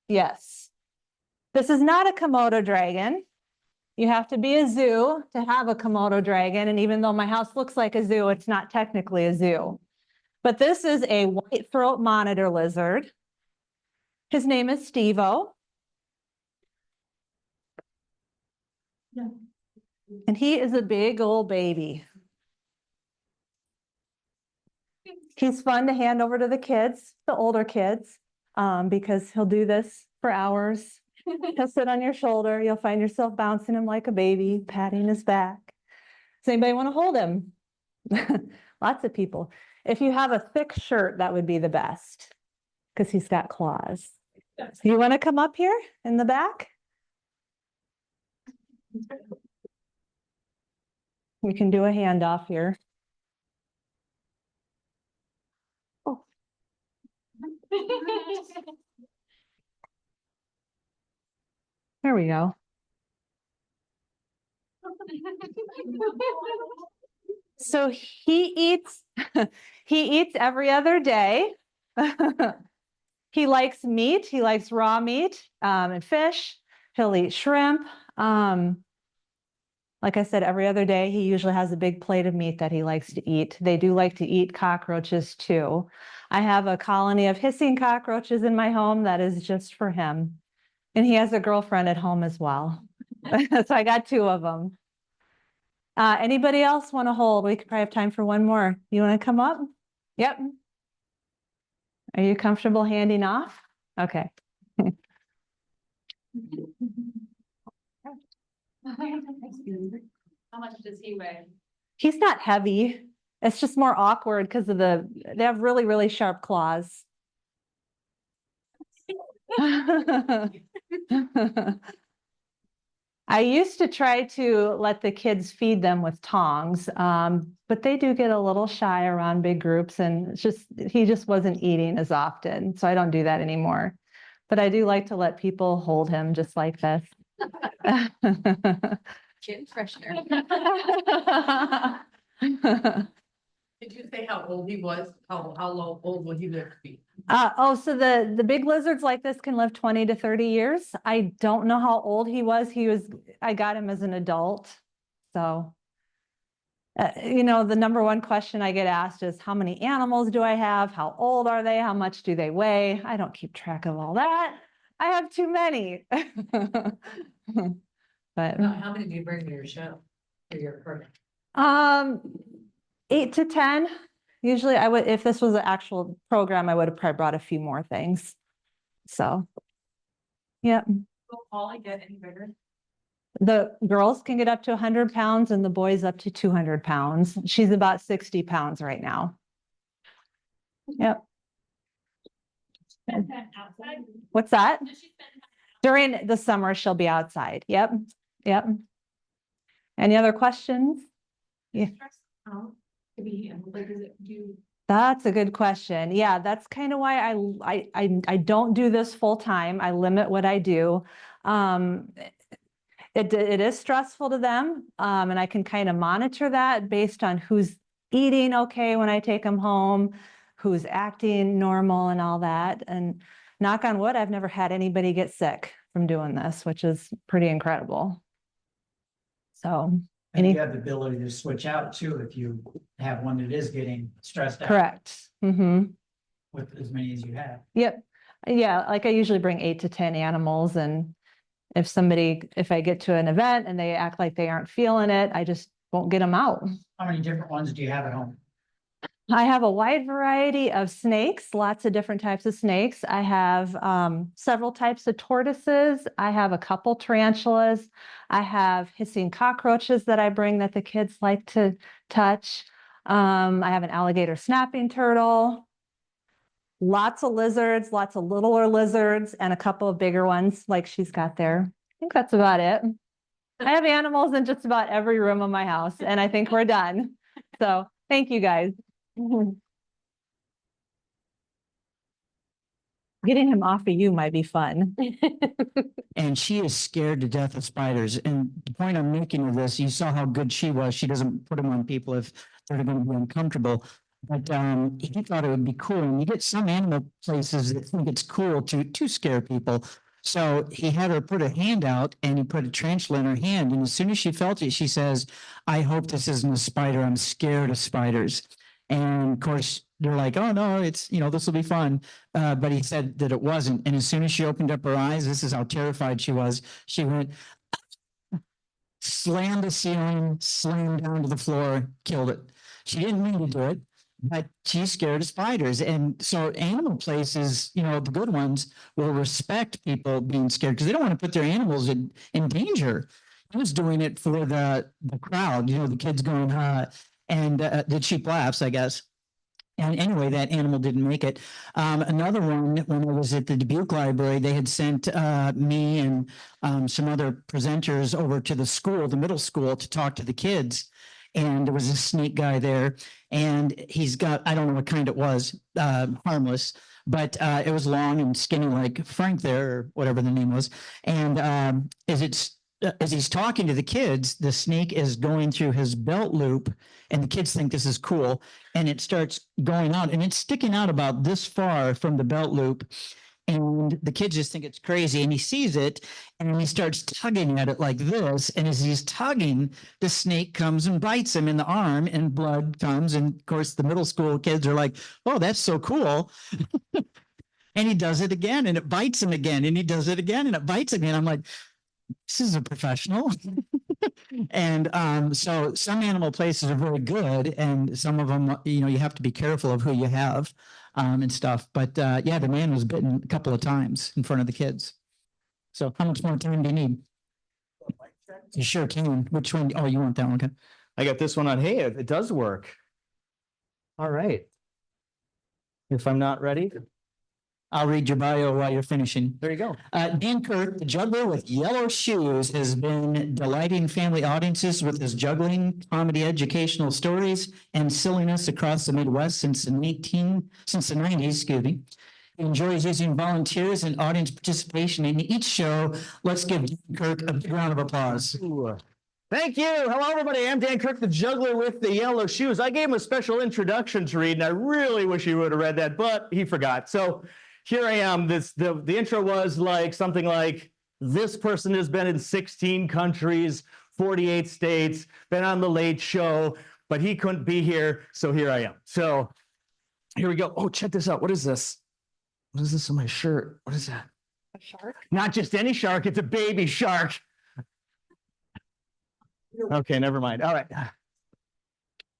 Yes. This is not a Komodo dragon. You have to be a zoo to have a Komodo dragon. And even though my house looks like a zoo, it's not technically a zoo. But this is a white throat monitor lizard. His name is Steve-O. Yeah. And he is a big old baby. He's fun to hand over to the kids, the older kids, because he'll do this for hours. He'll sit on your shoulder. You'll find yourself bouncing him like a baby, patting his back. Does anybody want to hold him? Lots of people. If you have a thick shirt, that would be the best because he's got claws. You want to come up here in the back? We can do a handoff here. Oh. There we go. So he eats every other day. He likes meat. He likes raw meat and fish. He'll eat shrimp. Like I said, every other day, he usually has a big plate of meat that he likes to eat. They do like to eat cockroaches too. I have a colony of hissing cockroaches in my home that is just for him. And he has a girlfriend at home as well. So I got 2 of them. Anybody else want to hold? We could probably have time for one more. You want to come up? Yep. Are you comfortable handing off? Okay. How much does he weigh? He's not heavy. It's just more awkward because of they have really, really sharp claws. I used to try to let the kids feed them with tongs, but they do get a little shy around big groups, and he just wasn't eating as often, so I don't do that anymore. But I do like to let people hold him just like this. Kid freshener. Did you say how old he was? How old would he live to be? So the big lizards like this can live 20 to 30 years. I don't know how old he was. I got him as an adult. So, the number one question I get asked is, how many animals do I have? How old are they? How much do they weigh? I don't keep track of all that. I have too many. But how many do you bring to your show, to your program? 8 to 10. Usually I would, if this was an actual program, I would have probably brought a few more things. So, yeah. Will Polly get any bigger? The girls can get up to 100 pounds and the boys up to 200 pounds. She's about 60 pounds right now. Yep. What's that? During the summer, she'll be outside. Yep. Yep. Any other questions? Yeah. That's a good question. Yeah, that's kind of why I don't do this full time. I limit what I do. It is stressful to them, and I can kind of monitor that based on who's eating okay when I take them home, who's acting normal and all that. And knock on wood, I've never had anybody get sick from doing this, which is pretty incredible. So. And you have the ability to switch out too if you have one that is getting stressed out. Correct. Mm-hmm. With as many as you have. Yep. Yeah, like I usually bring 8 to 10 animals, and if I get to an event and they act like they aren't feeling it, I just won't get them out. How many different ones do you have at home? I have a wide variety of snakes, lots of different types of snakes. I have several types of tortoises. I have a couple tarantulas. I have hissing cockroaches that I bring that the kids like to touch. I have an alligator snapping turtle. Lots of lizards, lots of littler lizards, and a couple of bigger ones like she's got there. I think that's about it. I have animals in just about every room of my house, and I think we're done. So thank you guys. Getting him off of you might be fun. And she is scared to death of spiders. And the point I'm making of this, you saw how good she was. She doesn't put them on people if they're going to be uncomfortable. But he thought it would be cool. And you get some animal places that think it's cool to scare people. So he had her put a hand out and he put a tarantula in her hand. And as soon as she felt it, she says, "I hope this isn't a spider. I'm scared of spiders." And of course, they're like, "Oh no, it's, this will be fun." But he said that it wasn't. And as soon as she opened up her eyes, this is how terrified she was. She went, slammed the ceiling, slammed down to the floor, killed it. She didn't mean to do it, but she's scared of spiders. And so animal places, the good ones will respect people being scared because they don't want to put their animals in danger. He was doing it for the crowd, the kids going, and the cheap laughs, I guess. And anyway, that animal didn't make it. Another one, when I was at the Dubuque Library, they had sent me and some other presenters over to the middle school, to talk to the kids. And there was a snake guy there, and he's got, I don't know what kind it was, harmless, but it was long and skinny like Frank there, or whatever the name was. And as he's talking to the kids, the snake is going through his belt loop, and the kids think this is cool. And it starts going out, and it's sticking out about this far from the belt loop. and the kids just think it's crazy, and he sees it and he starts tugging at it like this. And as he's tugging, the snake comes and bites him in the arm, and blood comes. And of course, the middle school kids are like, oh, that's so cool. And he does it again, and it bites him again, and he does it again, and it bites again. I'm like, this is a professional. And so some animal places are very good, and some of them, you have to be careful of who you have and stuff. But yeah, the man was bitten a couple of times in front of the kids. So how much more time do you need? You sure can. Which one? Oh, you want that one? Okay. I got this one on. Hey, it does work. All right. If I'm not ready, I'll read your bio while you're finishing. there you go. Dan Kirk, the juggler with yellow shoes, has been delighting family audiences with his juggling, comedy, educational stories, and silliness across the Midwest since the 90s, excuse me. He enjoys using volunteers and audience participation in each show. Let's give Dan Kirk a big round of applause. Thank you. Hello, everybody. I'm Dan Kirk, the juggler with the yellow shoes. I gave him a special introduction to read, and I really wish he would have read that, but he forgot. So here I am. The intro was like something like, this person has been in 16 countries, 48 states, been on the Late Show, but he couldn't be here, so here I am. So here we go. Oh, check this out. What is this? What is this on my shirt? What is that? A shark? Not just any shark, it's a baby shark. Okay, never mind. All right.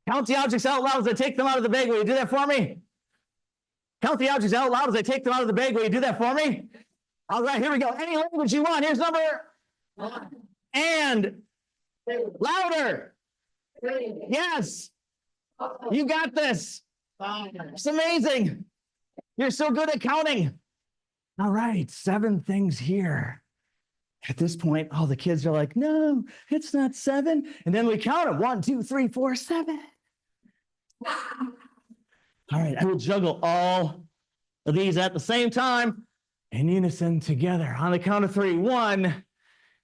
Count the objects out loud as I take them out of the bag. Will you do that for me? Count the objects out loud as I take them out of the bag. Will you do that for me? All right, here we go. Any language you want. Here's number. And louder. Yes. You got this. It's amazing. You're so good at counting. All right, 7 things here. At this point, all the kids are like, no, it's not 7. And then we count them. 1, 2, 3, 4, 7. All right, I will juggle all of these at the same time in unison together on the count of 3. 1,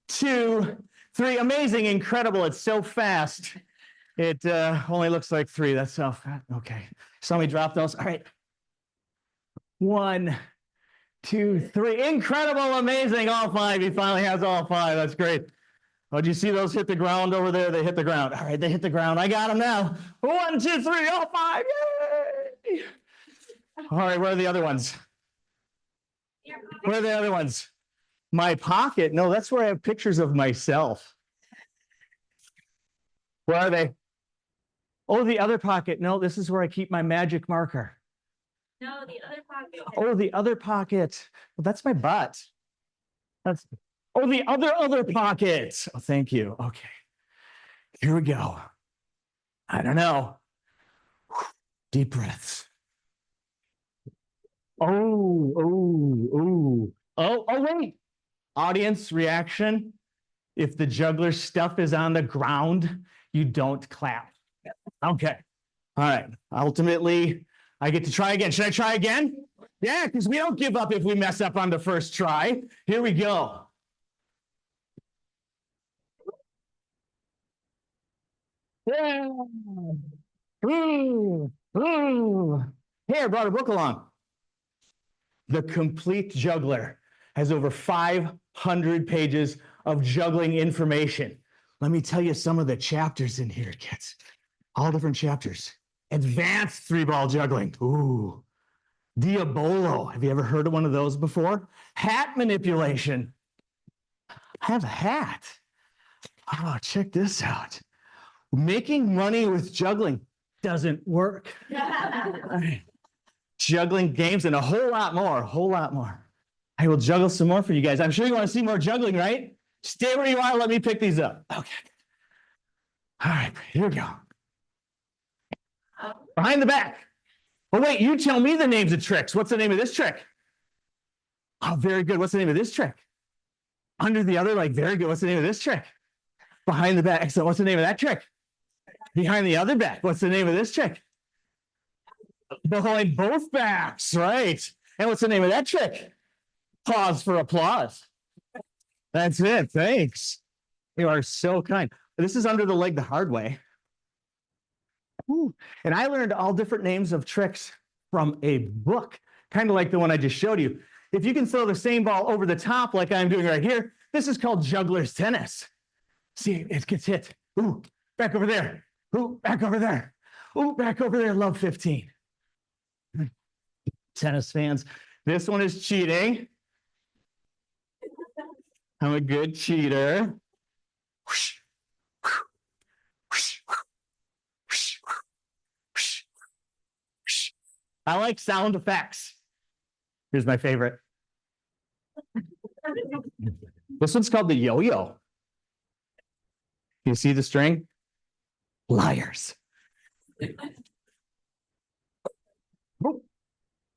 2, 3. Amazing, incredible. It's so fast. It only looks like 3. That's so fast. Okay. Saw me drop those. All right. 1, 2, 3. Incredible, amazing. All 5. He finally has all 5. That's great. Oh, did you see those hit the ground over there? They hit the ground. All right, they hit the ground. I got them now. 1, 2, 3. All 5. Yay! All right, where are the other ones? Where are the other ones? My pocket? No, that's where I have pictures of myself. Where are they? Oh, the other pocket. No, this is where I keep my magic marker. No, the other pocket. Oh, the other pocket. Well, that's my butt. That's, oh, the other pocket. Oh, thank you. Okay. Here we go. I don't know. Deep breaths. Oh, wait. Audience reaction. If the juggler stuff is on the ground, you don't clap. Okay. All right. Ultimately, I get to try again. Should I try again? Yeah, because we don't give up if we mess up on the first try. Here we go. Yeah. Hey, I brought a book along. The Complete Juggler has over 500 pages of juggling information. Let me tell you some of the chapters in here, kids. All different chapters. Advanced 3-ball juggling. Ooh. Diabolo. Have you ever heard of one of those before? Hat manipulation. I have a hat. Oh, check this out. Making money with juggling doesn't work. Juggling games and a whole lot more. I will juggle some more for you guys. I'm sure you want to see more juggling, right? Stay where you are. Let me pick these up. Okay. All right, here we go. Behind the back. Oh, wait, you tell me the names of tricks. What's the name of this trick? Oh, very good. What's the name of this trick? Under the other leg. Very good. What's the name of this trick? Behind the back. Excellent. What's the name of that trick? Behind the other back. What's the name of this trick? Behind both backs. Right. And what's the name of that trick? Pause for applause. That's it. Thanks. You are so kind. This is under the leg the hard way. Ooh. And I learned all different names of tricks from a book, kind of like the one I just showed you. if you can throw the same ball over the top like I'm doing right here, this is called juggler's tennis. See, it gets hit. Ooh, back over there. Ooh, back over there. Ooh, back over there. Love 15. Tennis fans, this one is cheating. I'm a good cheater. I like sound effects. Here's my favorite. This one's called the yo-yo. You see the string? Liars.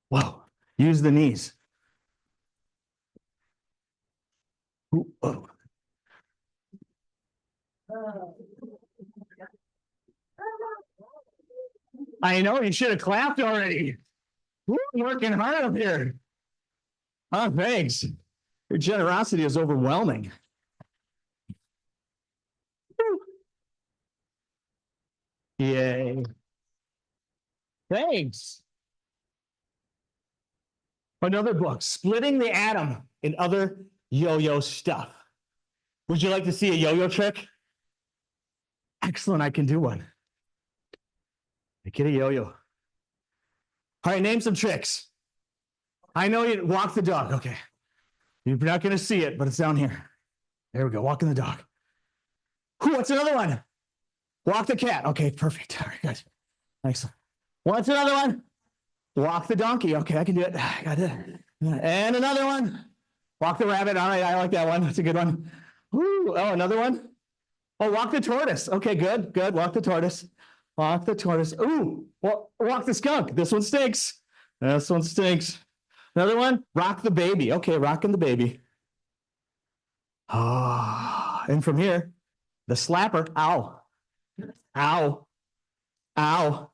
Whoa, use the knees. Ooh, oh. I know, you should have clapped already. We're working hard up here. Oh, thanks. Your generosity is overwhelming. Yay. Thanks. Another book, Splitting the Atom and Other Yo-Yo Stuff. Would you like to see a yo-yo trick? Excellent, I can do one. Get a yo-yo. All right, name some tricks. I know you walk the dog. Okay. You're not going to see it, but it's down here. There we go. Walking the dog. Ooh, what's another one? Walk the cat. Okay, perfect. All right, guys. Excellent. What's another one? Walk the donkey. Okay, I can do it. I got it. And another one. Walk the rabbit. All right, I like that one. That's a good one. Ooh, oh, another one. Oh, walk the tortoise. Okay, good, good. Walk the tortoise. Walk the tortoise. Ooh, well, walk the skunk. This one stinks. This one stinks. Another one, rock the baby. Okay, rocking the baby. Ah, and from here, the slapper. Ow. Ow. Ow.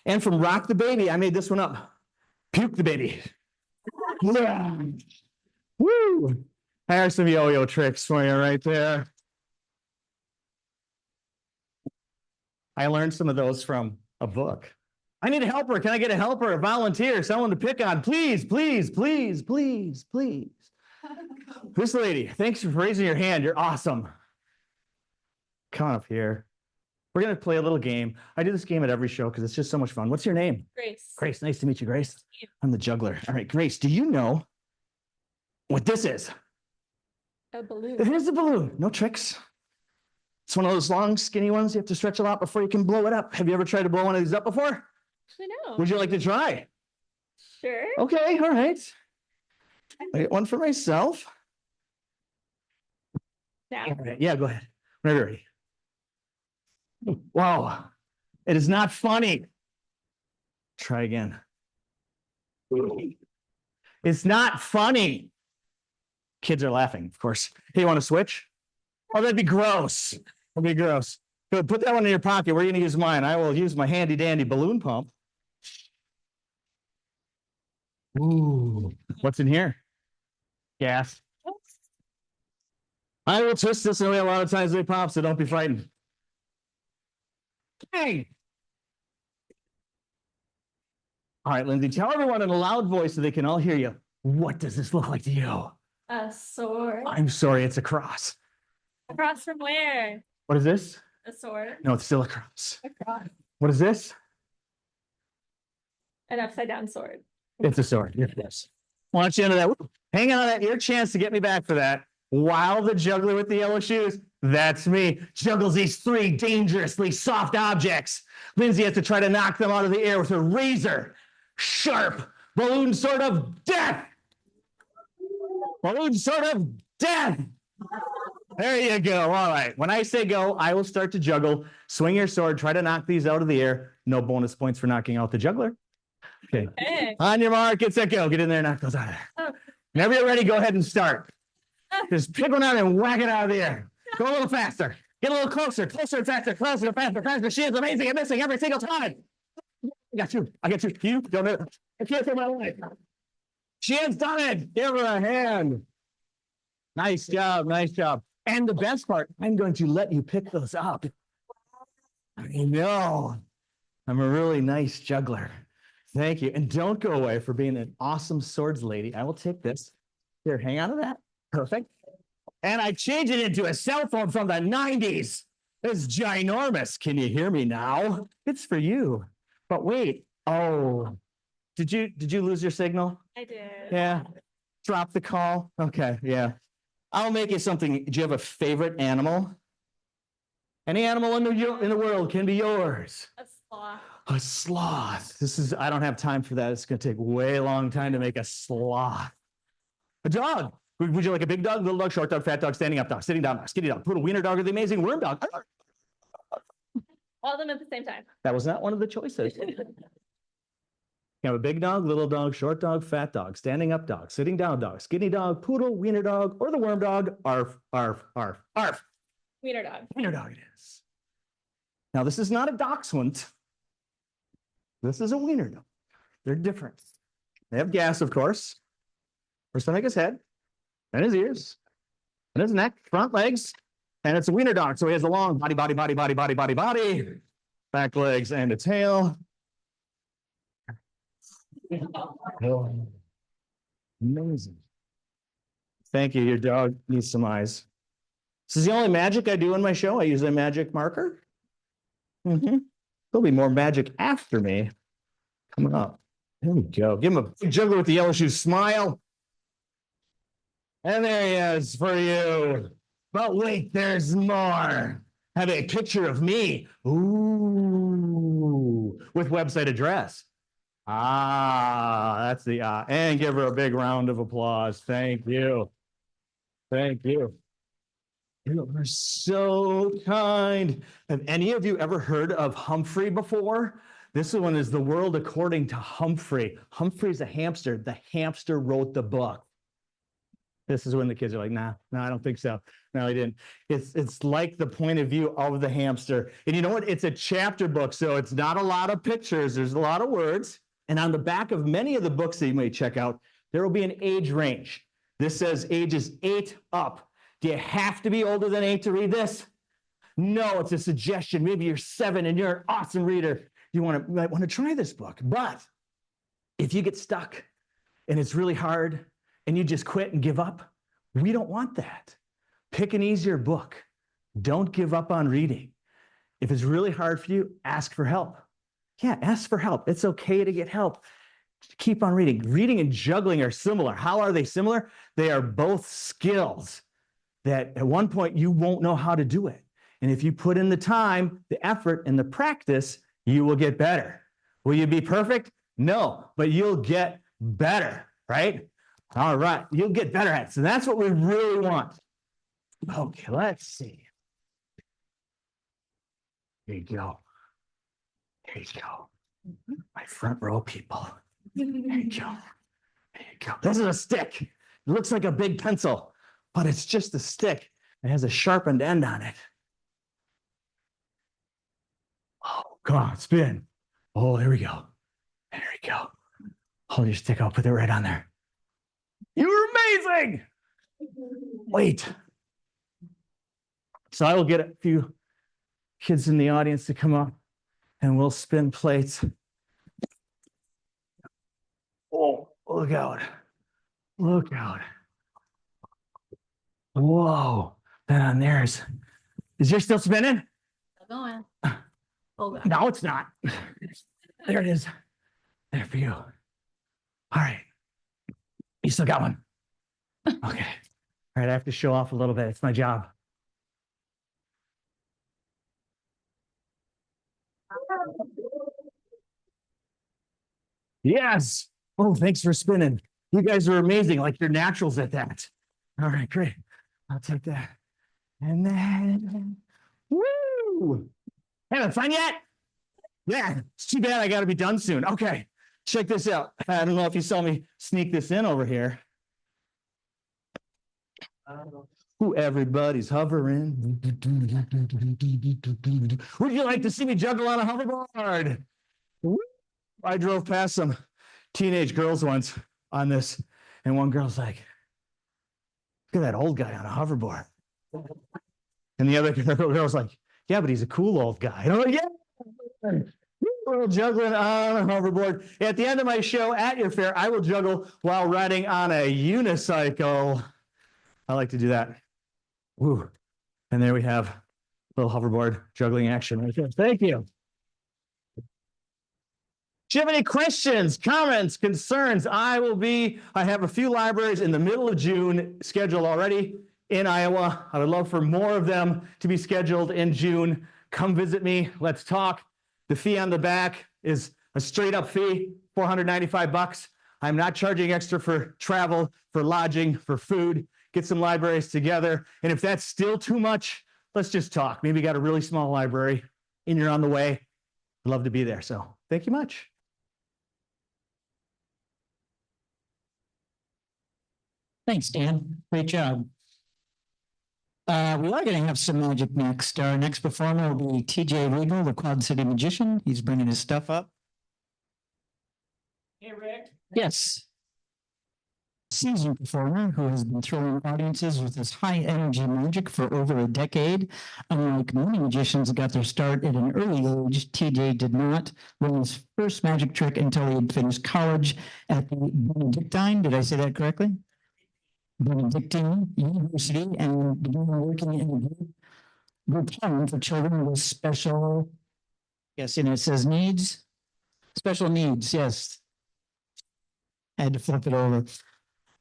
And from rock the baby, I made this one up. Puke the baby. Yeah. Woo. There's some yo-yo tricks for you right there. I learned some of those from a book. I need a helper. Can I get a helper, a volunteer, someone to pick on? Please, please, please, please, please. This lady, thanks for raising your hand. You're awesome. Come on up here. We're going to play a little game. I do this game at every show because it's just so much fun. What's your name? Grace. Grace, nice to meet you, Grace. I'm the juggler. All right, Grace, do you know what this is? A balloon. It is a balloon. No tricks. It's one of those long, skinny ones you have to stretch a lot before you can blow it up. Have you ever tried to blow one of these up before? Actually, no. Would you like to try? Sure. Okay, all right. I get one for myself. Now. All right, yeah, go ahead. Whenever you're ready. Wow, it is not funny. Try again. It's not funny. Kids are laughing, of course. Hey, you want to switch? Oh, that'd be gross. That'd be gross. Good, put that one in your pocket. We're going to use mine. I will use my handy dandy balloon pump. Ooh, what's in here? Gas. I will twist this away a lot of times they pop, so don't be frightened. Hey. All right, Lindsay, tell everyone in a loud voice so they can all hear you. What does this look like to you? A sword. I'm sorry, it's a cross. Across from where? What is this? A sword. No, it's still a cross. A cross. What is this? An upside down sword. It's a sword. Yes. Why don't you into that? Hang on to that. Your chance to get me back for that. While the juggler with the yellow shoes, that's me, juggles these three dangerously soft objects. Lindsay has to try to knock them out of the air with her razor sharp balloon sword of death. Balloon sword of death. There you go. All right. When I say go, I will start to juggle. Swing your sword. Try to knock these out of the air. No bonus points for knocking out the juggler. Okay. Hey. On your mark, get set, go. Get in there and knock those out of there. Oh. Whenever you're ready, go ahead and start. Just pick one out and whack it out of the air. Go a little faster. Get a little closer, closer and faster, closer and faster, faster. She is amazing at missing every single time. I got you. I got you. You don't know. I can't save my life. She has done it. Give her a hand. Nice job. Nice job. And the best part, I'm going to let you pick those up. I know. I'm a really nice juggler. Thank you. And don't go away for being an awesome swords lady. I will take this. Here, hang on to that. Perfect. And I changed it into a cell phone from the 90s. It's ginormous. Can you hear me now? It's for you. But wait. Oh, did you lose your signal? I did. Yeah. Drop the call. Okay. Yeah. I'll make you something. Do you have a favorite animal? Any animal in the world can be yours. A sloth. A sloth. I don't have time for that. It's going to take way long time to make a sloth. A dog. Would you like a big dog, little dog, short dog, fat dog, standing up dog, sitting down dog, skinny dog, poodle, wiener dog, or the amazing worm dog? All of them at the same time. That was not one of the choices. You have a big dog, little dog, short dog, fat dog, standing up dog, sitting down dog, skinny dog, poodle, wiener dog, or the worm dog. Arf, arf, arf, arf. Wiener dog. Wiener dog it is. Now, this is not a dachshund. This is a wiener dog. They're different. They have gas, of course. First, I make his head, and his ears, and his neck, front legs, and it's a wiener dog. So he has a long body, back legs, and a tail. Oh, amazing. Thank you. Your dog needs some eyes. This is the only magic I do in my show. I use a magic marker. There'll be more magic after me coming up. There we go. Give him a big juggler with the yellow shoes smile. And there he is for you. But wait, there's more. Have a picture of me. Ooh, with website address. That's the and give her a big round of applause. Thank you. Thank you. You are so kind. Have any of you ever heard of Humphrey before? This one is The World According to Humphrey. Humphrey's a hamster. The hamster wrote the book. This is when the kids are like, no, I don't think so. No, he didn't. It's like the point of view of the hamster. And you know what? It's a chapter book, so it's not a lot of pictures. There's a lot of words. And on the back of many of the books that you may check out, there will be an age range. This says ages 8 up. Do you have to be older than 8 to read this? No, it's a suggestion. Maybe you're 7 and you're an awesome reader. You might want to try this book. But if you get stuck and it's really hard and you just quit and give up, we don't want that. Pick an easier book. Don't give up on reading. If it's really hard for you, ask for help. Yeah, ask for help. It's okay to get help. Keep on reading. Reading and juggling are similar. How are they similar? They are both skills that at one point you won't know how to do it. And if you put in the time, the effort, and the practice, you will get better. Will you be perfect? No, but you'll get better, right? All right, you'll get better at it. So that's what we really want. Okay, let's see. There you go. There you go. My front row people. There you go. There you go. This is a stick. It looks like a big pencil, but it's just a stick. It has a sharpened end on it. Oh, come on, spin. Oh, there we go. There we go. Hold your stick. I'll put it right on there. You're amazing. Wait. So I will get a few kids in the audience to come up and we'll spin plates. Oh, look out. Look out. Whoa. That on there is yours still spinning? Still going. Hold on. No, it's not. There it is. There for you. All right. You still got one? Okay. All right, I have to show off a little bit. It's my job. Yes. Oh, thanks for spinning. You guys are amazing. Like you're naturals at that. All right, great. I'll take that. And then, woo! Having fun yet? Yeah, it's too bad I got to be done soon. Okay, check this out. I don't know if you saw me sneak this in over here. Ooh, everybody's hovering. Would you like to see me juggle on a hoverboard? Woo! I drove past some teenage girls once on this, and one girl's like, look at that old guy on a hoverboard. And the other girl's like, yeah, but he's a cool old guy. And I'm like, yeah. little juggling on a hoverboard. At the end of my show at your fair, I will juggle while riding on a unicycle. I like to do that. Woo. And there we have a little hoverboard juggling action right there. Thank you. Do you have any questions, comments, concerns? I have a few libraries in the middle of June scheduled already in Iowa. I would love for more of them to be scheduled in June. Come visit me. Let's talk. The fee on the back is a straight up fee, $495. I'm not charging extra for travel, for lodging, for food. Get some libraries together. And if that's still too much, let's just talk. Maybe you got a really small library and you're on the way. I'd love to be there. So thank you much. Thanks, Dan. Great job. We are going to have some magic next. Our next performer will be TJ Regul, the Quad City Magician. He's bringing his stuff up. Hey, Rick. Yes. Seasoned performer who has been throwing audiences with his high energy magic for over a decade. Unlike many magicians that got their start at an early age, TJ did not learn his first magic trick until he had finished college at the Benedictine. Did I say that correctly? Benedictine University, and began working in a group home for children with special, yes, and it says needs, special needs, yes. I had to flip it over.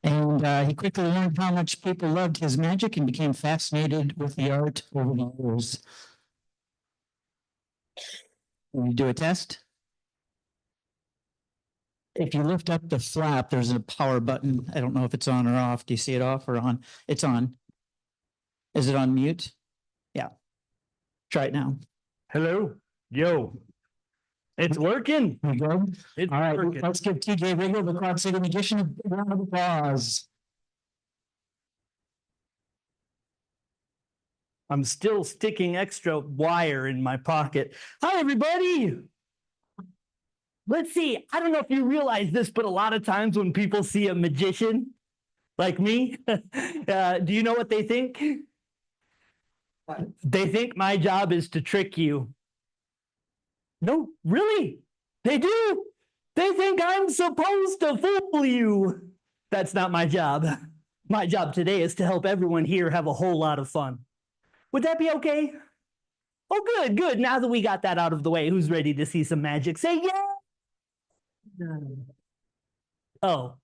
And he quickly learned how much people loved his magic and became fascinated with the art over the years. Will you do a test? If you lift up the flap, there's a power button. I don't know if it's on or off. Do you see it off or on? It's on. Is it on mute? Yeah. Try it now. Hello. Yo. It's working. You good? It's all right. working. Let's give TJ Regul, the Quad City Magician, a big round of applause. I'm still sticking extra wire in my pocket. Hi, everybody. Let's see. I don't know if you realize this, but a lot of times when people see a magician like me, do you know what they think? They think my job is to trick you. No, really? They do. They think I'm supposed to fool you. That's not my job. My job today is to help everyone here have a whole lot of fun. Would that be okay? Oh, good, good. Now that we got that out of the way, who's ready to see some magic? Say yeah. Oh.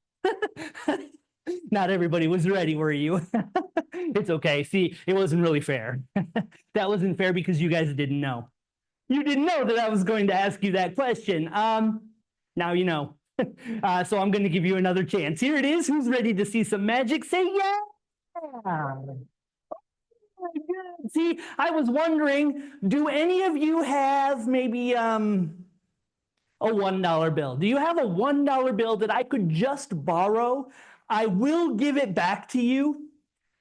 Not everybody was ready, were you? It's okay. See, it wasn't really fair. That wasn't fair because you guys didn't know. You didn't know that I was going to ask you that question. Now you know. So I'm going to give you another chance. Here it is. Who's ready to see some magic? Say yeah. Oh my God. See, I was wondering, do any of you have maybe a $1 bill? Do you have a $1 bill that I could just borrow? I will give it back to you.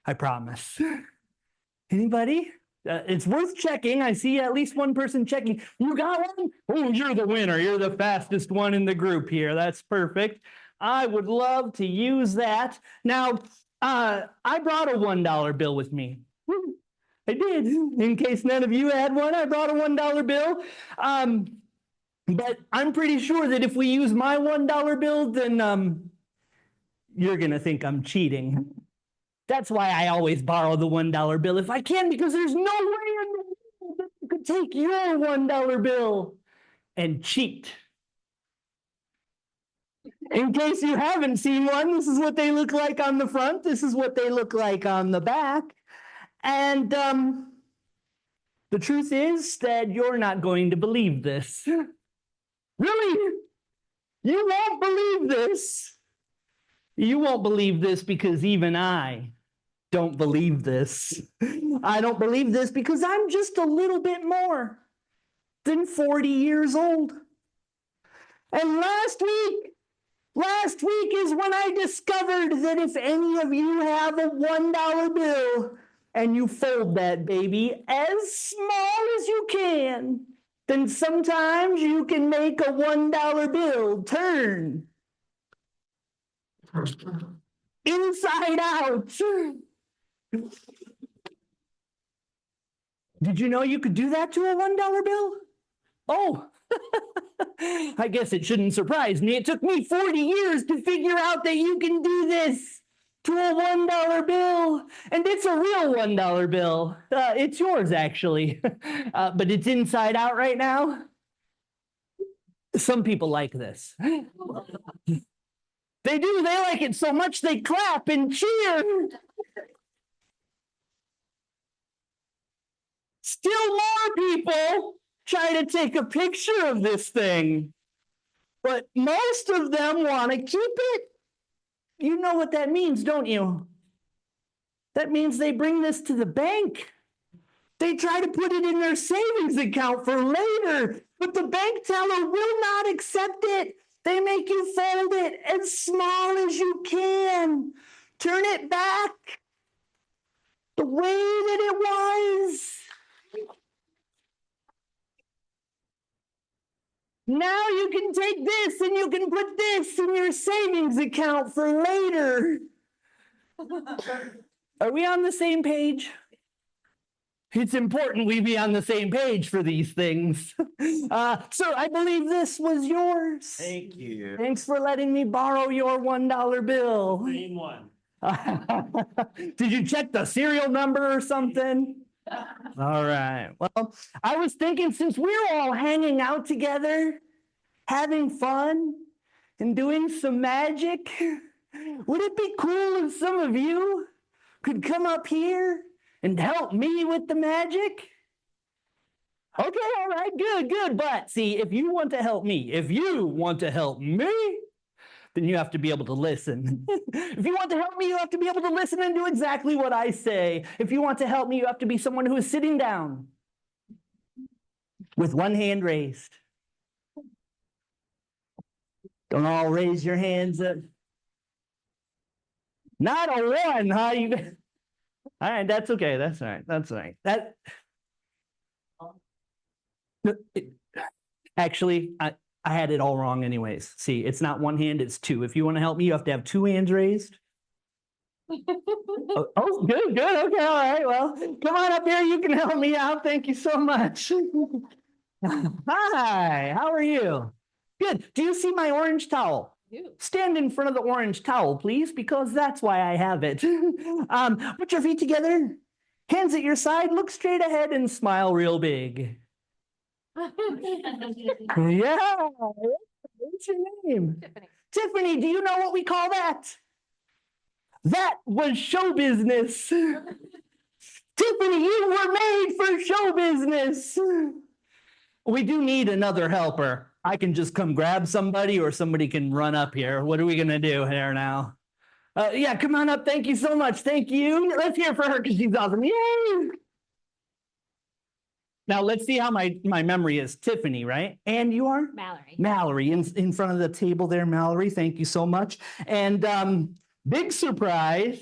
I promise. Anybody? It's worth checking. I see at least one person checking. You got one? Oh, you're the winner. You're the fastest one in the group here. That's perfect. I would love to use that. Now, I brought a $1 bill with me. I did. In case none of you had one, I brought a $1 bill. But I'm pretty sure that if we use my $1 bill, then you're going to think I'm cheating. That's why I always borrow the $1 bill if I can, because there's no way in the world that you could take your $1 bill and cheat. In case you haven't seen one, this is what they look like on the front. This is what they look like on the back. And the truth is that you're not going to believe this. Really? You won't believe this. You won't believe this because even I don't believe this. I don't believe this because I'm just a little bit more than 40 years old. And last week is when I discovered that if any of you have a $1 bill and you fold that baby as small as you can, then sometimes you can make a $1 bill turn inside out. Did you know you could do that to a $1 bill? Oh, I guess it shouldn't surprise me. It took me 40 years to figure out that you can do this to a $1 bill. And it's a real $1 bill. It's yours, actually. But it's inside out right now. Some people like this. They do. They like it so much they clap and cheer. Still more people try to take a picture of this thing, but most of them want to keep it. You know what that means, don't you? That means they bring this to the bank. They try to put it in their savings account for later, but the bank teller will not accept it. They make you fold it as small as you can. Turn it back the way that it was. Now you can take this and you can put this in your savings account for later. Are we on the same page? It's important we be on the same page for these things. So I believe this was yours. Thank you. Thanks for letting me borrow your $1 bill. Same one. Did you check the serial number or something? All right. Well, I was thinking since we're all hanging out together, having fun, and doing some magic, would it be cool if some of you could come up here and help me with the magic? Okay, all right, good. But see, if you want to help me, then you have to be able to listen. If you want to help me, you have to be able to listen and do exactly what I say. If you want to help me, you have to be someone who is sitting down with one hand raised. Don't all raise your hands up. Not a one, huh? All right, that's okay. That's all right. Actually, I had it all wrong anyways. See, it's not one hand, it's two. If you want to help me, you have to have two hands raised. Oh, good. Okay, all right. Well, come on up here. You can help me out. Thank you so much. Hi, how are you? Good. Do you see my orange towel? Stand in front of the orange towel, please, because that's why I have it. Put your feet together, hands at your side, look straight ahead and smile real big. Yeah. What's your name? Tiffany, do you know what we call that? That was show business. Tiffany, you were made for show business. We do need another helper. I can just come grab somebody or somebody can run up here. What are we going to do here now? Yeah, come on up. Thank you so much. Thank you. Let's hear for her because she's awesome. Yay! Now, let's see how my memory is. Tiffany, right? And you are? Mallory. Mallory, in front of the table there, Mallory. Thank you so much. And big surprise,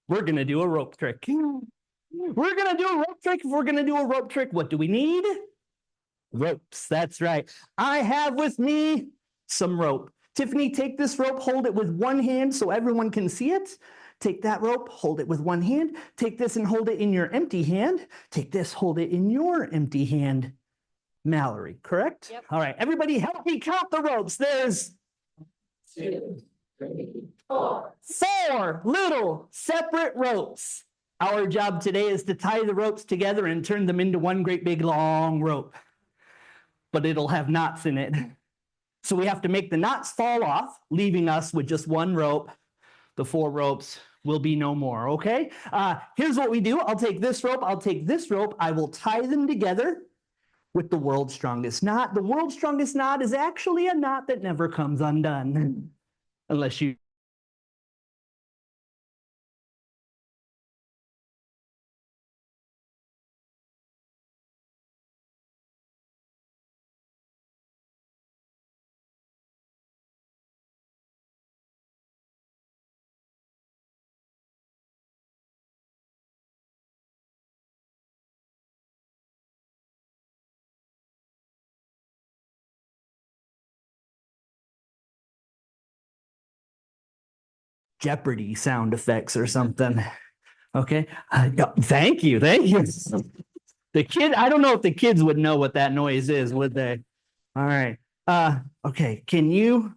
we're going to do a rope trick. We're going to do a rope trick. If we're going to do a rope trick, what do we need? Ropes. That's right. I have with me some rope. Tiffany, take this rope, hold it with one hand so everyone can see it. Take that rope, hold it with one hand. Take this and hold it in your empty hand. Take this, hold it in your empty hand. Mallory, correct? Yep. All right, everybody help me count the ropes. There's 2, 3, 4. 4 little separate ropes. Our job today is to tie the ropes together and turn them into one great big long rope. But it'll have knots in it. So we have to make the knots fall off, leaving us with just one rope. The 4 ropes will be no more, okay? Here's what we do. I'll take this rope. I'll take this rope. I will tie them together with the world's strongest knot. The world's strongest knot is actually a knot that never comes undone. Unless you... Jeopardy sound effects or something. Okay. Thank you. The kid, I don't know if the kids would know what that noise is, would they? All right. Okay, can you,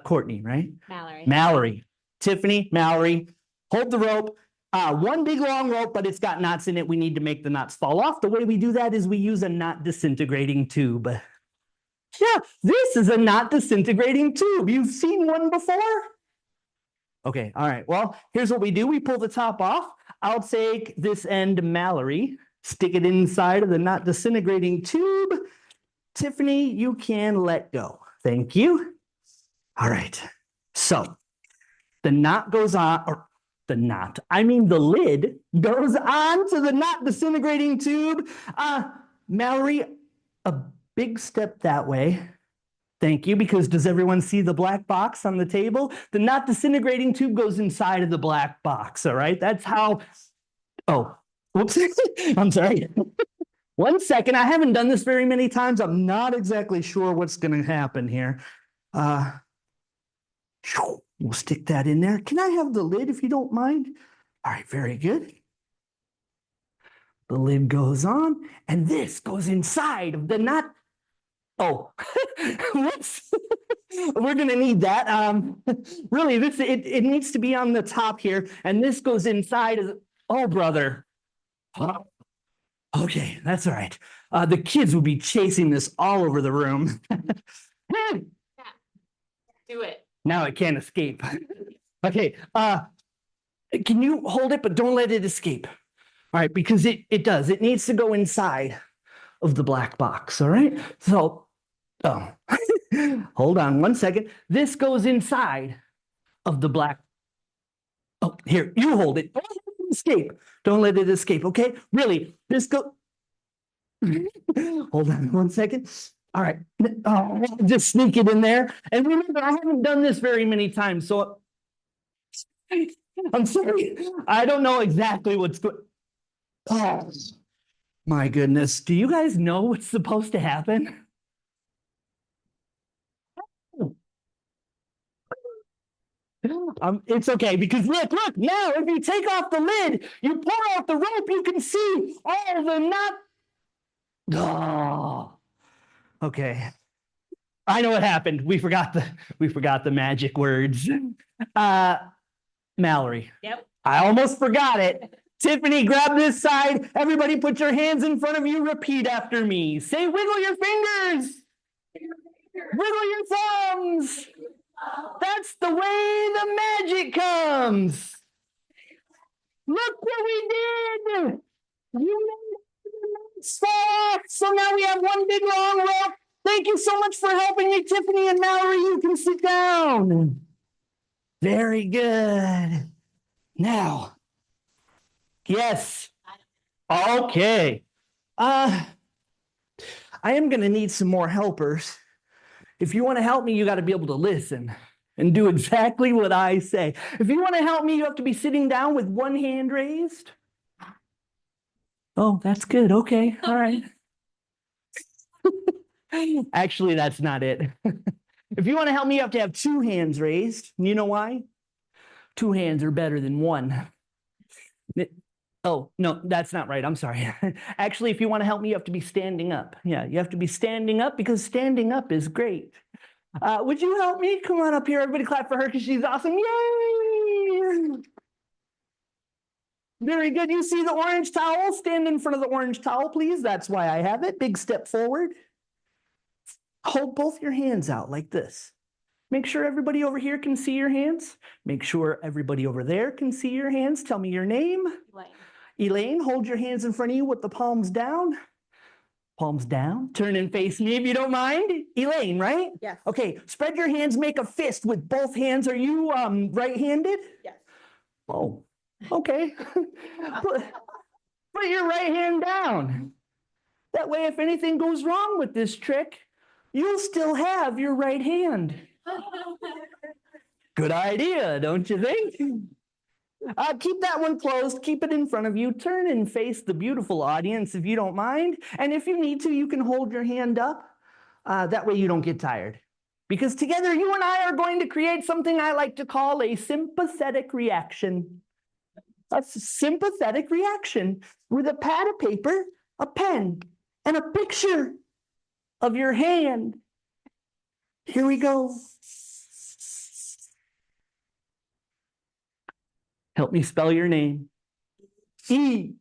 Courtney, right? Mallory. Mallory, Tiffany, Mallory, hold the rope. One big long rope, but it's got knots in it. We need to make the knots fall off. The way we do that is we use a knot disintegrating tube. Yeah, this is a knot disintegrating tube. You've seen one before? Okay, all right. Well, here's what we do. We pull the top off. I'll take this end, Mallory, stick it inside of the knot disintegrating tube. Tiffany, you can let go. Thank you. All right. So the knot goes on, or the lid goes on to the knot disintegrating tube. Mallory, a big step that way. Thank you, because does everyone see the black box on the table? The knot disintegrating tube goes inside of the black box, all right? That's how, oh, whoops, I'm sorry. 1 second, I haven't done this very many times. I'm not exactly sure what's gonna happen here. We'll stick that in there. Can I have the lid if you don't mind? All right, very good. The lid goes on, and this goes inside of the knot. Oh, whoops. We're gonna need that. Really, it needs to be on the top here, and this goes inside of, oh, brother. Okay, that's all right. The kids will be chasing this all over the room. Do it. Now it can't escape. Okay, can you hold it, but don't let it escape? All right, because it does. It needs to go inside of the black box, all right? So, oh, hold on 1 second. This goes inside of the black. Oh, here, you hold it. Don't let it escape. Don't let it escape, okay? Really, this go. Hold on 1 second. All right, just sneak it in there. And remember, I haven't done this very many times, so I'm sorry. I don't know exactly what's going. Oh, my goodness. Do you guys know what's supposed to happen? It's okay, because look, now if you take off the lid, you pull out the rope, you can see all the knot. Oh, okay. I know what happened. We forgot the magic words. Mallory. Yep. I almost forgot it. Tiffany, grab this side. Everybody put your hands in front of you. Repeat after me. Say, wiggle your fingers. Wiggle your thumbs. That's the way the magic comes. Look what we did. You made it fall. So now we have one big long rope. Thank you so much for helping me, Tiffany and Mallory. You can sit down. Very good. Now, yes. Okay. I am going to need some more helpers. If you want to help me, you got to be able to listen and do exactly what I say. If you want to help me, you have to be sitting down with one hand raised. Oh, that's good. Okay. All right. Actually, that's not it. If you want to help me, you have to have two hands raised. You know why? Two hands are better than one. Oh, no, that's not right. I'm sorry. Actually, if you want to help me, you have to be standing up. Yeah, you have to be standing up because standing up is great. Would you help me? Come on up here. Everybody clap for her because she's awesome. Yay! Very good. You see the orange towel? Stand in front of the orange towel, please. That's why I have it. Big step forward. Hold both your hands out like this. Make sure everybody over here can see your hands. Make sure everybody over there can see your hands. Tell me your name. Elaine, hold your hands in front of you with the palms down. Palms down. Turn and face me if you don't mind. Elaine, right? Yes. Okay, spread your hands, make a fist with both hands. Are you right-handed? Yes. Oh, okay. Put your right hand down. That way, if anything goes wrong with this trick, you'll still have your right hand. Good idea, don't you think? Keep that one closed. Keep it in front of you. Turn and face the beautiful audience if you don't mind. And if you need to, you can hold your hand up. That way you don't get tired. Because together you and I are going to create something I like to call a sympathetic reaction. A sympathetic reaction with a pad of paper, a pen, and a picture of your hand Here we go. Help me spell your name. E-L-A-I-N-E.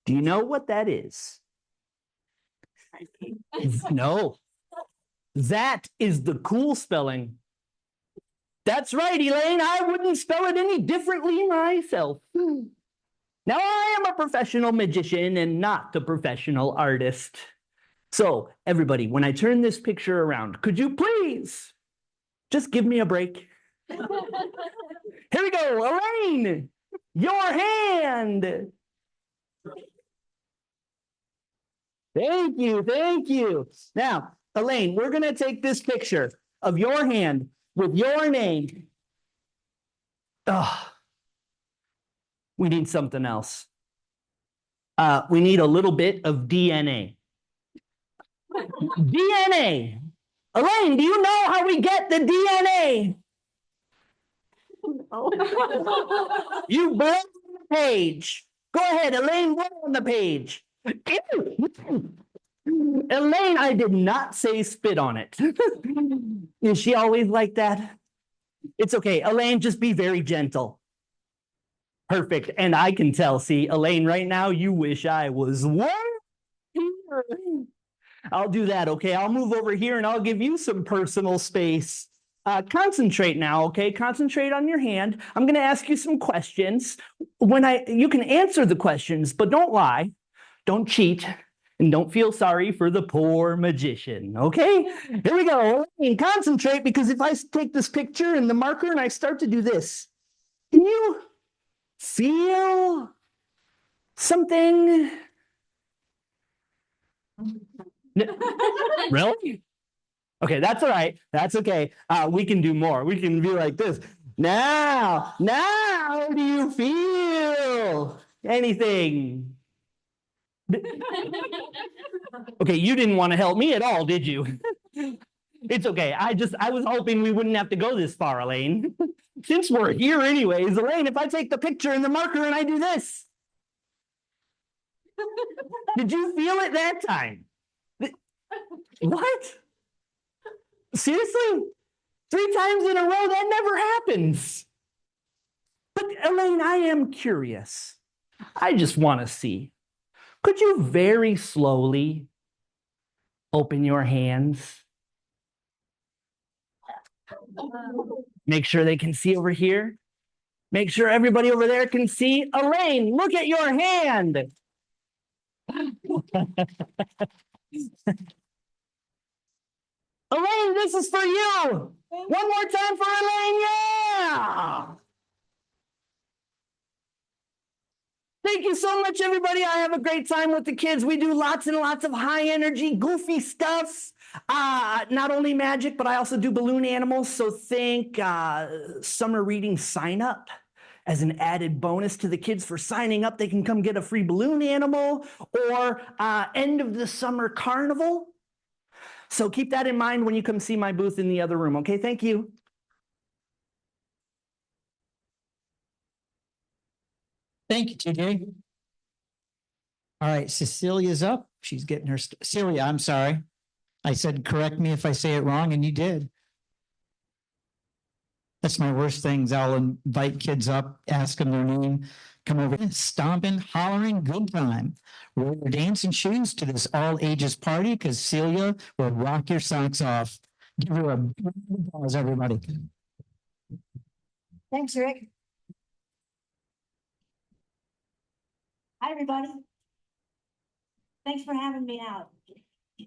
Do you know what that is? No. That is the cool spelling. That's right, Elaine. I wouldn't spell it any differently myself. Now, I am a professional magician and not a professional artist. So, everybody, when I turn this picture around, could you please just give me a break? Here we go, Elaine, your hand. Thank you, thank you. Now, Elaine, we're going to take this picture of your hand with your name. We need something else. We need a little bit of DNA. DNA. Elaine, do you know how we get the DNA? You blow on the page. Go ahead, Elaine, blow on the page. Elaine, I did not say spit on it. Is she always like that? It's okay. Elaine, just be very gentle. Perfect. And I can tell, see, Elaine, right now, you wish I was one here. I'll do that, okay? I'll move over here and I'll give you some personal space. Concentrate now, okay? Concentrate on your hand. I'm going to ask you some questions. You can answer the questions, but don't lie. Don't cheat. And don't feel sorry for the poor magician, okay? Here we go. Concentrate, because if I take this picture and the marker and I start to do this, can you feel something? Really? Okay, that's all right. That's okay. We can do more. We can be like this. Now, do you feel anything? Okay, you didn't want to help me at all, did you? It's okay. I was hoping we wouldn't have to go this far, Elaine. Since we're here anyways, Elaine, if I take the picture and the marker and I do this. Did you feel it that time? What? Seriously? 3 times in a row? That never happens. But Elaine, I am curious. I just want to see. Could you very slowly open your hands? Make sure they can see over here. Make sure everybody over there can see. Elaine, look at your hand. Elaine, this is for you. One more time for Elaine. Yeah. Thank you so much, everybody. I have a great time with the kids. We do lots and lots of high energy, goofy stuff. Not only magic, but I also do balloon animals. So think summer reading sign up. As an added bonus to the kids for signing up, they can come get a free balloon animal, or end of the summer carnival. So keep that in mind when you come see my booth in the other room. Okay, thank you. Thank you, TJ. All right, Cecilia's up. She's getting her, Celia, I'm sorry. I said, correct me if I say it wrong, and you did. That's my worst things. I'll invite kids up, ask them their name, come over, stomping, hollering, good time. Wear your dancing shoes to this all ages party, because Celia will rock your socks off. Give her a big applause, everybody. Thanks, Rick. Hi, everybody. Thanks for having me out.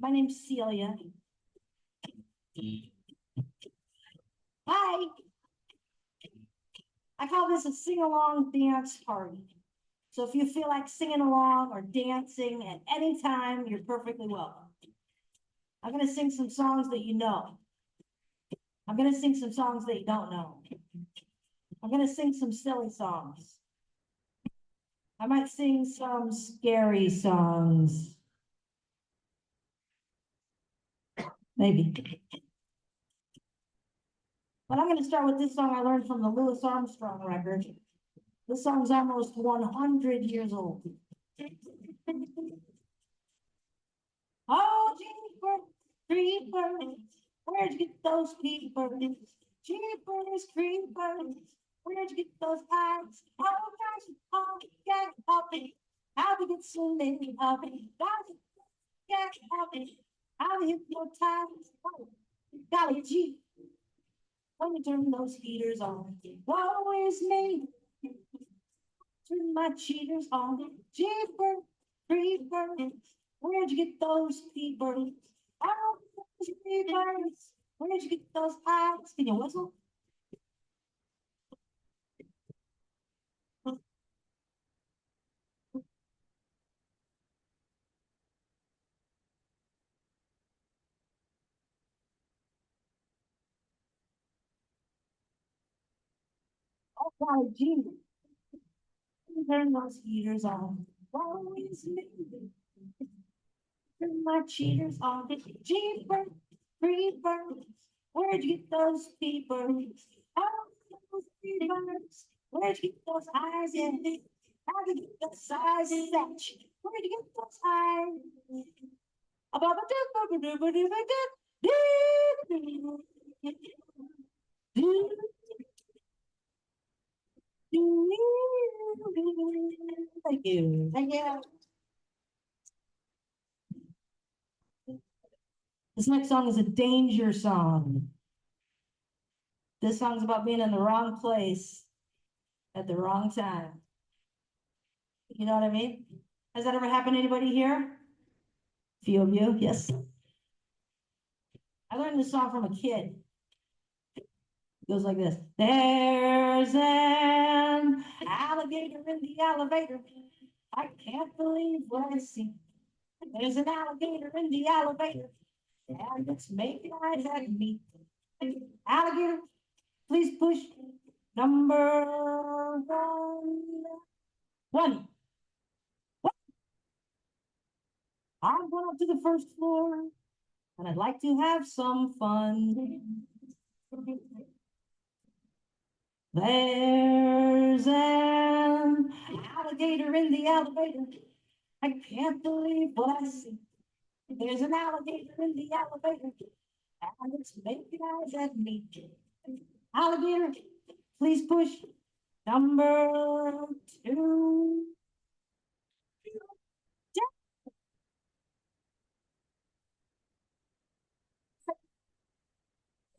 My name's Celia. Hi. I call this a sing-along dance party. So if you feel like singing along or dancing at any time, you're perfectly welcome. I'm going to sing some songs that you know. I'm going to sing some songs that you don't know. I'm going to sing some silly songs. I might sing some scary songs. Maybe. But I'm going to start with this song I learned from the Louis Armstrong record. This song's almost 100 years old. Oh, jeepers, creepers, where'd you get those peepers? Jeepers, creepers, where'd you get those eyes? Oh, gosh, oh, get up it. How to get so many of it? Gosh, get up it. How to hypnotize? Oh, golly gee. When you turn those heaters on, woe is me. Turn my cheaters on. Jeepers, creepers, where'd you get those peepers? Oh, those peepers, where'd you get those eyes? Can you whistle? Oh, golly gee. Turn those heaters on. Woe is me. Turn my cheaters on. Jeepers, creepers, where'd you get those peepers? Oh, those peepers, where'd you get those eyes in? How'd you get the sizes that you? Where'd you get those eyes? Thank you. Thank you. This next song is a danger song. This song's about being in the wrong place at the wrong time. You know what I mean? Has that ever happened to anybody here? A few of you, yes. I learned this song from a kid. It goes like this. There's an alligator in the elevator. I can't believe what I see. There's an alligator in the elevator, and it's making eyes at me. Alligator, please push number one. I'm going up to the first floor, and I'd like to have some fun. There's an alligator in the elevator. I can't believe what I see. There's an alligator in the elevator, and it's making eyes at me. Alligator, please push number two.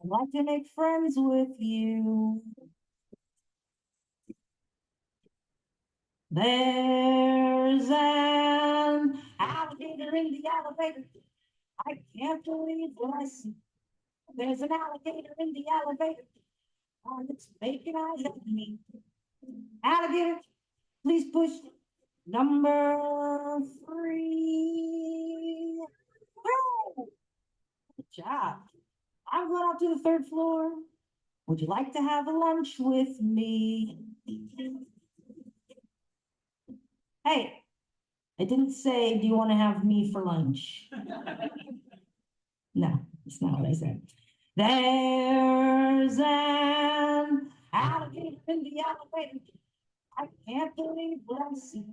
I'd like to make friends with you. There's an alligator in the elevator. I can't believe what I see. There's an alligator in the elevator, and it's making eyes at me. Alligator, please push number three. Woo! Good job. I'm going up to the third floor. Would you like to have a lunch with me? Hey, I didn't say, do you want to have me for lunch? No, that's not what I said. There's an alligator in the elevator. I can't believe what I see.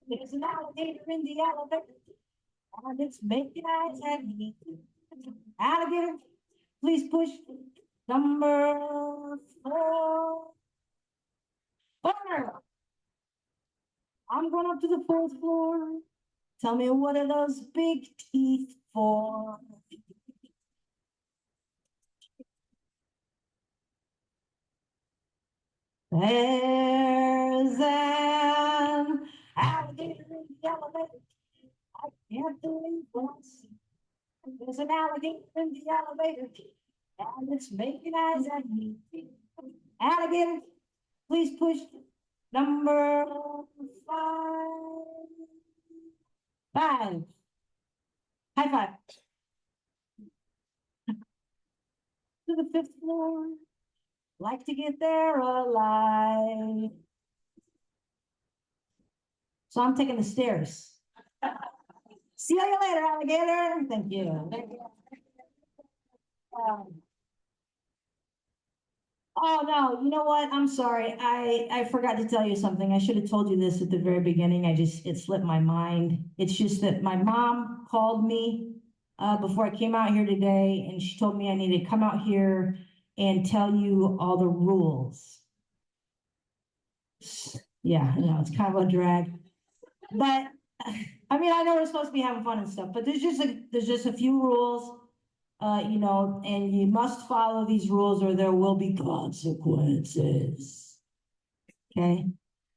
There's an alligator in the elevator, and it's making eyes at me. Alligator, please push number four. I'm going up to the fourth floor. Tell me, what are those big teeth for? There's an alligator in the elevator. I can't believe what I see. There's an alligator in the elevator, and it's making eyes at me. Alligator, please push number five. High five. To the fifth floor. Like to get there alive. So I'm taking the stairs. See you later, alligator. Thank you. Oh, no, you know what? I'm sorry. I forgot to tell you something. I should have told you this at the very beginning. it slipped my mind. It's just that my mom called me before I came out here today, and she told me I needed to come out here and tell you all the rules. Yeah, I know, it's kind of a drag. But, I mean, I know we're supposed to be having fun and stuff, but there's just a few rules. You know, and you must follow these rules or there will be consequences. Okay,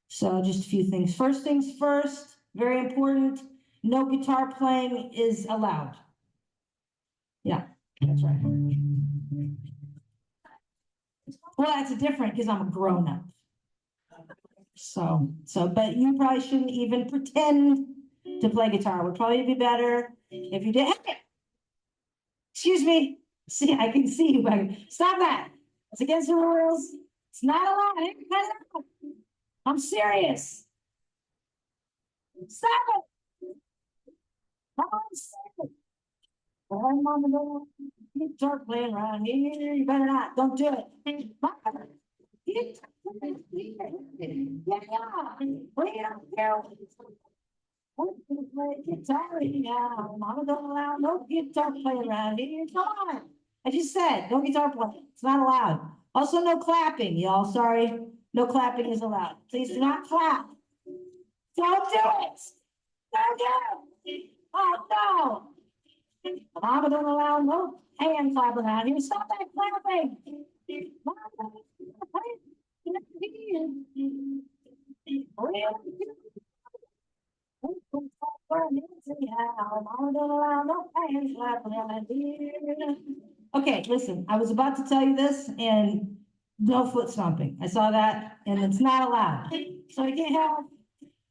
so just a few things. First things first, very important, no guitar playing is allowed. Yeah, that's right. Well, that's different because I'm a grown-up. But you probably shouldn't even pretend to play guitar. Would probably be better if you did. Hey! Excuse me. See, I can see you. Stop that. It's against the rules. It's not allowed. I'm serious. Stop it. I'm serious. Oh, Mama, don't you start playing around here. You better not. Don't do it. Mama, yeah. Bring it up here. Guitar now. Mama don't allow no guitar playing around here. Come on. I just said, no guitar playing. It's not allowed. Also, no clapping, y'all. Sorry. No clapping is allowed. Please do not clap. Don't do it. Don't do it. Oh, no. Mama don't allow no hand clapping around here. Stop that clapping. Mama, okay, listen, I was about to tell you this and no foot stomping. I saw that and it's not allowed. So I can't have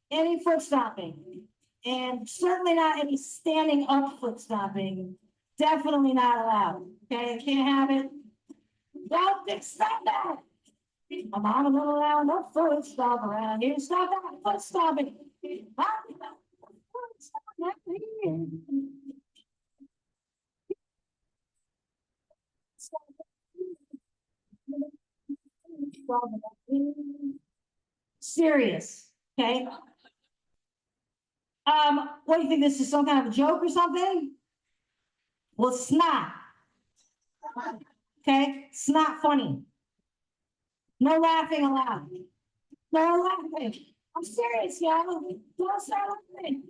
any foot stomping and certainly not any standing up foot stomping. Definitely not allowed. Okay, I can't have it. Don't stop that. My mama don't allow no foot stomp around here. Stop that foot stomping. Serious, okay? What do you think? This is some kind of a joke or something? Well, it's not. Okay, it's not funny. No laughing allowed. No laughing. I'm serious, y'all. Don't start laughing.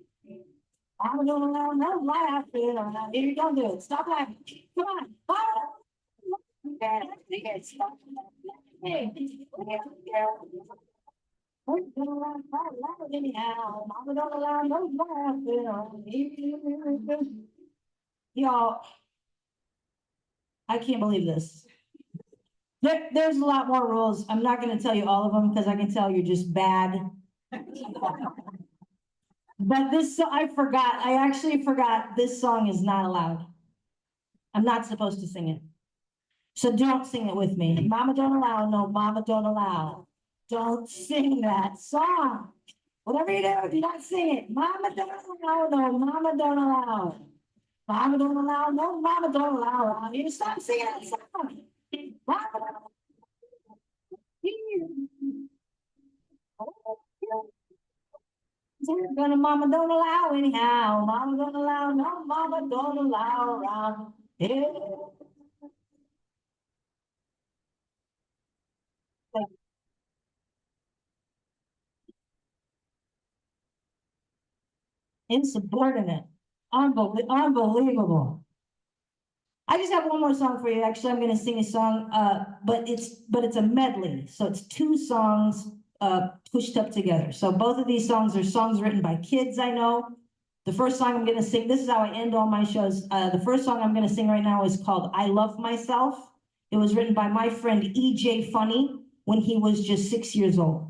I'm gonna allow no laughing. Here you go, do it. Stop laughing. Come on. Stop laughing. Anyhow, Mama don't allow no laughing. Y'all, I can't believe this. There's a lot more rules. I'm not going to tell you all of them because I can tell you're just bad. But this, I actually forgot this song is not allowed. I'm not supposed to sing it. So don't sing it with me. Mama don't allow, no, Mama don't allow. Don't sing that song. Whatever you do not sing it. Mama don't allow, no, Mama don't allow. Mama don't allow, no, Mama don't allow. You stop singing that song. Mama don't allow. Gonna Mama don't allow anyhow. Mama don't allow, no, Mama don't allow around. Yeah. Insubordinate. Unbelievable. I just have one more song for you. Actually, I'm going to sing a song, but it's a medley. So it's two songs pushed up together. So both of these songs are songs written by kids I know. The first song I'm going to sing, this is how I end all my shows. The first song I'm going to sing right now is called I Love Myself. It was written by my friend E.J. Funny when he was just 6 years old.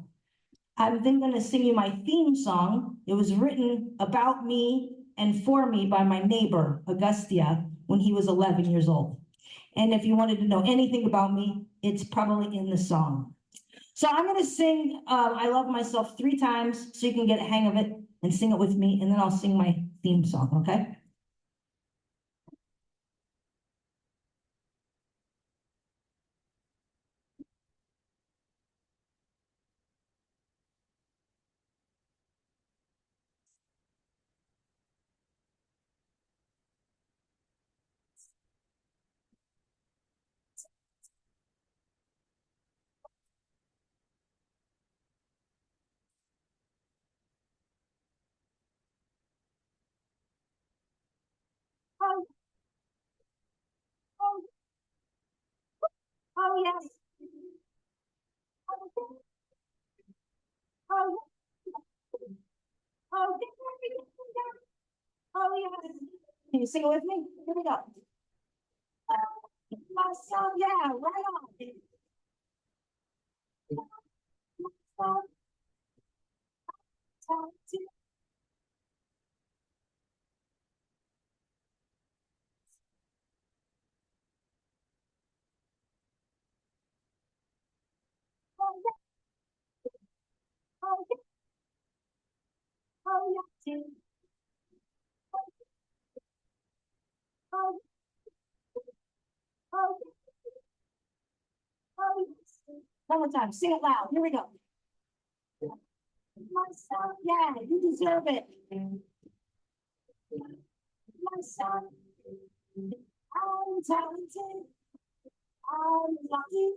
I'm then going to sing you my theme song. It was written about me and for me by my neighbor, Augustia, when he was 11 years old. And if you wanted to know anything about me, it's probably in the song. So I'm going to sing I Love Myself 3 times so you can get a hang of it and sing it with me, and then I'll sing my theme song, okay? Oh, yes. Oh, oh, oh, oh, yes. Can you sing it with me? Here we go. My song, yeah, right on. One more time, sing it loud. Here we go. My son, yeah, you deserve it. My son, I'm talented. I'm lucky.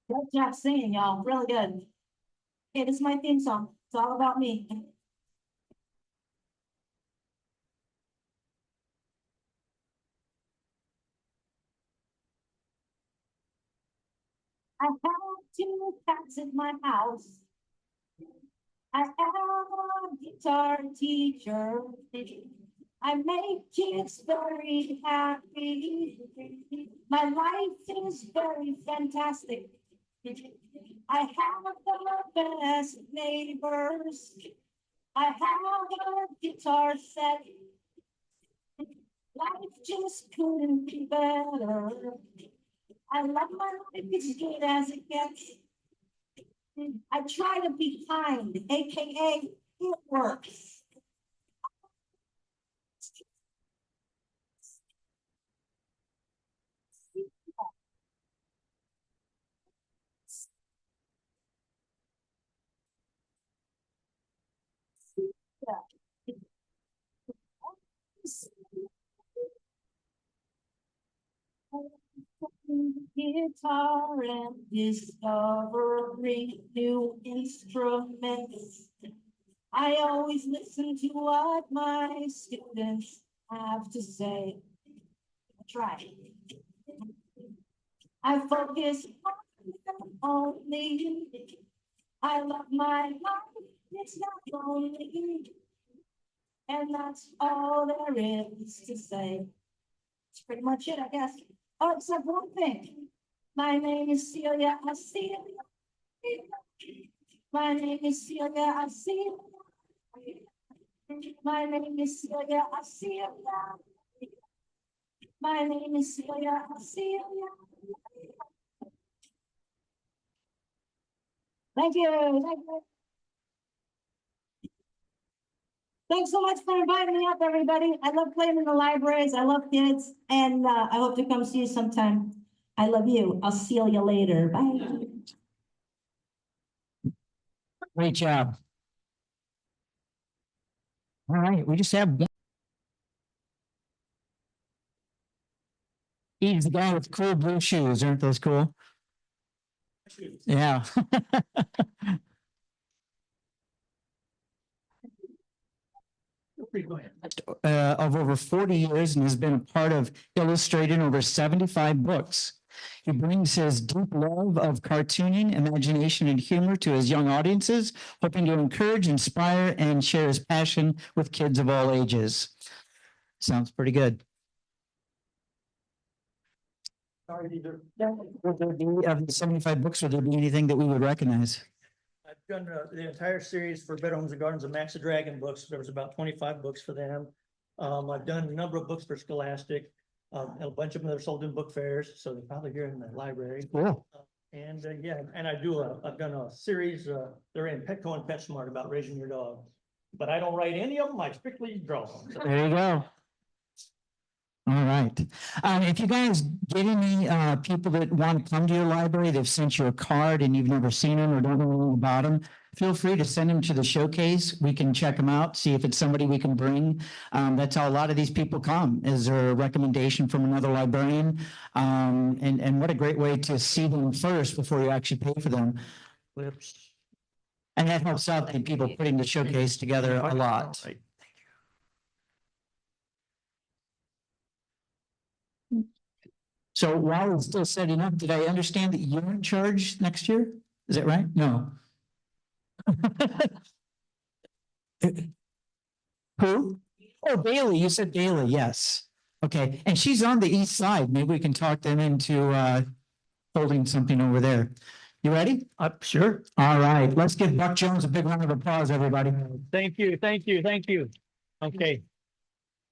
Good job singing, y'all. Really good. Okay, this is my theme song. It's all about me. I have 2 cats in my house. I have a guitar teacher. I make kids very happy. My life is very fantastic. I have the best neighbors. I have a guitar set. Life just couldn't be better. I love my life as good as it gets. I try to be kind, AKA it works. Guitar and discovering new instruments. I always listen to what my students have to say. I try. I focus only. I love my life. It's not lonely. And that's all there is to say. That's pretty much it, I guess. Oh, except one thing. My name is Celia. I see it. My name is Celia. I see it. My name is Celia. I see it. My name is Celia. I see it. Thank you. Thank you. Thanks so much for inviting me up, everybody. I love playing in the libraries. I love kids, and I hope to come see you sometime. I love you. I'll see you later. Bye. Great job. All right, we just have one. He's the guy with cool blue shoes. Aren't those cool? Yeah. Of over 40 years and has been a part of Illustrator in over 75 books. He brings his deep love of cartooning, imagination, and humor to his young audiences, hoping to encourage, inspire, and share his passion with kids of all ages. Sounds pretty good. Would there be, of the 75 books, would there be anything that we would recognize? I've done the entire series for Better Homes and Gardens of Max the Dragon books. There was about 25 books for them. I've done a number of books for Scholastic. A bunch of them that are sold in book fairs, so they're probably here in the library. Cool. Yeah, and I've done a series, they're in Petco and PetSmart about raising your dog. But I don't write any of them, I strictly draw them. So. There you go. All right. If you guys get any people that want to come to your library, they've sent you a card and you've never seen them or don't know anything about them, feel free to send them to the showcase. We can check them out, see if it's somebody we can bring. That's how a lot of these people come, is there a recommendation from another librarian? And what a great way to see them first before you actually pay for them. Clips. And that helps out the people putting the showcase together a lot. Right. So while it's still setting up, did I understand that you're in charge next year? Is that right? No. Who? Oh, Bailey, you said Bailey, yes. Okay, and she's on the east side. Maybe we can talk them into holding something over there. You ready? Sure. All right, let's give Buck Jones a big round of applause, everybody. Thank you, thank you, thank you. Okay.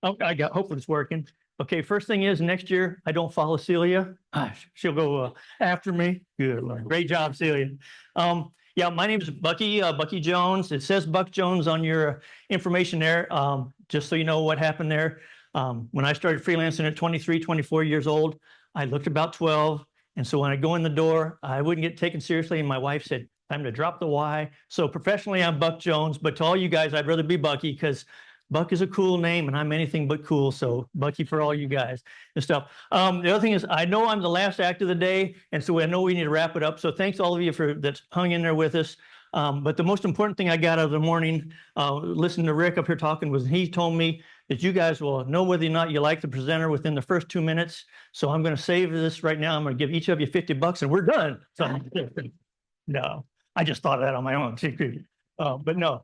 Oh, hopefully it's working. Okay, first thing is next year, I don't follow Celia. She'll go after me. Good Lord. Great job, Celia. Yeah, my name is Bucky Jones. It says Buck Jones on your information there, just so you know what happened there. When I started freelancing at 23, 24 years old, I looked about 12. And so when I go in the door, I wouldn't get taken seriously. And my wife said, time to drop the Y. So professionally, I'm Buck Jones. But to all you guys, I'd rather be Bucky because Buck is a cool name and I'm anything but cool. So Bucky for all you guys and stuff. The other thing is I know I'm the last act of the day. And so I know we need to wrap it up. So thanks to all of you for that's hung in there with us. But the most important thing I got out of the morning, listening to Rick up here talking, was he told me that you guys will know whether or not you like the presenter within the first 2 minutes. So I'm going to save this right now. I'm going to give each of you $50 and we're done. So no, I just thought of that on my own. But no.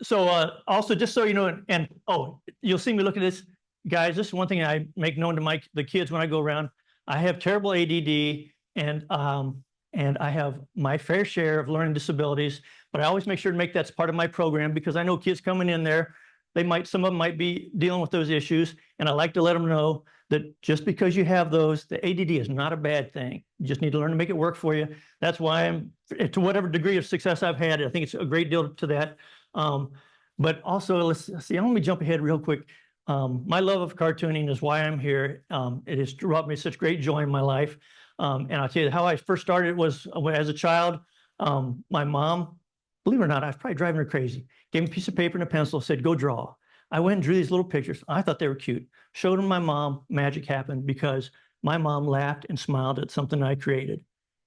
So also, just so you know, and you'll see me look at this, guys. This is one thing I make known to the kids when I go around. I have terrible ADD, and I have my fair share of learning disabilities. But I always make sure to make that part of my program because I know kids coming in there, some of them might be dealing with those issues, and I like to let them know that just because you have those, the ADD is not a bad thing. You just need to learn to make it work for you. That's why I'm, to whatever degree of success I've had, I think it's a great deal to that. But also, let's see, let me jump ahead real quick. My love of cartooning is why I'm here. It has brought me such great joy in my life. And I'll tell you how I first started was as a child. My mom, believe it or not, I was probably driving her crazy. Gave me a piece of paper and a pencil, said, go draw. I went and drew these little pictures. I thought they were cute. Showed them my mom, magic happened because my mom laughed and smiled at something I created.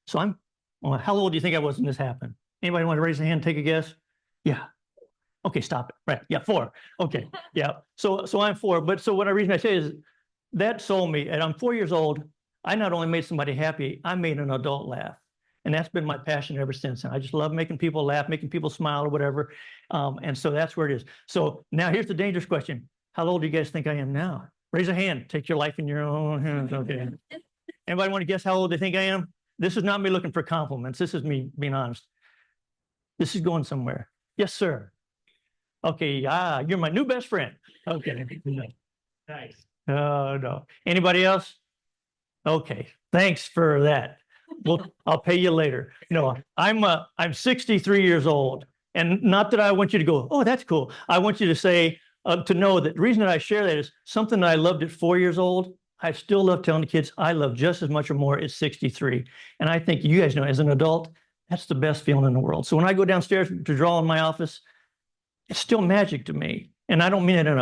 So well, how old do you think I was when this happened? Anybody want to raise a hand, take a guess? Yeah. Okay, stop it. Right. Yeah, 4. Okay. Yeah. So I'm 4. But so what the reason I say is that sold me. And I'm 4 years old. I not only made somebody happy, I made an adult laugh. And that's been my passion ever since. And I just love making people laugh, making people smile or whatever. And so that's where it is. So now here's the dangerous question. How old do you guys think I am now? Raise a hand. Take your life in your own hands. Okay. Anybody want to guess how old they think I am? This is not me looking for compliments. This is me being honest. This is going somewhere. Yes, sir. Okay. You're my new best friend. Okay. Nice. Oh, no. Anybody else? Okay. Thanks for that. Well, I'll pay you later. No, I'm 63 years old. And not that I want you to go, oh, that's cool. I want you to say, to know that the reason that I share that is something that I loved at 4 years old. I still love telling the kids I love just as much or more at 63. And I think you guys know, as an adult, that's the best feeling in the world. So when I go downstairs to draw in my office, it's still magic to me. And I don't mean it in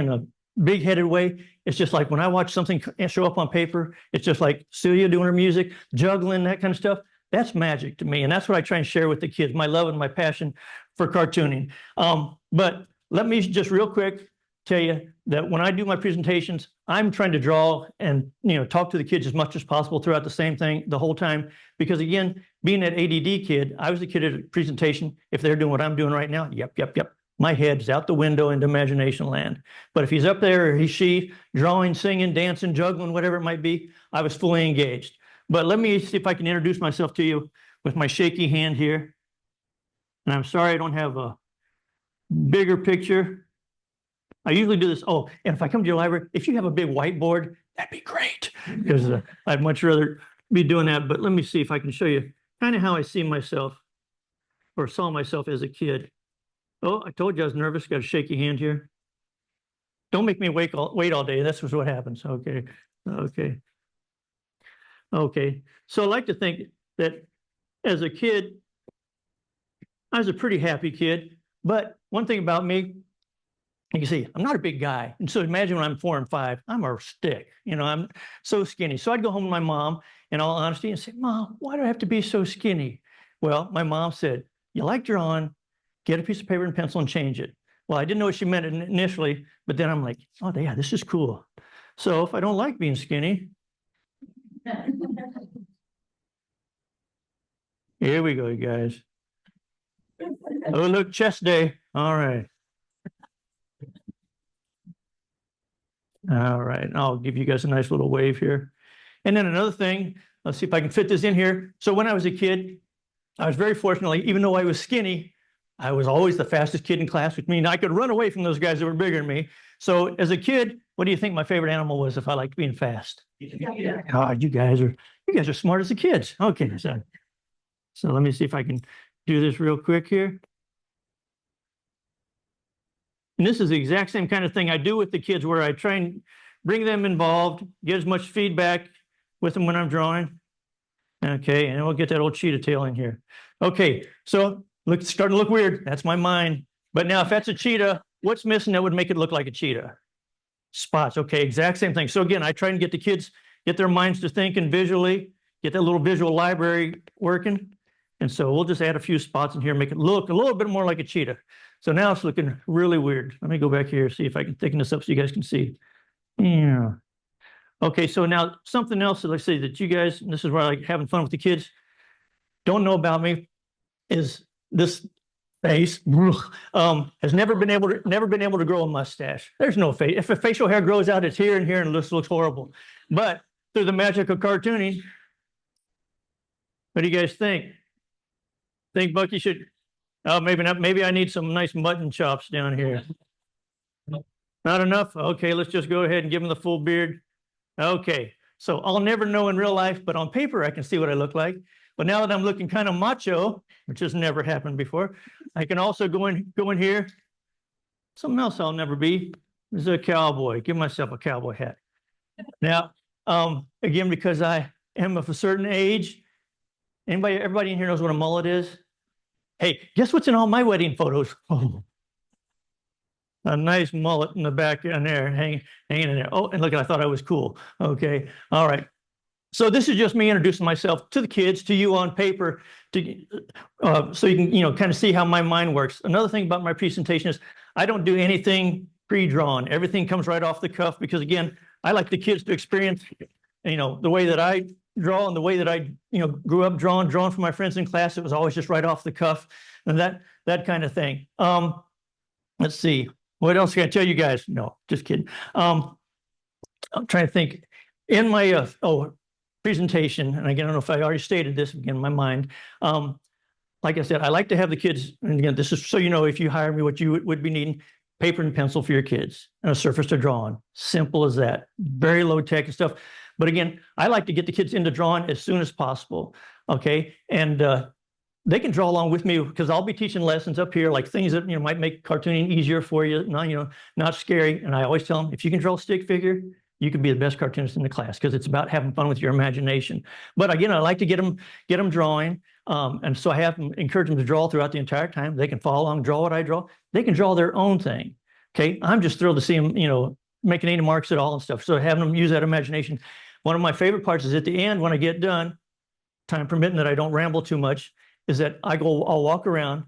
a big-headed way. It's just like when I watch something show up on paper, it's just like Celia doing her music, juggling, that kind of stuff. That's magic to me. And that's what I try and share with the kids, my love and my passion for cartooning. But let me just real quick tell you that when I do my presentations, I'm trying to draw and talk to the kids as much as possible throughout the same thing the whole time. Because again, being that ADD kid, I was the kid at a presentation. If they're doing what I'm doing right now, yep. My head's out the window into imagination land. But if he's up there or she drawing, singing, dancing, juggling, whatever it might be, I was fully engaged. But let me see if I can introduce myself to you with my shaky hand here. And I'm sorry I don't have a bigger picture. I usually do this. Oh, and if I come to your library, if you have a big whiteboard, that'd be great. Because I'd much rather be doing that. But let me see if I can show you kind of how I see myself or saw myself as a kid. Oh, I told you I was nervous. Got a shaky hand here. Don't make me wait all day. That's what happens. Okay. Okay. Okay. So I like to think that as a kid, I was a pretty happy kid. But one thing about me, you can see, I'm not a big guy. And so imagine when I'm 4 and 5, I'm a stick. You know, I'm so skinny. So I'd go home to my mom, in all honesty, and say, Mom, why do I have to be so skinny? Well, my mom said, you like drawing, get a piece of paper and pencil and change it. Well, I didn't know what she meant initially, but then I'm like, oh, yeah, this is cool. So if I don't like being skinny, here we go, you guys. Oh, look, chest day. All right. All right. I'll give you guys a nice little wave here. And then another thing, let's see if I can fit this in here. So when I was a kid, I was very fortunate, like, even though I was skinny, I was always the fastest kid in class, which means I could run away from those guys that were bigger than me. So as a kid, what do you think my favorite animal was if I liked being fast? Yeah. Oh, you guys are smart as the kids. Okay. So let me see if I can do this real quick here. And this is the exact same kind of thing I do with the kids, where I try and bring them involved, get as much feedback with them when I'm drawing. Okay, and we'll get that old cheetah tail in here. Okay, so look, it's starting to look weird. That's my mind. But now if that's a cheetah, what's missing that would make it look like a cheetah? Spots. Okay, exact same thing. So again, I try and get the kids, get their minds to thinking visually, get that little visual library working. And so we'll just add a few spots in here, make it look a little bit more like a cheetah. So now it's looking really weird. Let me go back here, see if I can thicken this up so you guys can see. Yeah. Okay, so now something else that I say that you guys, and this is where I like having fun with the kids, don't know about me, is this face has never been able to grow a mustache. There's no face. If a facial hair grows out, it's here and here, and it looks horrible. But through the magic of cartooning, what do you guys think? Think Bucky should? Oh, maybe not. Maybe I need some nice mutton chops down here. Not enough? Okay, let's just go ahead and give him the full beard. Okay, so I'll never know in real life, but on paper I can see what I look like. But now that I'm looking kind of macho, which has never happened before, I can also go in here. Something else I'll never be is a cowboy. Give myself a cowboy hat. Now, again, because I am of a certain age, everybody in here knows what a mullet is? Hey, guess what's in all my wedding photos? Oh, a nice mullet in the back in there, hanging in there. Oh, and look, I thought I was cool. Okay, all right. So this is just me introducing myself to the kids, to you on paper, so you can kind of see how my mind works. Another thing about my presentation is I don't do anything pre-drawn. Everything comes right off the cuff because, again, I like the kids to experience, the way that I draw and the way that I, grew up drawn for my friends in class. It was always just right off the cuff and that kind of thing. Let's see. What else can I tell you guys? No, just kidding. I'm trying to think. In my presentation, and again, I don't know if I already stated this again in my mind. Like I said, I like to have the kids, and again, this is so if you hire me, what you would be needing: paper and pencil for your kids and a surface to draw on. Simple as that. Very low tech and stuff. But again, I like to get the kids into drawing as soon as possible. Okay, and they can draw along with me because I'll be teaching lessons up here, like things that might make cartooning easier for you, not scary. And I always tell them, if you can draw a stick figure, you can be the best cartoonist in the class because it's about having fun with your imagination. But again, I like to get them drawing, and so I have them encourage them to draw throughout the entire time. They can follow along, draw what I draw. They can draw their own thing. Okay, I'm just thrilled to see them, making any marks at all and stuff. So having them use that imagination. One of my favorite parts is at the end when I get done, time permitting that I don't ramble too much, is that I'll walk around,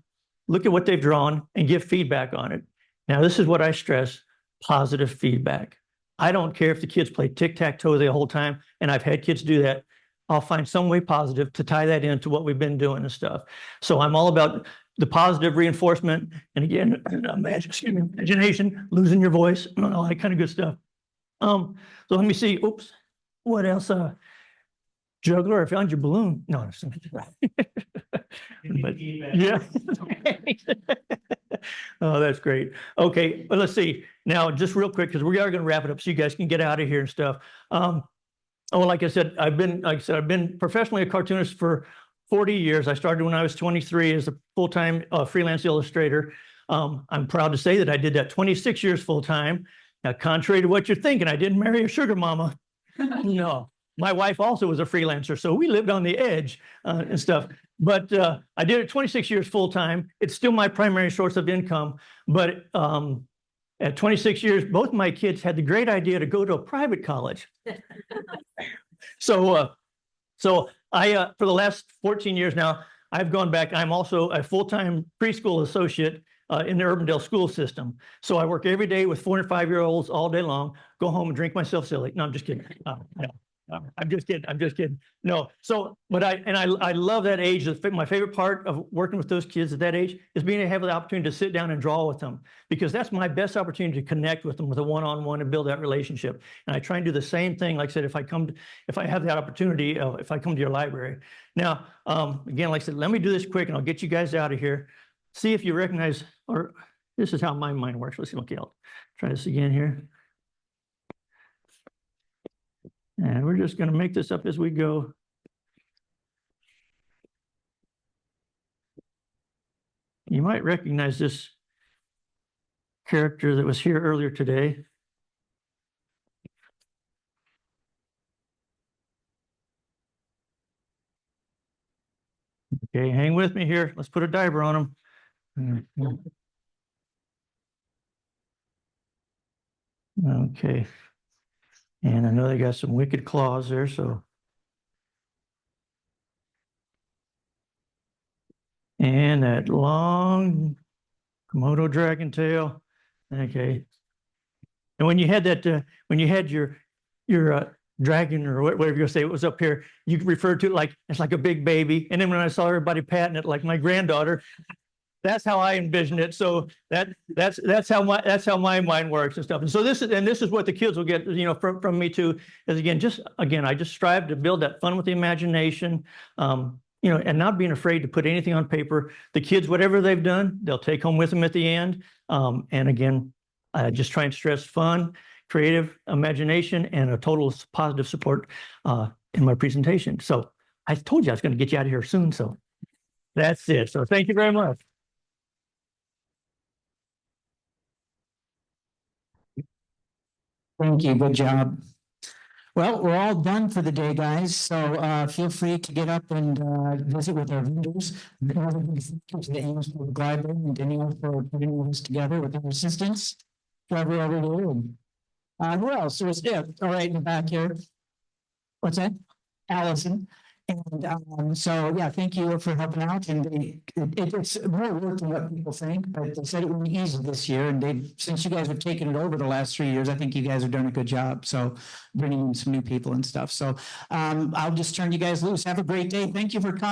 look at what they've drawn, and give feedback on it. Now, this is what I stress: positive feedback. I don't care if the kids play tic-tac-toe the whole time, and I've had kids do that. I'll find some way positive to tie that into what we've been doing and stuff. So I'm all about the positive reinforcement. And again, imagination, losing your voice, all that kind of good stuff. So let me see. Oops. What else? Juggler, I found your balloon. No, but, yeah. Oh, that's great. Okay, but let's see. Now, just real quick, because we are going to wrap it up so you guys can get out of here and stuff. Like I said, I've been professionally a cartoonist for 40 years. I started when I was 23 as a full-time freelance illustrator. I'm proud to say that I did that 26 years full-time. Now, contrary to what you're thinking, I didn't marry a sugar mama. No, my wife also was a freelancer, so we lived on the edge and stuff. But I did it 26 years full time. It's still my primary source of income. But at 26 years, both my kids had the great idea to go to a private college. So I, for the last 14 years now, I've gone back. I'm also a full-time preschool associate in the Urbandale school system. So I work every day with 4 and 5-year-olds all day long, go home and drink myself silly. No, I'm just kidding. No, I'm just kidding. I'm just kidding. No. So, but I love that age. My favorite part of working with those kids at that age is being able to have the opportunity to sit down and draw with them, because that's my best opportunity to connect with them with a one-on-one and build that relationship. And I try and do the same thing. Like I said, if I have that opportunity, if I come to your library. Now, again, like I said, let me do this quick and I'll get you guys out of here. See if you recognize, or this is how my mind works. Let's see. Okay, I'll try this again here. And we're just going to make this up as we go. You might recognize this character that was here earlier today. Okay, hang with me here. Let's put a diver on him. Okay. And I know they got some wicked claws there, so. And that long Komodo dragon tail. Okay. And when you had that, when you had your dragon or whatever you say, it was up here, you referred to it like, it's like a big baby. And then when I saw everybody patting it like my granddaughter, that's how I envisioned it. So that's how my mind works and stuff. And so this is what the kids will get, you know, from me too, is I just strive to build that fun with the imagination, you know, and not being afraid to put anything on paper. The kids, whatever they've done, they'll take home with them at the end. And again, I just try and stress fun, creative imagination, and a total positive support in my presentation. So I told you I was going to get you out of here soon. So that's it. So thank you very much. Thank you. Good job. Well, we're all done for the day, guys. So feel free to get up and visit with our vendors. To the Ames Public Library and Danielle for putting all this together with their assistance. Trevor over there. Who else? There was all right in the back here. What's that? Allison. And so, yeah, thank you for helping out. And it's more work than what people think, but they said it would be easy this year. And since you guys have taken it over the last 3 years, I think you guys have done a good job. So bringing in some new people and stuff. So I'll just turn you guys loose. Have a great day. Thank you for coming.